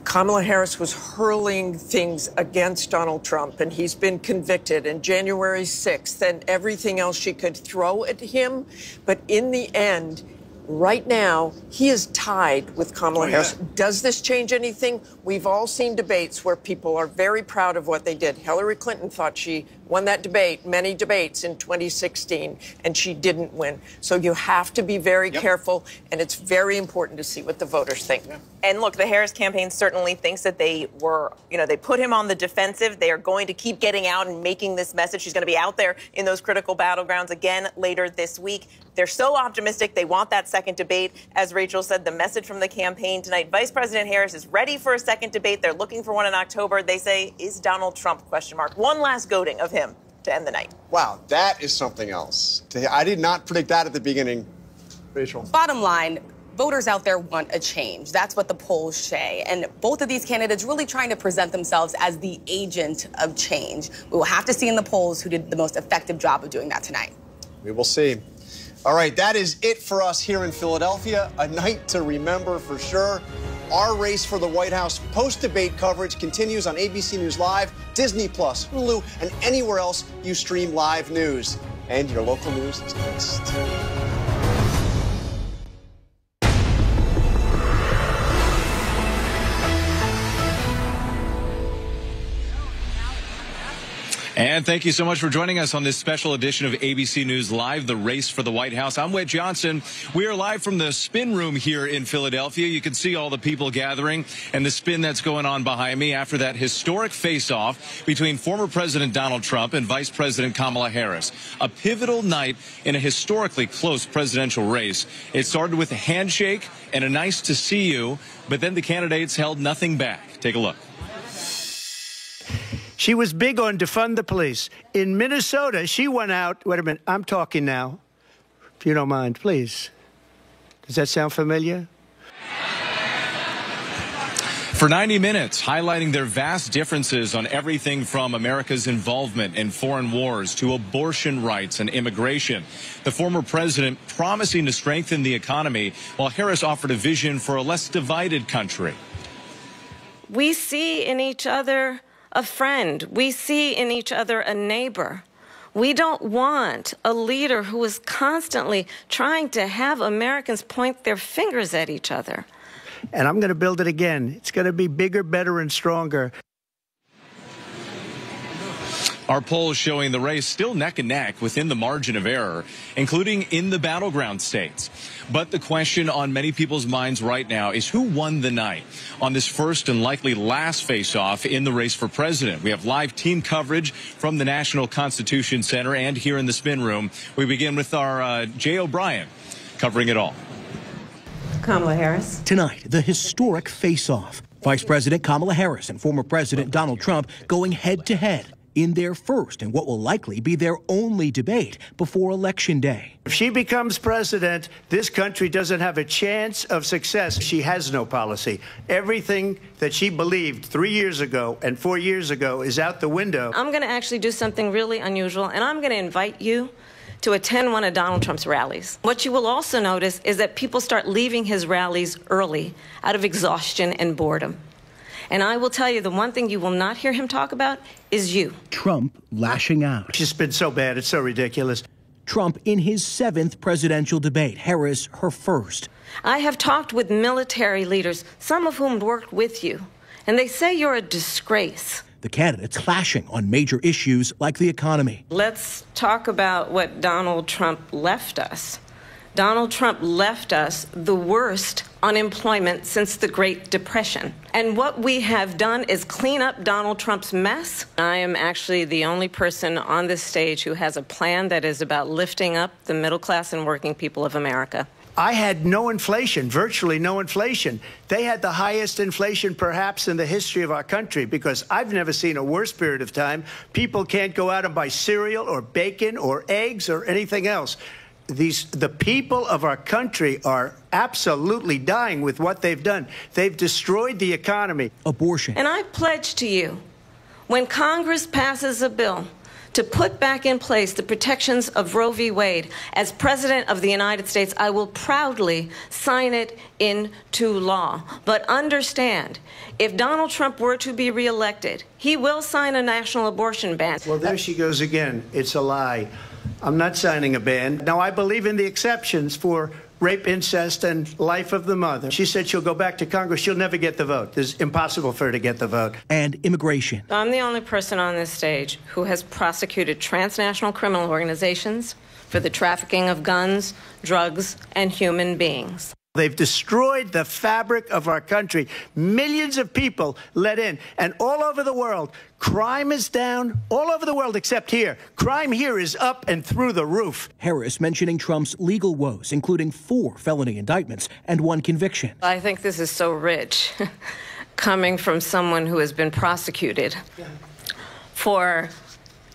Kamala Harris was hurling things against Donald Trump, and he's been convicted, and January 6th and everything else she could throw at him. But in the end, right now, he is tied with Kamala Harris. Does this change anything? We've all seen debates where people are very proud of what they did. Hillary Clinton thought she won that debate, many debates in 2016, and she didn't win. So you have to be very careful, and it's very important to see what the voters think. And look, the Harris campaign certainly thinks that they were, they put him on the defensive. They are going to keep getting out and making this message. She's going to be out there in those critical battlegrounds again later this week. They're so optimistic. They want that second debate. As Rachel said, the message from the campaign tonight, Vice President Harris is ready for a second debate. They're looking for one in October. They say, is Donald Trump, ? One last goading of him to end the night. Wow, that is something else. I did not predict that at the beginning. Rachel. Bottom line, voters out there want a change. That's what the polls say. And both of these candidates really trying to present themselves as the agent of change. We will have to see in the polls who did the most effective job of doing that tonight. We will see. All right, that is it for us here in Philadelphia. A night to remember for sure. Our race for the White House post-debate coverage continues on ABC News Live, Disney+, Hulu, and anywhere else you stream live news. And your local news is next. And thank you so much for joining us on this special edition of ABC News Live, the race for the White House. I'm Whit Johnson. We are live from the spin room here in Philadelphia. You can see all the people gathering and the spin that's going on behind me after that historic face-off between former President Donald Trump and Vice President Kamala Harris. A pivotal night in a historically close presidential race. It started with a handshake and a nice to see you, but then the candidates held nothing back. Take a look. She was big on defund the police. In Minnesota, she went out. Wait a minute. I'm talking now. If you don't mind, please. Does that sound familiar? For 90 minutes, highlighting their vast differences on everything from America's involvement in foreign wars to abortion rights and immigration. The former president promising to strengthen the economy, while Harris offered a vision for a less divided country. We see in each other a friend. We see in each other a neighbor. We don't want a leader who is constantly trying to have Americans point their fingers at each other. And I'm going to build it again. It's going to be bigger, better, and stronger. Our polls showing the race still neck and neck within the margin of error, including in the battleground states. But the question on many people's minds right now is who won the night on this first and likely last face-off in the race for president. We have live team coverage from the National Constitution Center and here in the spin room. We begin with our Jay O'Brien covering it all. Kamala Harris. Tonight, the historic face-off. Vice President Kamala Harris and former President Donald Trump going head-to-head in their first and what will likely be their only debate before Election Day. If she becomes president, this country doesn't have a chance of success. She has no policy. Everything that she believed 3 years ago and 4 years ago is out the window. I'm going to actually do something really unusual, and I'm going to invite you to attend one of Donald Trump's rallies. What you will also notice is that people start leaving his rallies early out of exhaustion and boredom. And I will tell you, the one thing you will not hear him talk about is you. Trump lashing out. It's just been so bad. It's so ridiculous. Trump in his 7th presidential debate, Harris her first. I have talked with military leaders, some of whom worked with you, and they say you're a disgrace. The candidates clashing on major issues like the economy. Let's talk about what Donald Trump left us. Donald Trump left us the worst unemployment since the Great Depression. And what we have done is clean up Donald Trump's mess. I am actually the only person on this stage who has a plan that is about lifting up the middle class and working people of America. I had no inflation, virtually no inflation. They had the highest inflation perhaps in the history of our country, because I've never seen a worse period of time. People can't go out and buy cereal or bacon or eggs or anything else. The people of our country are absolutely dying with what they've done. They've destroyed the economy. Abortion. And I pledge to you, when Congress passes a bill to put back in place the protections of Roe v. Wade, as President of the United States, I will proudly sign it into law. But understand, if Donald Trump were to be reelected, he will sign a national abortion ban. Well, there she goes again. It's a lie. I'm not signing a ban. Now, I believe in the exceptions for rape, incest, and life of the mother. She said she'll go back to Congress. She'll never get the vote. It's impossible for her to get the vote. And immigration. I'm the only person on this stage who has prosecuted transnational criminal organizations for the trafficking of guns, drugs, and human beings. They've destroyed the fabric of our country. Millions of people let in. And all over the world, crime is down. All over the world except here. Crime here is up and through the roof. Harris mentioning Trump's legal woes, including 4 felony indictments and 1 conviction. I think this is so rich, coming from someone who has been prosecuted for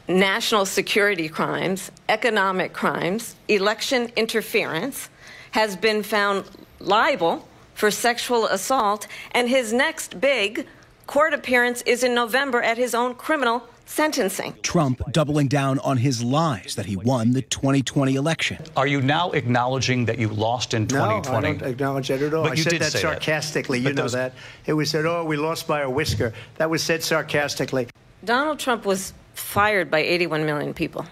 national security crimes, economic crimes, election interference, has been found liable for sexual assault, and his next big court appearance is in November at his own criminal sentencing. Trump doubling down on his lies that he won the 2020 election. Are you now acknowledging that you lost in 2020? No, I don't acknowledge that at all. But I you said did that say sarcastically. That. You know that. It was said, oh, we lost by a whisker. That was said sarcastically. Donald Trump was fired by 81 million people.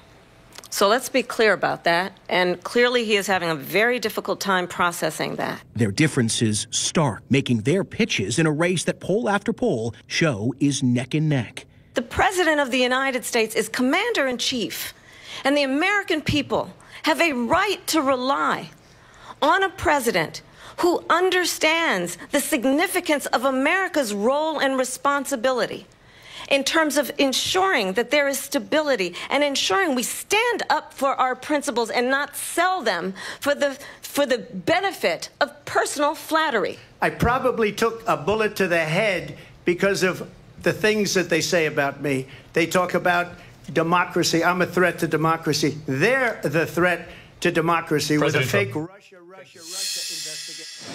So let's be clear about that. And clearly he is having a very difficult time processing that. Their differences stark, making their pitches in a race that poll after poll show is neck and neck. The President of the United States is commander-in-chief, and the American people have a right to rely on a president who understands the significance of America's role and responsibility in terms of ensuring that there is stability and ensuring we stand up for our principles and not sell them for the benefit of personal flattery. I probably took a bullet to the head because of the things that they say about me. They talk about democracy. I'm a threat to democracy. They're the threat to democracy with a fake Russia investigation.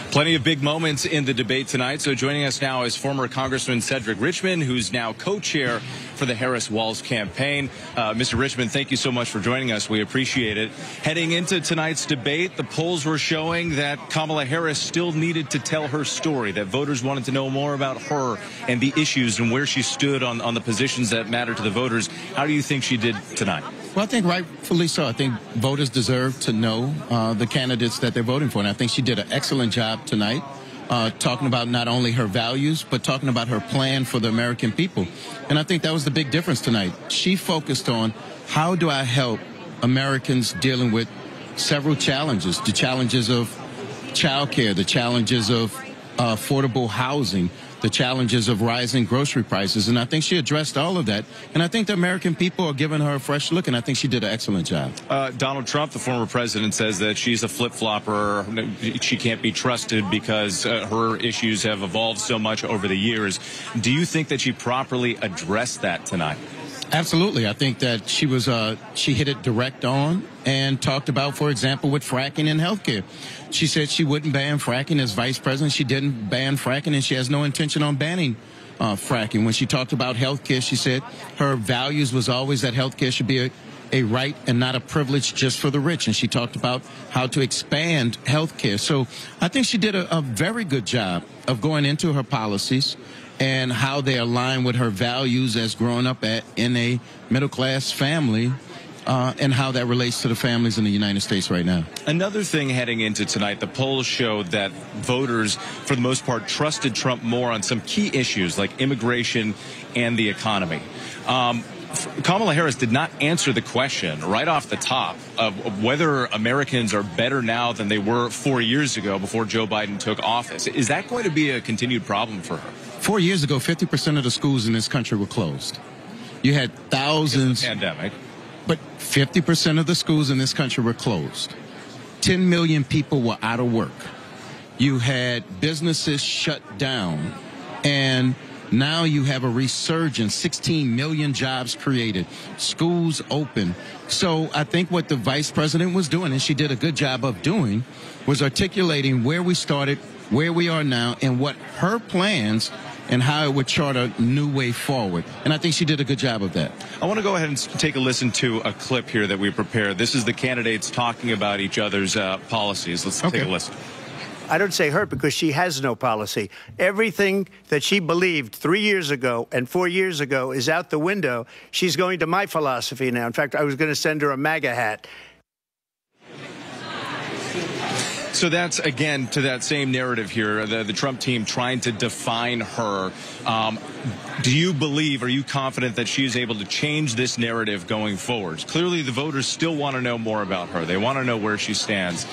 Plenty of big moments in the debate tonight. So joining us now is former Congressman Cedric Richmond, who's now co-chair for the Harris-Walz campaign. Mr. Richmond, thank you so much for joining us. We appreciate it. Heading into tonight's debate, the polls were showing that Kamala Harris still needed to tell her story, that voters wanted to know more about her and the issues and where she stood on the positions that matter to the voters. How do you think she did tonight? Well, I think rightfully so. I think voters deserve to know the candidates that they're voting for. And I think she did an excellent job tonight talking about not only her values, but talking about her plan for the American people. And I think that was the big difference tonight. She focused on how do I help Americans dealing with several challenges, the challenges of child care, the challenges of affordable housing, the challenges of rising grocery prices. And I think she addressed all of that. And I think the American people are giving her a fresh look, and I think she did an excellent job. Donald Trump, the former president, says that she's a flip-flopper. She can't be trusted because her issues have evolved so much over the years. Do you think that she properly addressed that tonight? Absolutely. I think that she hit it direct on and talked about, for example, with fracking and healthcare. She said she wouldn't ban fracking as vice president. She didn't ban fracking, and she has no intention on banning fracking. When she talked about healthcare, she said her values was always that healthcare should be a right and not a privilege just for the rich. And she talked about how to expand healthcare. So I think she did a very good job of going into her policies and how they align with her values as growing up in a middle-class family, and how that relates to the families in the United States right now. Another thing heading into tonight, the polls showed that voters, for the most part, trusted Trump more on some key issues like immigration and the economy. Kamala Harris did not answer the question right off the top of whether Americans are better now than they were 4 years ago before Joe Biden took office. Is that going to be a continued problem for her? 4 years ago, 50% of the schools in this country were closed. You had thousands. Pandemic. But 50% of the schools in this country were closed. 10 million people were out of work. You had businesses shut down. And now you have a resurgence, 16 million jobs created, schools open. So I think what the vice president was doing, and she did a good job of doing, was articulating where we started, where we are now, and what her plans and how it would chart a new way forward. And I think she did a good job of that. I want to go ahead and take a listen to a clip here that we prepared. This is the candidates talking about each other's policies. Let's take a listen. I don't say her because she has no policy. Everything that she believed 3 years ago and 4 years ago is out the window. She's going to my philosophy now. In fact, I was going to send her a MAGA hat. So that's, again, to that same narrative here, the Trump team trying to define her. Do you believe, are you confident that she is able to change this narrative going forward? Clearly, the voters still want to know more about her. They want to know where she stands.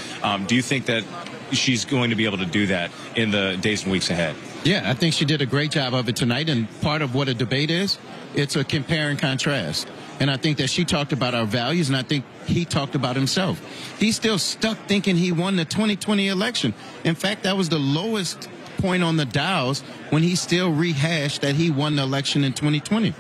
Do you think that she's going to be able to do that in the days and weeks ahead? Yeah, I think she did a great job of it tonight. And part of what a debate is, it's a compare and contrast. And I think that she talked about our values, and I think he talked about himself. He's still stuck thinking he won the 2020 election. In fact, that was the lowest point on the dials when he still rehashed that he won the election in 2020.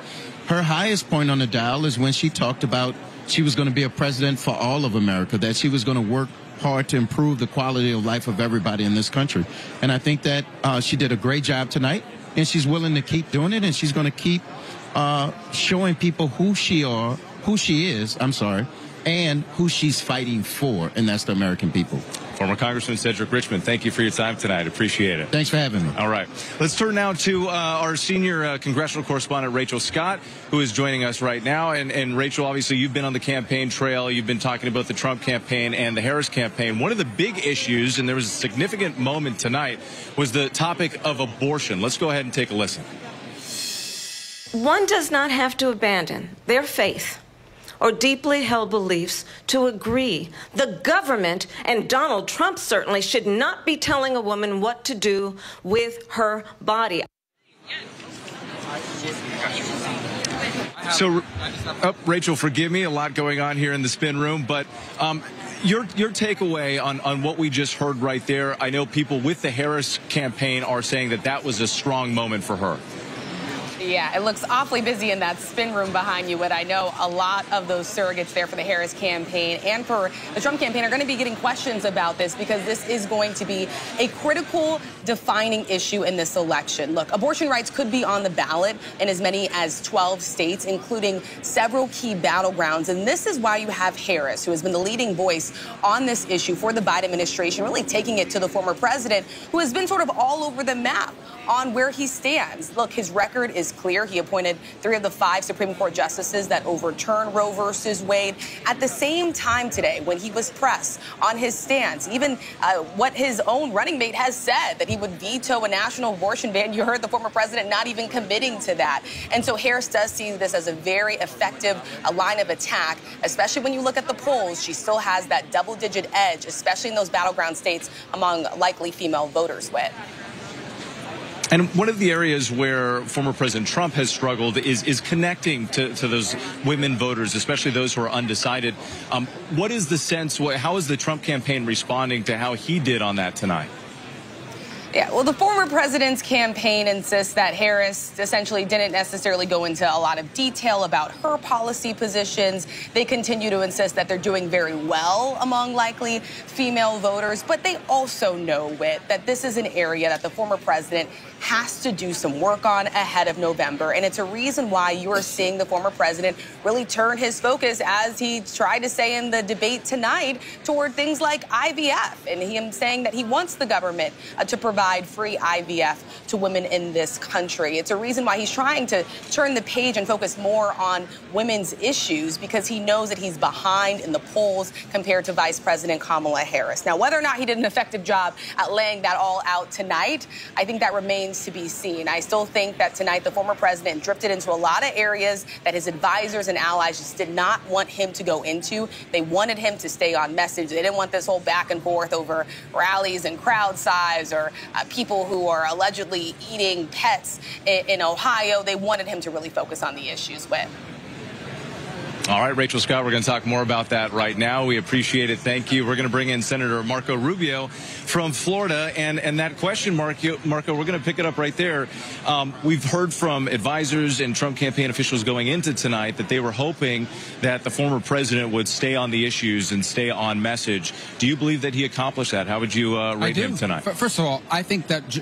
Her highest point on the dial is when she talked about she was going to be a president for all of America, that she was going to work hard to improve the quality of life of everybody in this country. And I think that she did a great job tonight, and she's willing to keep doing it, and she's going to keep showing people who she is, and who she's fighting for, and that's the American people. Former Congressman Cedric Richmond, thank you for your time tonight. Appreciate it. Thanks for having me. All right. Let's turn now to our senior congressional correspondent, Rachel Scott, who is joining us right now. And Rachel, obviously, you've been on the campaign trail. You've been talking about the Trump campaign and the Harris campaign. One of the big issues, and there was a significant moment tonight, was the topic of abortion. Let's go ahead and take a listen. One does not have to abandon their faith or deeply held beliefs to agree. The government, and Donald Trump certainly, should not be telling a woman what to do with her body. So, Rachel, forgive me, a lot going on here in the spin room, but your takeaway on what we just heard right there. I know people with the Harris campaign are saying that that was a strong moment for her. Yeah, it looks awfully busy in that spin room behind you, but I know a lot of those surrogates there for the Harris campaign and for the Trump campaign are going to be getting questions about this because this is going to be a critical defining issue in this election. Look, abortion rights could be on the ballot in as many as 12 states, including several key battlegrounds. And this is why you have Harris, who has been the leading voice on this issue for the Biden administration, really taking it to the former president, who has been sort of all over the map on where he stands. Look, his record is clear. He appointed 3 of the 5 Supreme Court justices that overturned Roe versus Wade. At the same time today, when he was pressed on his stance, even what his own running mate has said, that he would veto a national abortion ban, you heard the former president not even committing to that. And so Harris does see this as a very effective line of attack, especially when you look at the polls. She still has that double-digit edge, especially in those battleground states among likely female voters with. And one of the areas where former President Trump has struggled is connecting to those women voters, especially those who are undecided. What is the sense, how is the Trump campaign responding to how he did on that tonight? Yeah, well, the former president's campaign insists that Harris essentially didn't necessarily go into a lot of detail about her policy positions. They continue to insist that they're doing very well among likely female voters, but they also know, Whit, that this is an area that the former president has to do some work on ahead of November. And it's a reason why you are seeing the former president really turn his focus, as he tried to say in the debate tonight, toward things like IVF. And him saying that he wants the government to provide free IVF to women in this country. It's a reason why he's trying to turn the page and focus more on women's issues, because he knows that he's behind in the polls compared to Vice President Kamala Harris. Now, whether or not he did an effective job at laying that all out tonight, I think that remains remains to be seen. I still think that tonight the former president drifted into a lot of areas that his advisors and allies just did not want him to go into. They wanted him to stay on message. They didn't want this whole back and forth over rallies and crowd size or people who are allegedly eating pets in Ohio. They wanted him to really focus on the issues with. All right, Rachel Scott, we're going to talk more about that right now. We appreciate it. Thank you. We're going to bring in Senator Marco Rubio from Florida. And that question, Marco, we're going to pick it up right there. We've heard from advisors and Trump campaign officials going into tonight that they were hoping that the former president would stay on the issues and stay on message. Do you believe that he accomplished that? How would you rate him tonight? First of all, I think that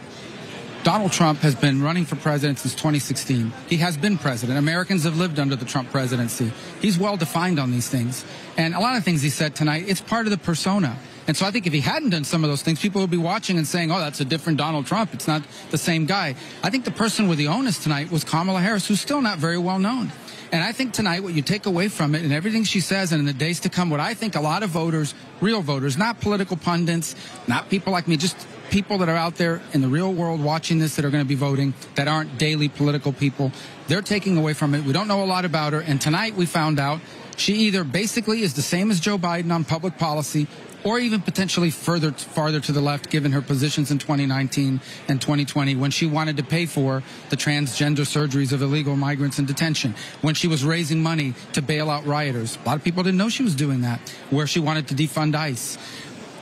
Donald Trump has been running for president since 2016. He has been president. Americans have lived under the Trump presidency. He's well defined on these things. And a lot of things he said tonight, it's part of the persona. And so I think if he hadn't done some of those things, people would be watching and saying, oh, that's a different Donald Trump. It's not the same guy. I think the person with the onus tonight was Kamala Harris, who's still not very well known. And I think tonight what you take away from it and everything she says and in the days to come, what I think a lot of voters, real voters, not political pundits, not people like me, just people that are out there in the real world watching this that are going to be voting, that aren't daily political people, they're taking away from it. We don't know a lot about her. And tonight we found out she either basically is the same as Joe Biden on public policy or even potentially farther to the left, given her positions in 2019 and 2020 when she wanted to pay for the transgender surgeries of illegal migrants in detention, when she was raising money to bail out rioters. A lot of people didn't know she was doing that, where she wanted to defund ICE.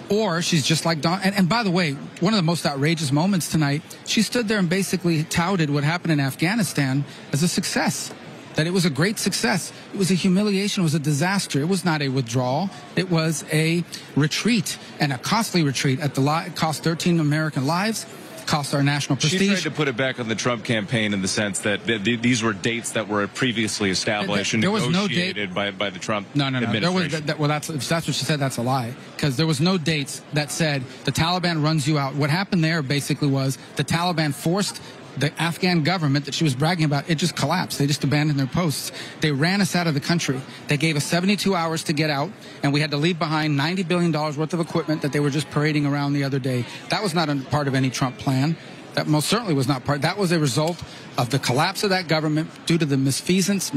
Or she's just like Don. And by the way, one of the most outrageous moments tonight, she stood there and basically touted what happened in Afghanistan as a success, that it was a great success. It was a humiliation. It was a disaster. It was not a withdrawal. It was a retreat, and a costly retreat. It cost 13 American lives. Cost our national prestige. She tried to put it back on the Trump campaign in the sense that these were dates that were previously established and negotiated by the Trump administration. Well, that's what she said. That's a lie, because there was no dates that said the Taliban runs you out. What happened there basically was the Taliban forced the Afghan government that she was bragging about, it just collapsed. They just abandoned their posts. They ran us out of the country. They gave us 72 hours to get out, and we had to leave behind $90 billion worth of equipment that they were just parading around the other day. That was not a part of any Trump plan. That most certainly was not part. That was a result of the collapse of that government due to the malfeasance,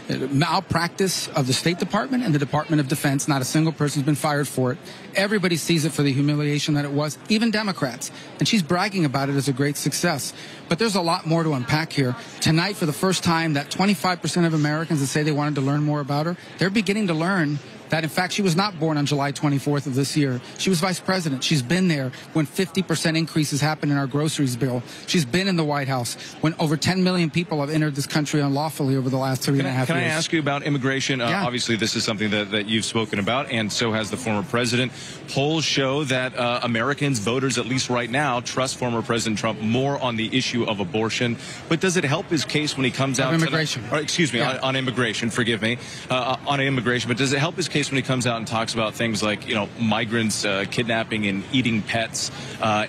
malpractice of the State Department and the Department of Defense. Not a single person's been fired for it. Everybody sees it for the humiliation that it was, even Democrats. And she's bragging about it as a great success. But there's a lot more to unpack here. Tonight, for the first time, that 25% of Americans that say they wanted to learn more about her, they're beginning to learn that, in fact, she was not born on July 24th of this year. She was vice president. She's been there when 50% increases happened in our groceries bill. She's been in the White House when over 10 million people have entered this country unlawfully over the last 3.5 years. Can I ask you about immigration? Yeah. Obviously, this is something that you've spoken about, and so has the former president. Polls show that Americans, voters, at least right now, trust former President Trump more on the issue of abortion. But does it help his case when he comes out? Immigration. On immigration, forgive me. On immigration. But does it help his case when he comes out and talks about things like, migrants kidnapping and eating pets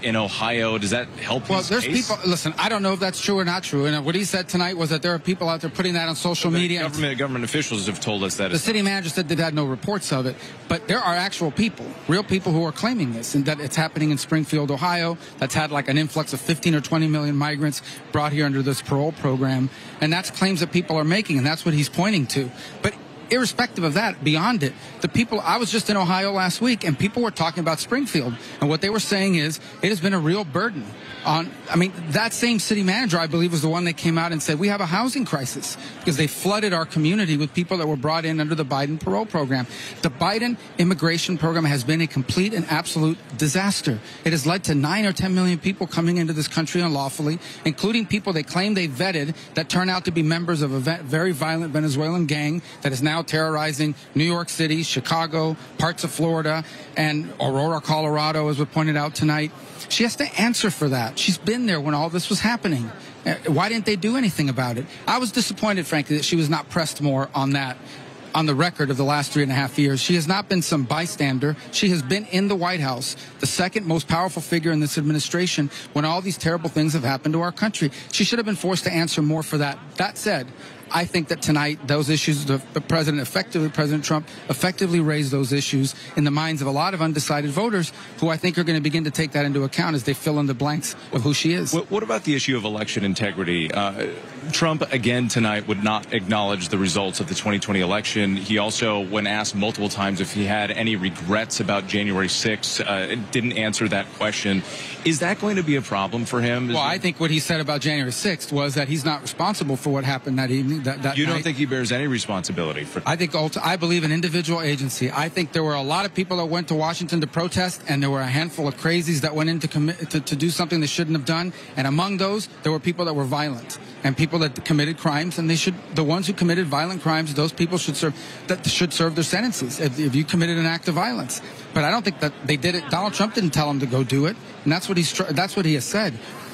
in Ohio? Does that help his there's case? People, listen, I don't know if that's true or not true. And what he said tonight was that there are people out there putting that on social media. Government officials have told us that. The city manager said they had no reports of it. But there are actual people, real people who are claiming this, and that it's happening in Springfield, Ohio, that's had like an influx of 15 or 20 million migrants brought here under this parole program. And that's claims that people are making, and that's what he's pointing to. But irrespective of that, beyond it, I was just in Ohio last week, and people were talking about Springfield, and what they were saying is it has been a real burden on, that same city manager, I believe, was the one that came out and said we have a housing crisis because they flooded our community with people that were brought in under the Biden parole program. The Biden immigration program has been a complete and absolute disaster. It has led to 9 or 10 million people coming into this country unlawfully, including people they claim they vetted that turn out to be members of a very violent Venezuelan gang that is now terrorizing New York City, Chicago, parts of Florida, and Aurora, Colorado, as was pointed out tonight. She has to answer for that. She's been there when all this was happening. Why didn't they do anything about it? I was disappointed, frankly, that she was not pressed more on that, on the record of the last 3.5 years. She has not been some bystander. She has been in the White House, the second most powerful figure in this administration, when all these terrible things have happened to our country. She should have been forced to answer more for that. That said, I think that tonight those issues, President Trump effectively raised those issues in the minds of a lot of undecided voters who I think are going to begin to take that into account as they fill in the blanks of who she is. What about the issue of election integrity? Trump, again, tonight would not acknowledge the results of the 2020 election. He also, when asked multiple times if he had any regrets about January 6th, didn't answer that question. Is that going to be a problem for him? Well, I think what he said about January 6th was that he's not responsible for what happened that evening. You don't think he bears any responsibility for? I believe in individual agency. I think there were a lot of people that went to Washington to protest, and there were a handful of crazies that went in to do something they shouldn't have done. And among those, there were people that were violent and people that committed crimes. And the ones who committed violent crimes, those people should serve their sentences if you committed an act of violence. But I don't think that they did it. Donald Trump didn't tell them to go do it, and that's what he has said.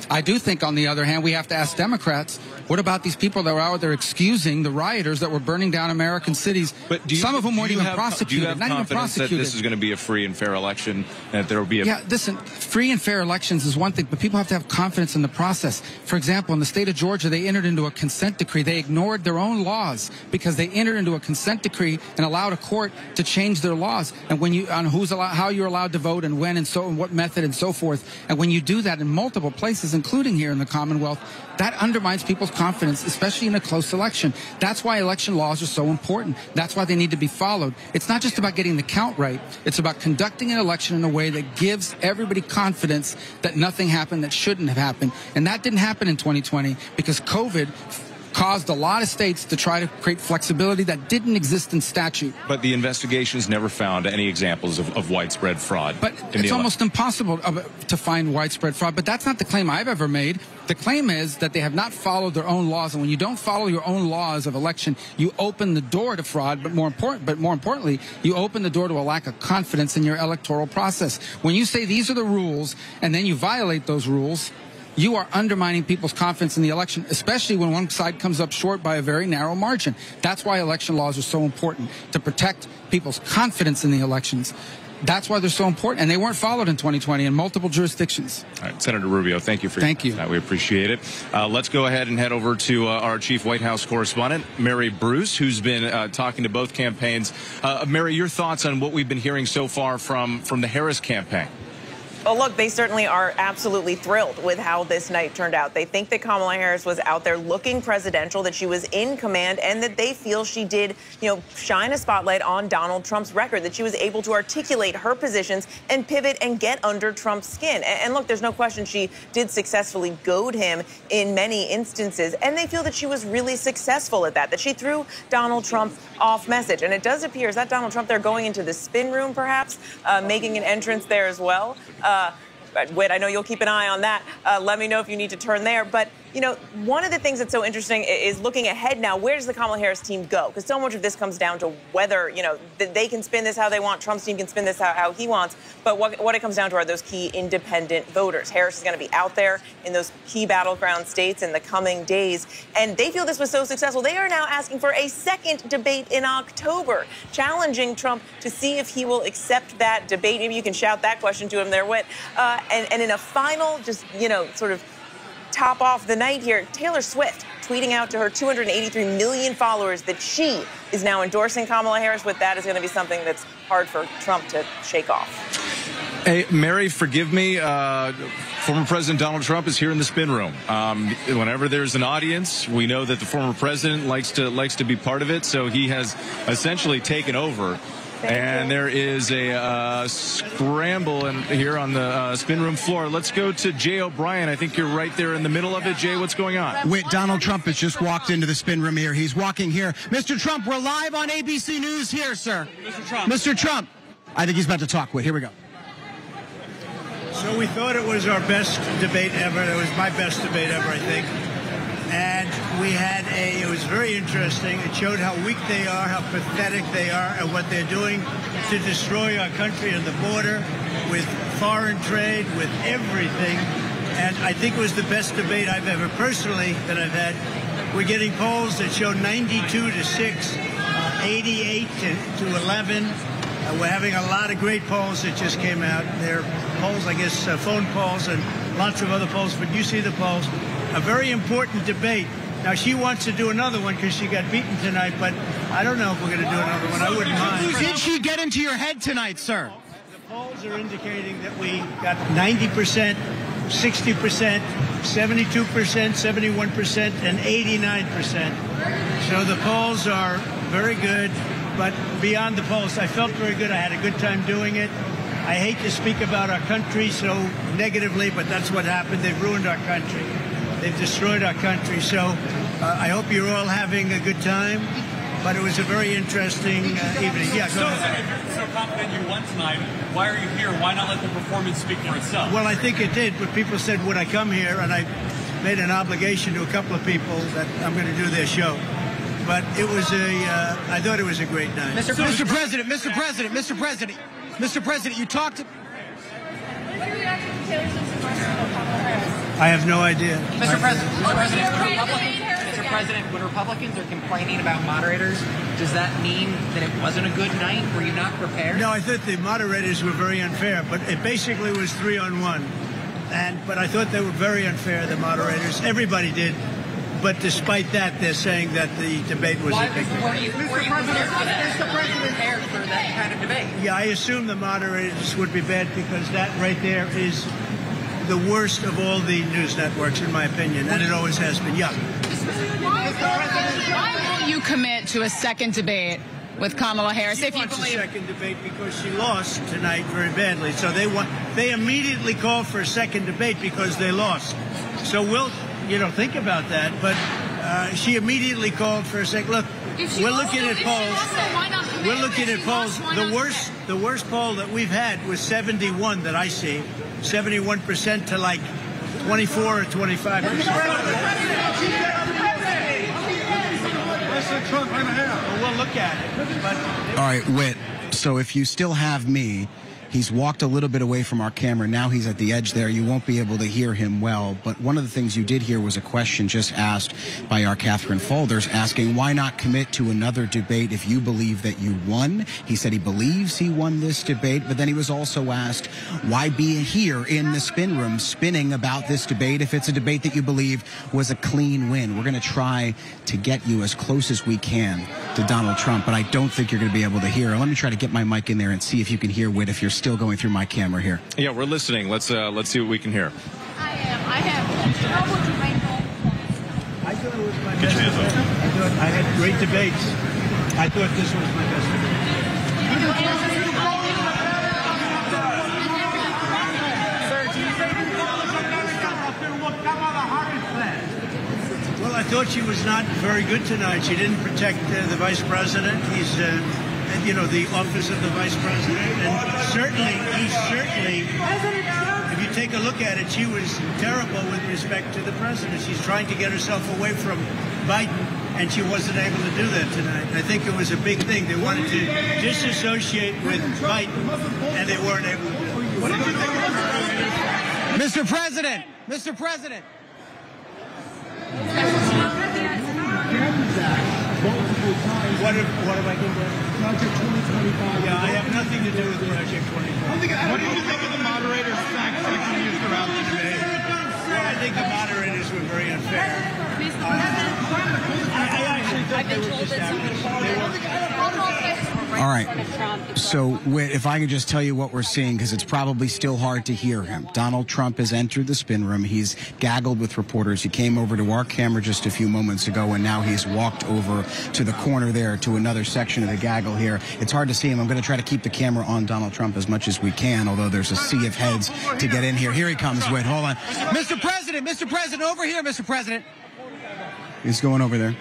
I do think, on the other hand, we have to ask Democrats, what about these people that were out there excusing the rioters that were burning down American cities, some of whom weren't even prosecuted? Do you have confidence that this is going to be a free and fair election, and that there will be Yeah, listen, free and fair elections is one thing, but people have to have confidence in the process. For example, in the state of Georgia, they entered into a consent decree. They ignored their own laws because they entered into a consent decree and allowed a court to change their laws and how you're allowed to vote and when and what method and so forth. And when you do that in multiple places, including here in the Commonwealth, that undermines people's confidence, especially in a close election. That's why election laws are so important. That's why they need to be followed. It's not just about getting the count right. It's about conducting an election in a way that gives everybody confidence that nothing happened that shouldn't have happened. And that didn't happen in 2020 because COVID caused a lot of states to try to create flexibility that didn't exist in statute. But the investigations never found any examples of widespread fraud. But it's almost impossible to find widespread fraud. But that's not the claim I've ever made. The claim is that they have not followed their own laws. And when you don't follow your own laws of election, you open the door to fraud. But more importantly, you open the door to a lack of confidence in your electoral process. When you say these are the rules and then you violate those rules, you are undermining people's confidence in the election, especially when one side comes up short by a very narrow margin. That's why election laws are so important, to protect people's confidence in the elections. That's why they're so important, and they weren't followed in 2020 in multiple jurisdictions. All right, Senator Rubio, thank you for your time. We appreciate it. Let's go ahead and head over to our chief White House correspondent, Mary Bruce, who's been talking to both campaigns. Mary, your thoughts on what we've been hearing so far from the Harris campaign? Well, look, they certainly are absolutely thrilled with how this night turned out. They think that Kamala Harris was out there looking presidential, that she was in command, and that they feel she did, shine a spotlight on Donald Trump's record, that she was able to articulate her positions and pivot and get under Trump's skin. And look, there's no question she did successfully goad him in many instances, and they feel that she was really successful at that she threw Donald Trump off message. And it does appear, is that Donald Trump there going into the spin room, perhaps, making an entrance there as well? Whit, I know you'll keep an eye on that. Let me know if you need to turn there. But, one of the things that's so interesting is looking ahead now. Where does the Kamala Harris team go? Because so much of this comes down to whether, they can spin this how they want. Trump's team can spin this how he wants. But what it comes down to are those key independent voters. Harris is going to be out there in those key battleground states in the coming days. And they feel this was so successful. They are now asking for a second debate in October, challenging Trump to see if he will accept that debate. Maybe you can shout that question to him there, Whit. And in a final, sort of top off the night here, Taylor Swift tweeting out to her 283 million followers that she is now endorsing Kamala Harris. With that is going to be something that's hard for Trump to shake off. Hey, Mary, forgive me. Former President Donald Trump is here in the spin room. Whenever there's an audience, we know that the former president likes to be part of it. So he has essentially taken over. And there is a scramble here on the spin room floor. Let's go to Jay O'Brien. I think you're right there in the middle of it. Jay, what's going on? Whit, Donald Trump has just walked into the spin room here. He's walking here. Mr. Trump, we're live on ABC News here, sir. Mr. Trump. I think he's about to talk. Whit, here we go. So we thought it was our best debate ever. It was my best debate ever, I think. And it was very interesting. It showed how weak they are, how pathetic they are, and what they're doing to destroy our country and the border with foreign trade, with everything. And I think it was the best debate I've ever personally that I've had. We're getting polls that show 92 to 6, 88 to 11. We're having a lot of great polls that just came out. They're polls, I guess, phone polls and lots of other polls, but you see the polls. A very important debate Now, she wants to do another one because she got beaten tonight, but I don't know if we're going to do another one. I wouldn't mind. Did she get into your head tonight, sir? The polls are indicating that we got 90%, 60%, 72%, 71%, and 89%. So the polls are very good, but beyond the polls, I felt very good. I had a good time doing it. I hate to speak about our country so negatively, but that's what happened. They've ruined our country. They've destroyed our country. So I hope you're all having a good time. But it was a very interesting evening. Yeah, go ahead. If you're so confident you won tonight, why are you here? Why not let the performance speak for itself? Well, I think it did. But people said, would I come here? And I made an obligation to a couple of people that I'm going to do their show. But it was I thought it was a great night. Mr. President, you talked to... I have no idea. Mr. President, when Republicans are complaining about moderators, does that mean that it wasn't a good night? Were you not prepared? No, I thought the moderators were very unfair, but it basically was 3-on-1. But I thought they were very unfair, the moderators. Everybody did. But despite that, they're saying that the debate was a big debate. Were you prepared for that kind of debate? Yeah, I assume the moderators would be bad because that right there is the worst of all the news networks, in my opinion, and it always has been. Yeah. Why won't you commit to a second debate with Kamala Harris? She wants a second debate because she lost tonight very badly. So they immediately called for a second debate because they lost. So we'll, think about that. But she immediately called for a second. Look, we're looking at polls. We're looking at polls. The worst poll that we've had was 71 that I see. 71% to like 24 or 25%. Well, we'll look at it. All right, Whit, so if you still have me, he's walked a little bit away from our camera. Now he's at the edge there. You won't be able to hear him well. But one of the things you did hear was a question just asked by our Catherine Faulders asking, why not commit to another debate if you believe that you won? He said he believes he won this debate, but then he was also asked, why be here in the spin room spinning about this debate if it's a debate that you believe was a clean win? We're going to try to get you as close as we can to Donald Trump, but I don't think you're going to be able to hear. Let me try to get my mic in there and see if you can hear Whit if you're still going through my camera here. Yeah, we're listening. Let's see what we can hear. I thought it was my best debate. I had great debates. I thought this was my best debate. Well, I thought she was not very good tonight. She didn't protect the vice president. He's the office of the vice president. And certainly, if you take a look at it, she was terrible with respect to the president. She's trying to get herself away from Biden, and she wasn't able to do that tonight. I think it was a big thing. They wanted to disassociate with Biden, and they weren't able to do it. What did you think about that? Mr. President! Mr. President! What have I done? Project 2025. Yeah, I have nothing to do with Project 2025. What did you think of the moderators' fact-checking you throughout the debate? Well, I think the moderators were very unfair. I actually thought they were just All right. So, Whit, if I could just tell you what we're seeing, because it's probably still hard to hear him. Donald Trump has entered the spin room. He's gaggled with reporters. He came over to our camera just a few moments ago, and now he's walked over to the corner there to another section of the gaggle here. It's hard to see him. I'm going to try to keep the camera on Donald Trump as much as we can, although there's a sea of heads to get in here. Here he comes, Whit. Hold on. Mr. President, over here, Mr. President. He's going over there.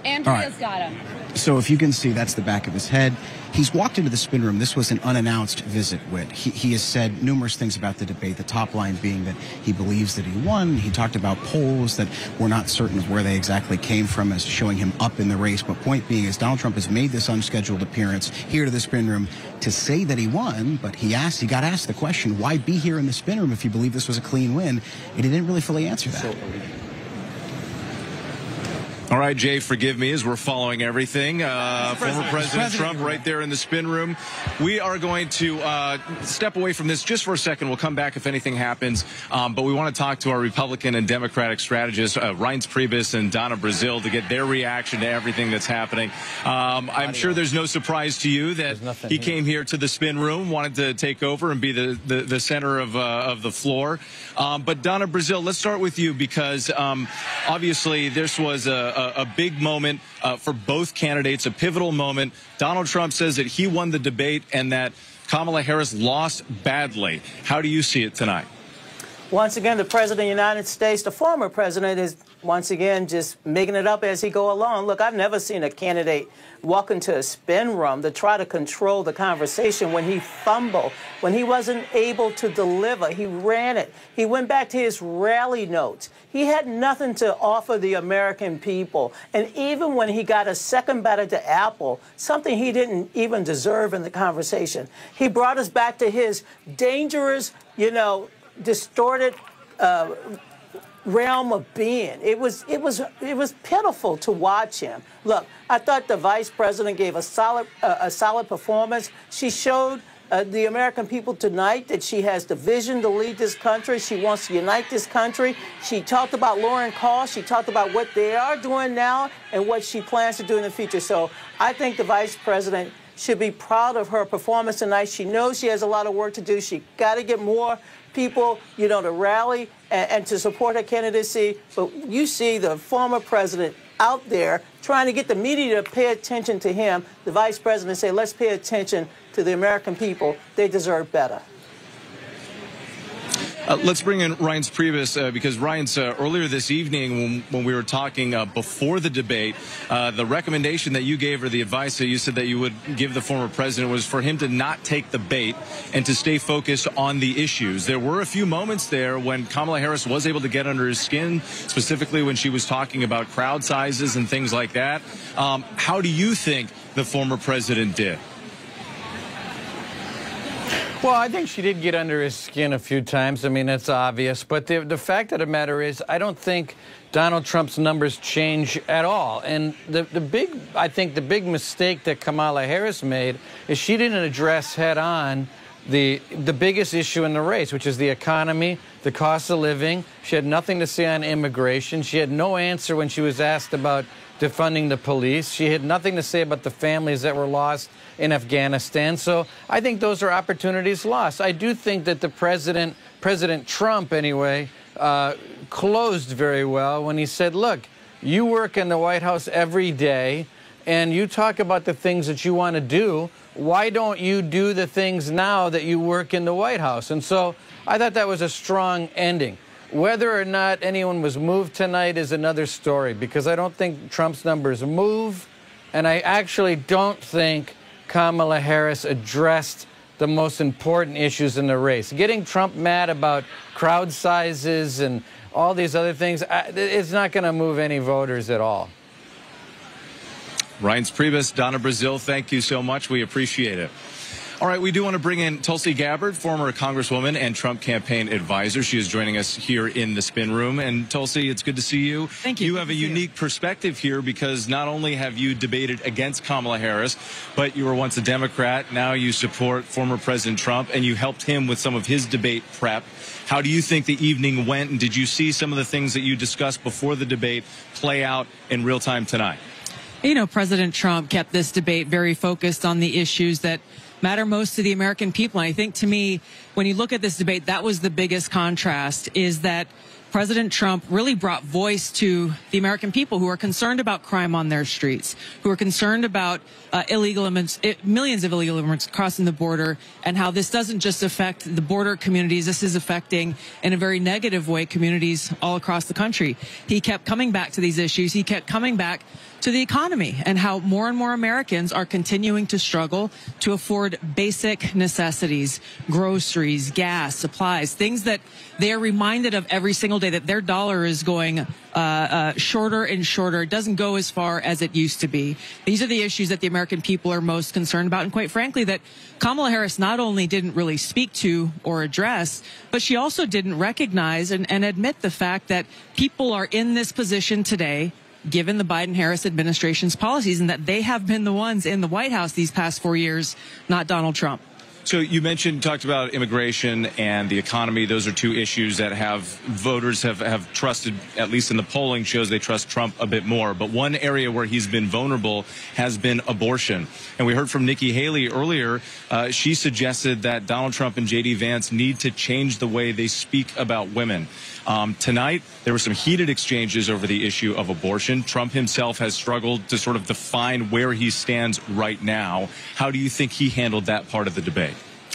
Andrea's got him. So if you can see, that's the back of his head. He's walked into the spin room. This was an unannounced visit, Whit. He has said numerous things about the debate, the top line being that he believes that he won. He talked about polls that we're not certain of where they exactly came from as showing him up in the race. But point being is Donald Trump has made this unscheduled appearance here to the spin room to say that he won, but he got asked the question, why be here in the spin room if you believe this was a clean win? And he didn't really fully answer that. All right, Jay, forgive me as we're following everything. Former President Trump right there in the spin room. We are going to step away from this just for a second. We'll come back if anything happens. But we want to talk to our Republican and Democratic strategists, Reince Priebus and Donna Brazile, to get their reaction to everything that's happening. I'm sure there's no surprise to you that he came here to the spin room, wanted to take over and be the center of the floor. But Donna Brazile, let's start with you, because obviously this was a big moment for both candidates, a pivotal moment. Donald Trump says that he won the debate and that Kamala Harris lost badly. How do you see it tonight? Once again, the President of the United States, the former president, is once again just making it up as he go along. Look, I've never seen a candidate walk into a spin room to try to control the conversation when he fumbled, when he wasn't able to deliver. He ran it. He went back to his rally notes. He had nothing to offer the American people. And even when he got a second bite at the apple, something he didn't even deserve in the conversation, he brought us back to his dangerous, distorted realm of being. It was pitiful to watch him. Look, I thought the vice president gave a solid performance. She showed the American people tonight that she has the vision to lead this country. She wants to unite this country. She talked about lowering costs. She talked about what they are doing now and what she plans to do in the future. So I think the vice president should be proud of her performance tonight. She knows she has a lot of work to do. She got to get more people, to rally and to support her candidacy. But you see the former president out there trying to get the media to pay attention to him. The vice president say, let's pay attention to the American people. They deserve better. Let's bring in Reince Priebus, because Reince, earlier this evening when we were talking before the debate, the recommendation that you gave, or the advice that you said that you would give the former president, was for him to not take the bait and to stay focused on the issues. There were a few moments there when Kamala Harris was able to get under his skin, specifically when she was talking about crowd sizes and things like that. How do you think the former president did? Well, I think she did get under his skin a few times. I mean, that's obvious. But the fact of the matter is, I don't think Donald Trump's numbers change at all. And I think the big mistake that Kamala Harris made is she didn't address head on the biggest issue in the race, which is the economy, the cost of living. She had nothing to say on immigration. She had no answer when she was asked about defunding the police. She had nothing to say about the families that were lost in Afghanistan. So I think those are opportunities lost. I do think that the President Trump anyway, closed very well when he said, look, you work in the White House every day and you talk about the things that you want to do. Why don't you do the things now that you work in the White House? And so I thought that was a strong ending. Whether or not anyone was moved tonight is another story, because I don't think Trump's numbers move, and I actually don't think Kamala Harris addressed the most important issues in the race. Getting Trump mad about crowd sizes and all these other things, it's not going to move any voters at all. Reince Priebus, Donna Brazile, thank you so much. We appreciate it. All right, we do want to bring in Tulsi Gabbard, former Congresswoman and Trump campaign advisor. She is joining us here in the spin room. And Tulsi, it's good to see you. Thank you. You have a unique perspective here, because not only have you debated against Kamala Harris, but you were once a Democrat. Now you support former President Trump, and you helped him with some of his debate prep. How do you think the evening went, and did you see some of the things that you discussed before the debate play out in real time tonight? President Trump kept this debate very focused on the issues that matter most to the American people. And I think, to me, when you look at this debate, that was the biggest contrast, is that President Trump really brought voice to the American people who are concerned about crime on their streets, who are concerned about illegal immigrants, millions of illegal immigrants crossing the border, and how this doesn't just affect the border communities. This is affecting, in a very negative way, communities all across the country. He kept coming back to these issues. He kept coming back to the economy and how more and more Americans are continuing to struggle to afford basic necessities, groceries, gas, supplies, things that they are reminded of every single day, that their dollar is going shorter and shorter. It doesn't go as far as it used to be. These are the issues that the American people are most concerned about, and quite frankly, that Kamala Harris not only didn't really speak to or address, but she also didn't recognize and admit the fact that people are in this position today given the Biden-Harris administration's policies, and that they have been the ones in the White House these past 4 years, not Donald Trump. So you talked about immigration and the economy. Those are two issues that voters have trusted, at least in the polling shows they trust Trump a bit more. But one area where he's been vulnerable has been abortion. And we heard from Nikki Haley earlier. She suggested that Donald Trump and J.D. Vance need to change the way they speak about women. Tonight, there were some heated exchanges over the issue of abortion. Trump himself has struggled to sort of define where he stands right now. How do you think he handled that part of the debate?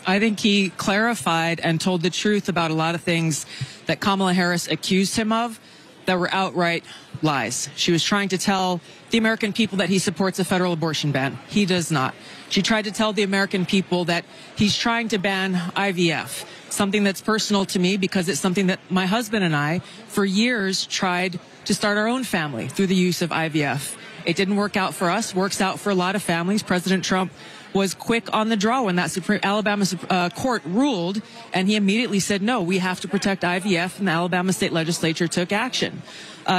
I think he clarified and told the truth about a lot of things that Kamala Harris accused him of that were outright lies. She was trying to tell the American people that he supports a federal abortion ban. He does not. She tried to tell the American people that he's trying to ban IVF, something that's personal to me because it's something that my husband and I, for years, tried to start our own family through the use of IVF. It didn't work out for us, works out for a lot of families. President Trump was quick on the draw when that Alabama court ruled, and he immediately said, no, we have to protect IVF, and the Alabama state legislature took action.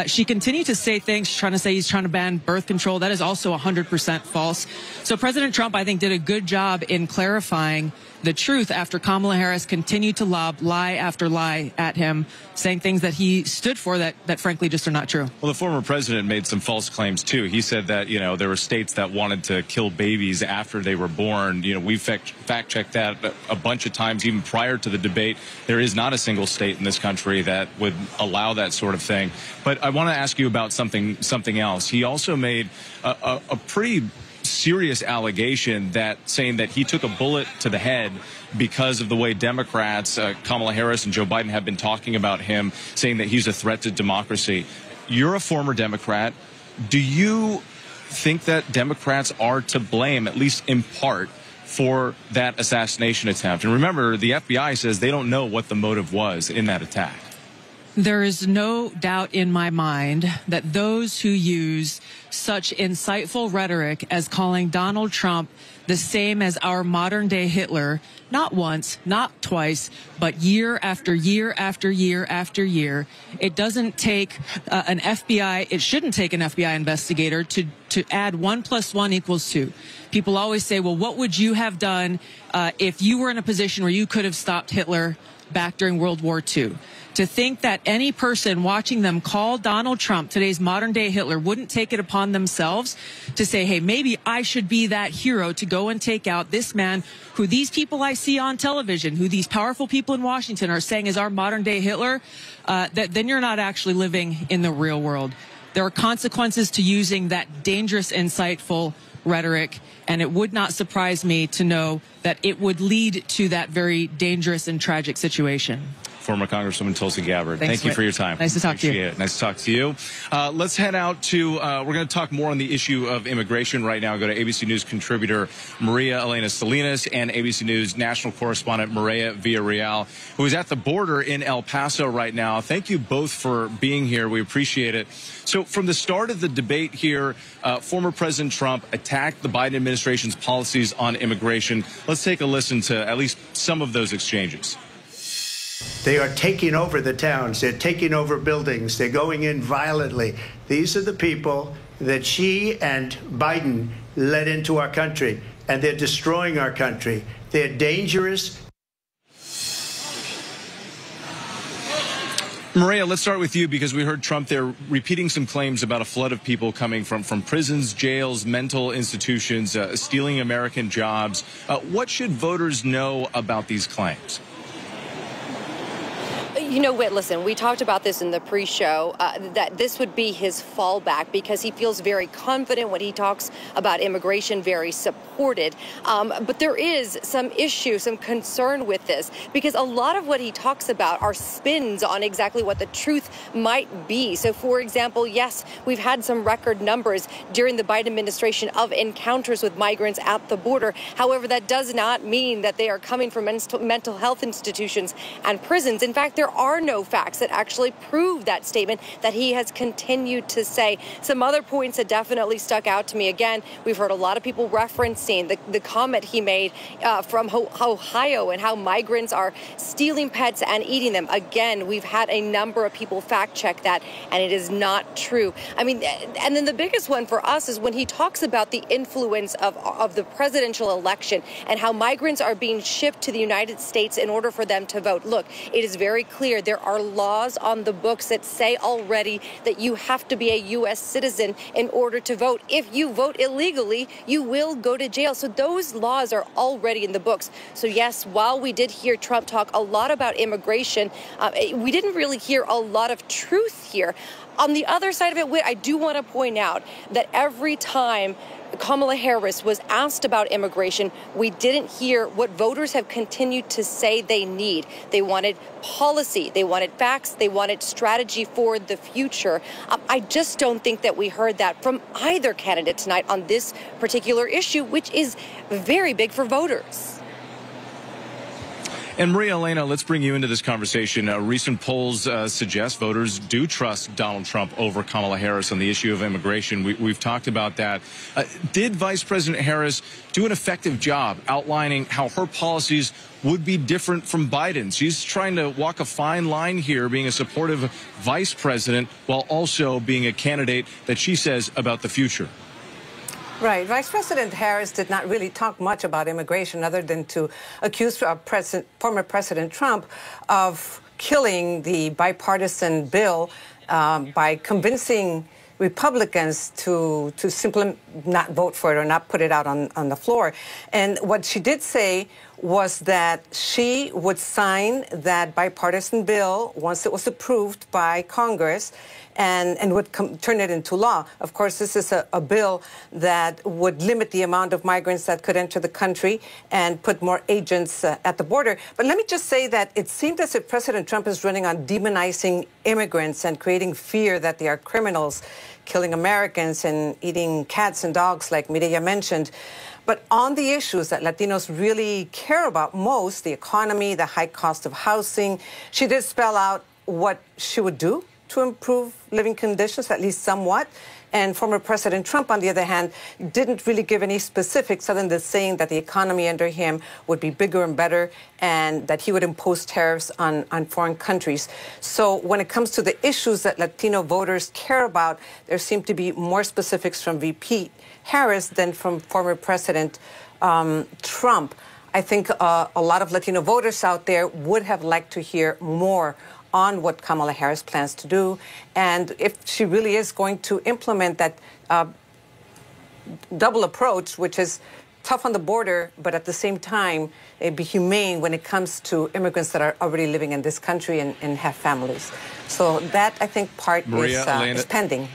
She continued to say things. She's trying to say he's trying to ban birth control. That is also 100% false. So President Trump, I think, did a good job in clarifying the truth after Kamala Harris continued to lob lie after lie at him, saying things that he stood for that frankly just are not true. Well, the former president made some false claims, too. He said that, there were states that wanted to kill babies after they were born. We fact-checked that a bunch of times, even prior to the debate. There is not a single state in this country that would allow that sort of thing. But I want to ask you about something else. He also made a pretty serious allegation saying that he took a bullet to the head because of the way Democrats, Kamala Harris and Joe Biden, have been talking about him, saying that he's a threat to democracy. You're a former Democrat. Do you think that Democrats are to blame, at least in part, for that assassination attempt? And remember, the FBI says they don't know what the motive was in that attack. There is no doubt in my mind that those who use such insightful rhetoric as calling Donald Trump the same as our modern day Hitler, not once, not twice, but year after year after year after year, it doesn't take it shouldn't take an FBI investigator to add 1 + 1 = 2. People always say, well, what would you have done if you were in a position where you could have stopped Hitler back during World War II? To think that any person watching them call Donald Trump today's modern day Hitler wouldn't take it upon themselves to say, hey, maybe I should be that hero to go and take out this man who these people I see on television, who these powerful people in Washington are saying is our modern day Hitler, then you're not actually living in the real world. There are consequences to using that dangerous, insightful rhetoric, and it would not surprise me to know that it would lead to that very dangerous and tragic situation. Former Congresswoman Tulsi Gabbard. Thanks, thank you for your time. Nice to talk to you. Nice to talk to you. Let's head out to, we're going to talk more on the issue of immigration right now. Go to ABC News contributor Maria Elena Salinas and ABC News national correspondent Maria Villarreal, who is at the border in El Paso right now. Thank you both for being here. We appreciate it. So from the start of the debate here, former President Trump attacked the Biden administration's policies on immigration. Let's take a listen to at least some of those exchanges. They are taking over the towns. They're taking over buildings. They're going in violently. These are the people that she and Biden led into our country, and they're destroying our country. They're dangerous. Maria, let's start with you because we heard Trump there repeating some claims about a flood of people coming from prisons, jails, mental institutions, stealing American jobs. What should voters know about these claims? Whit, listen, we talked about this in the pre-show, that this would be his fallback because he feels very confident when he talks about immigration, very supported. But there is some issue, some concern with this because a lot of what he talks about are spins on exactly what the truth might be. So, for example, yes, we've had some record numbers during the Biden administration of encounters with migrants at the border. However, that does not mean that they are coming from mental health institutions and prisons. In fact, there are no facts that actually prove that statement that he has continued to say. Some other points that definitely stuck out to me. Again, we've heard a lot of people referencing the comment he made from Ohio and how migrants are stealing pets and eating them. Again, we've had a number of people fact check that, and it is not true. I mean, and then the biggest one for us is when he talks about the influence of the presidential election and how migrants are being shipped to the United States in order for them to vote. Look, it is very clear there are laws on the books that say already that you have to be a U.S. citizen in order to vote. If you vote illegally, you will go to jail. So those laws are already in the books. So yes, while we did hear Trump talk a lot about immigration, we didn't really hear a lot of truth here. On the other side of it, Whit, I do want to point out that every time Kamala Harris was asked about immigration, we didn't hear what voters have continued to say they need. They wanted policy, they wanted facts, they wanted strategy for the future. I just don't think that we heard that from either candidate tonight on this particular issue, which is very big for voters. And Maria Elena, let's bring you into this conversation. Recent polls suggest voters do trust Donald Trump over Kamala Harris on the issue of immigration. We've talked about that. Did Vice President Harris do an effective job outlining how her policies would be different from Biden's? She's trying to walk a fine line here, being a supportive vice president while also being a candidate that she says about the future. Right. Vice President Harris did not really talk much about immigration other than to accuse former President Trump of killing the bipartisan bill by convincing Republicans to simply not vote for it or not put it out on the floor. And what she did say was that she would sign that bipartisan bill once it was approved by Congress and would turn it into law. Of course, this is a bill that would limit the amount of migrants that could enter the country and put more agents at the border. But let me just say that it seemed as if President Trump is running on demonizing immigrants and creating fear that they are criminals, killing Americans and eating cats and dogs, like Mireya mentioned. But on the issues that Latinos really care about most, the economy, the high cost of housing, she did spell out what she would do to improve living conditions, at least somewhat. And former President Trump, on the other hand, didn't really give any specifics other than saying that the economy under him would be bigger and better and that he would impose tariffs on foreign countries. So when it comes to the issues that Latino voters care about, there seem to be more specifics from VP Harris than from former President Trump. I think a lot of Latino voters out there would have liked to hear more on what Kamala Harris plans to do, and if she really is going to implement that double approach, which is tough on the border, but at the same time, be humane when it comes to immigrants that are already living in this country and have families. So that, I think, part is pending.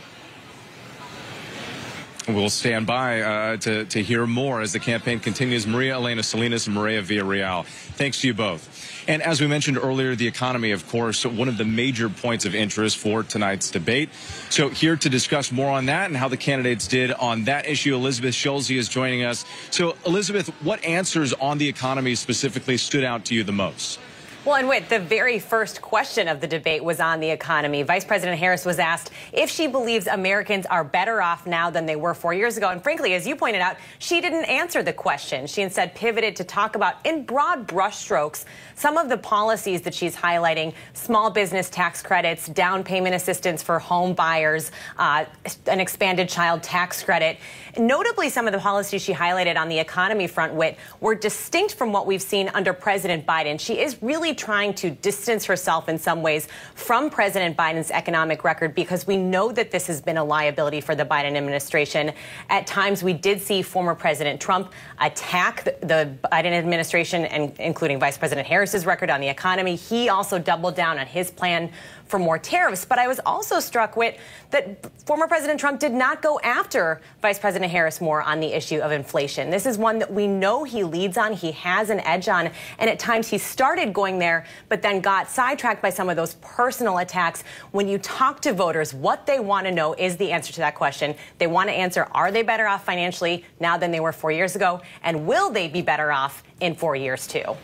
We'll stand by to hear more as the campaign continues. Maria Elena Salinas and Mireya Villarreal, thanks to you both. And as we mentioned earlier, the economy, of course, one of the major points of interest for tonight's debate. So here to discuss more on that and how the candidates did on that issue, Elizabeth Schulze is joining us. So, Elizabeth, what answers on the economy specifically stood out to you the most? Well, and Whit, the very first question of the debate was on the economy. Vice President Harris was asked if she believes Americans are better off now than they were 4 years ago. And frankly, as you pointed out, she didn't answer the question. She instead pivoted to talk about, in broad brushstrokes, some of the policies that she's highlighting: small business tax credits, down payment assistance for home buyers, an expanded child tax credit. Notably, some of the policies she highlighted on the economy front, Whit, were distinct from what we've seen under President Biden. She is really trying to distance herself in some ways from President Biden's economic record, because we know that this has been a liability for the Biden administration. At times, we did see former President Trump attack the Biden administration, and including Vice President Harris's record on the economy. He also doubled down on his plan for more tariffs. But I was also struck with that former President Trump did not go after Vice President Harris more on the issue of inflation. This is one that we know he leads on, he has an edge on, and at times he started going there, but then got sidetracked by some of those personal attacks. When you talk to voters, what they want to know is the answer to that question. They want to answer, are they better off financially now than they were 4 years ago? And will they be better off in 4 years too?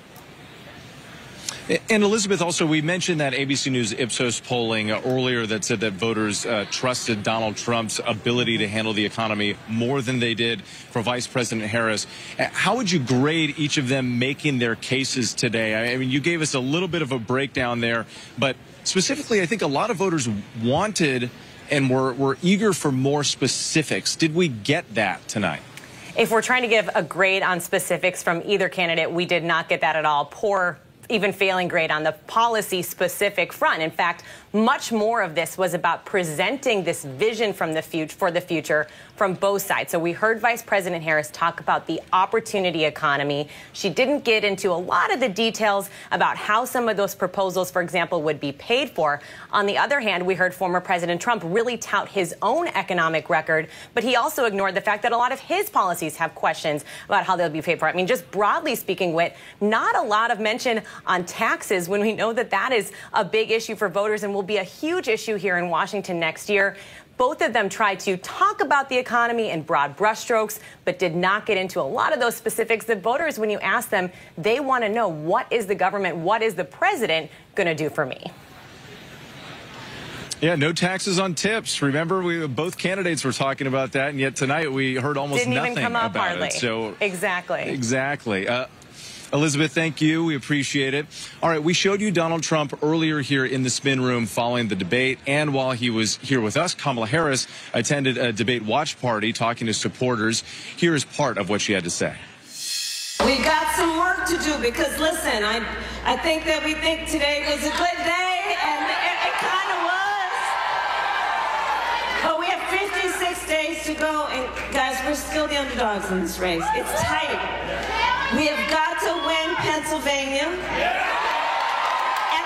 And Elizabeth, also, we mentioned that ABC News Ipsos polling earlier that said that voters trusted Donald Trump's ability to handle the economy more than they did for Vice President Harris. How would you grade each of them making their cases today? I mean, you gave us a little bit of a breakdown there, but specifically, I think a lot of voters wanted and were eager for more specifics. Did we get that tonight? If we're trying to give a grade on specifics from either candidate, we did not get that at all. Poor, even failing grade on the policy specific front. In fact, much more of this was about presenting this vision from the for the future from both sides. So we heard Vice President Harris talk about the opportunity economy. She didn't get into a lot of the details about how some of those proposals, for example, would be paid for. On the other hand, we heard former President Trump really tout his own economic record, but he also ignored the fact that a lot of his policies have questions about how they'll be paid for. I mean, just broadly speaking, Whit, not a lot of mention on taxes when we know that that is a big issue for voters and will be a huge issue here in Washington next year. Both of them tried to talk about the economy in broad brushstrokes, but did not get into a lot of those specifics that voters, when you ask them, they want to know, what is the government, what is the president going to do for me? Yeah, no taxes on tips. Remember, both candidates were talking about that, and yet tonight we heard almost nothing about hardly. it. So Exactly. Elizabeth, thank you. We appreciate it. All right, we showed you Donald Trump earlier here in the spin room following the debate, and while he was here with us, Kamala Harris attended a debate watch party talking to supporters. Here is part of what she had to say. We've got some work to do because, listen, I think that we think today was a good day, and it kind of was. But we have 56 days to go, and guys, we're still the underdogs in this race. It's tight. We have got to win Pennsylvania, and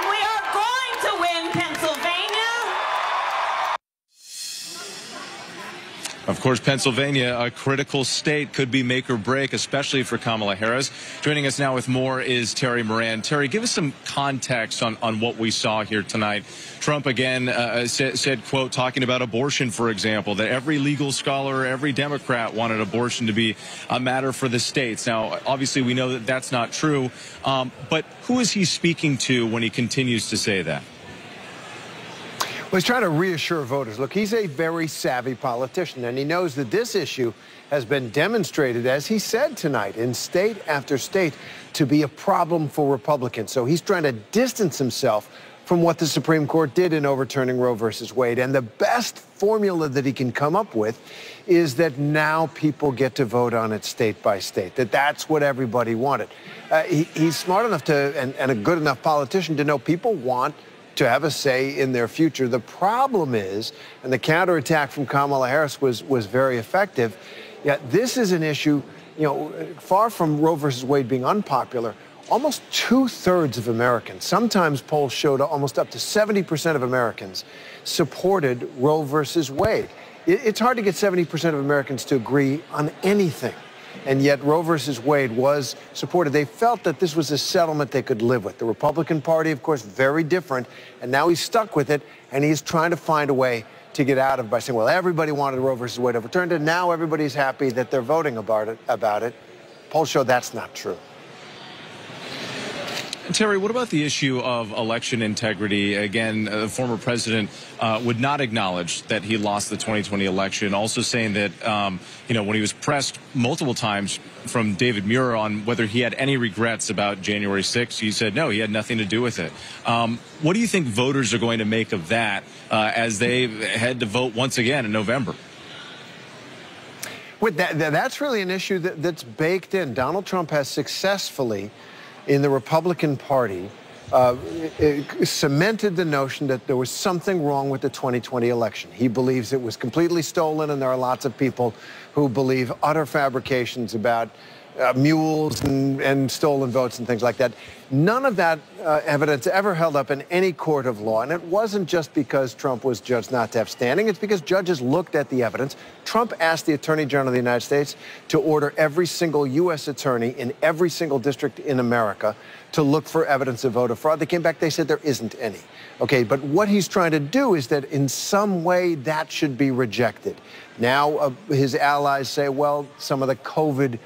we are going to win Pennsylvania. Of course, Pennsylvania, a critical state, could be make or break, especially for Kamala Harris. Joining us now with more is Terry Moran. Terry, give us some context on what we saw here tonight. Trump again said, quote, talking about abortion, for example, that every legal scholar, every Democrat wanted abortion to be a matter for the states. Now, obviously, we know that that's not true. But who is he speaking to when he continues to say that? Well, he's trying to reassure voters. Look, he's a very savvy politician, and he knows that this issue has been demonstrated, as he said tonight, in state after state, to be a problem for Republicans. So he's trying to distance himself from what the Supreme Court did in overturning Roe versus Wade. And the best formula that he can come up with is that now people get to vote on it state by state, that's what everybody wanted. He's smart enough to, and a good enough politician to know people want to have a say in their future. The problem is, and the counterattack from Kamala Harris was very effective, this is an issue, far from Roe versus Wade being unpopular, almost 2/3 of Americans, sometimes polls showed almost up to 70% of Americans supported Roe versus Wade. It's hard to get 70% of Americans to agree on anything. And yet Roe versus Wade was supported. They felt that this was a settlement they could live with. The Republican Party, of course, very different. And now he's stuck with it, and he's trying to find a way to get out of it by saying, well, everybody wanted Roe versus Wade overturned, and now everybody's happy that they're voting about it. Polls show that's not true. Terry, what about the issue of election integrity? Again, the former president would not acknowledge that he lost the 2020 election, also saying that, when he was pressed multiple times from David Muir on whether he had any regrets about January 6th, he said no, he had nothing to do with it. What do you think voters are going to make of that as they head to vote once again in November? That's really an issue that's baked in. Donald Trump has successfully, in the Republican Party, cemented the notion that there was something wrong with the 2020 election. He believes it was completely stolen, and there are lots of people who believe utter fabrications about mules and stolen votes and things like that. None of that evidence ever held up in any court of law, and it wasn't just because Trump was judged not to have standing. It's because judges looked at the evidence. Trump asked the Attorney General of the United States to order every single U.S. attorney in every single district in America to look for evidence of voter fraud. They came back, they said there isn't any. Okay, but what he's trying to do is that in some way that should be rejected. Now his allies say, well, some of the COVID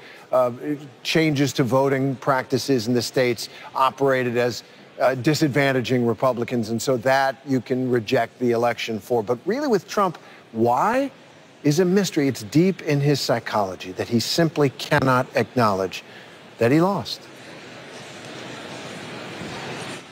changes to voting practices in the states operated as disadvantaging Republicans, and so that you can reject the election for. But really with Trump, why is a mystery. It's deep in his psychology that he simply cannot acknowledge that he lost.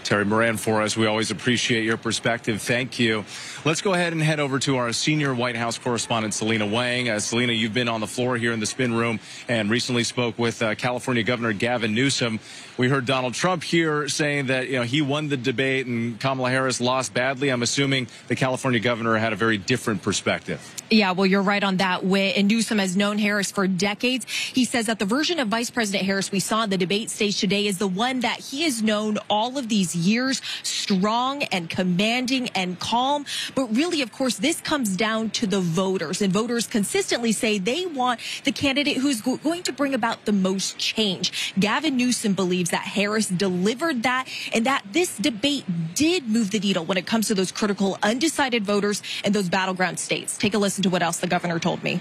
Terry Moran for us. We always appreciate your perspective. Thank you. Let's go ahead and head over to our senior White House correspondent, Selena Wang. Selena, you've been on the floor here in the spin room and recently spoke with California Governor Gavin Newsom. We heard Donald Trump here saying that, he won the debate and Kamala Harris lost badly. I'm assuming the California governor had a very different perspective. Yeah, well, you're right on that, Whit. And Newsom has known Harris for decades. He says that the version of Vice President Harris we saw on the debate stage today is the one that he has known all of these years, strong and commanding and calm. But really, of course, this comes down to the voters. And voters consistently say they want the candidate who's going to bring about the most change. Gavin Newsom believes that Harris delivered that and that this debate did move the needle when it comes to those critical undecided voters in those battleground states. Take a listen to what else the governor told me.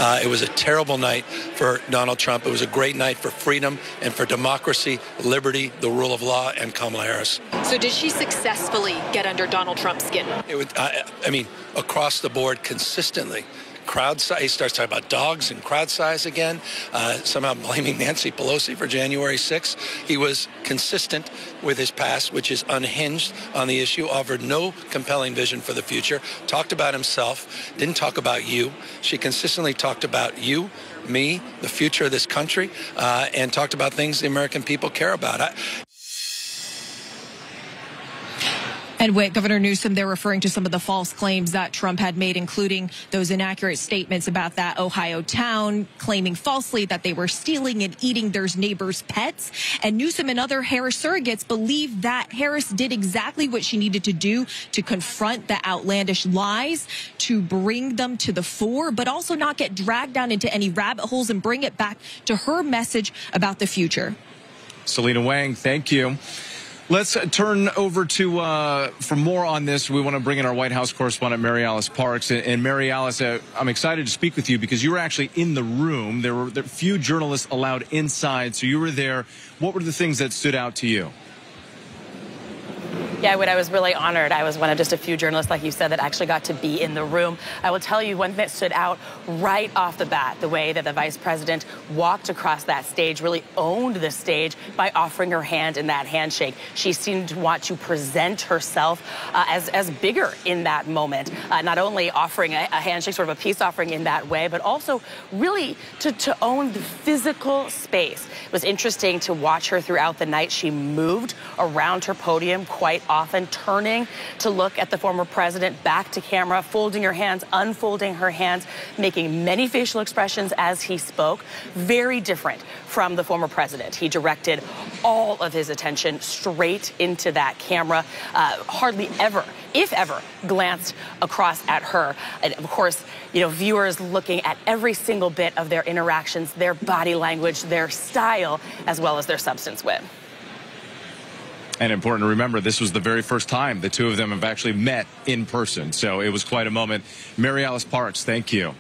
It was a terrible night for Donald Trump. It was a great night for freedom and for democracy, liberty, the rule of law, and Kamala Harris. So did she successfully get under Donald Trump's skin? It would, I mean, across the board consistently. Crowd size, he starts talking about dogs and crowd size again, somehow blaming Nancy Pelosi for January 6th. He was consistent with his past, which is unhinged on the issue, offered no compelling vision for the future, talked about himself, didn't talk about you. She consistently talked about you, me, the future of this country, and talked about things the American people care about. And with Governor Newsom, they're referring to some of the false claims that Trump had made, including those inaccurate statements about that Ohio town, claiming falsely that they were stealing and eating their neighbors' pets. And Newsom and other Harris surrogates believe that Harris did exactly what she needed to do to confront the outlandish lies, to bring them to the fore, but also not get dragged down into any rabbit holes and bring it back to her message about the future. Selena Wang, thank you. Let's turn over to, for more on this, we want to bring in our White House correspondent, Mary Alice Parks. And Mary Alice, I'm excited to speak with you because you were actually in the room. There were few journalists allowed inside, so you were there. What were the things that stood out to you? Yeah, I was really honored. I was one of just a few journalists, like you said, that actually got to be in the room. I will tell you one thing that stood out right off the bat, the way that the vice president walked across that stage, really owned the stage by offering her hand in that handshake. She seemed to want to present herself as bigger in that moment, not only offering a handshake, sort of a peace offering in that way, but also really to own the physical space. It was interesting to watch her throughout the night. She moved around her podium quite often, turning to look at the former president, back to camera, folding her hands, unfolding her hands, making many facial expressions as he spoke. Very different from the former president. He directed all of his attention straight into that camera, hardly ever, if ever, glanced across at her. And of course, viewers looking at every single bit of their interactions, their body language, their style, as well as their substance wit. And important to remember, this was the very first time the two of them have actually met in person. So it was quite a moment. Mary Alice Parks, thank you.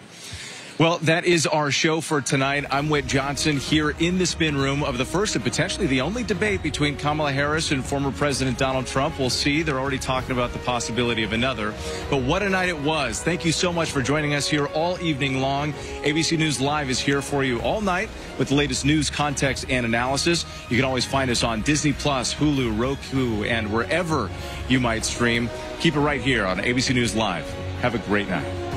Well, that is our show for tonight. I'm Whit Johnson here in the spin room of the first and potentially the only debate between Kamala Harris and former President Donald Trump. We'll see. They're already talking about the possibility of another. But what a night it was. Thank you so much for joining us here all evening long. ABC News Live is here for you all night with the latest news, context, and analysis. You can always find us on Disney+, Hulu, Roku, and wherever you might stream. Keep it right here on ABC News Live. Have a great night.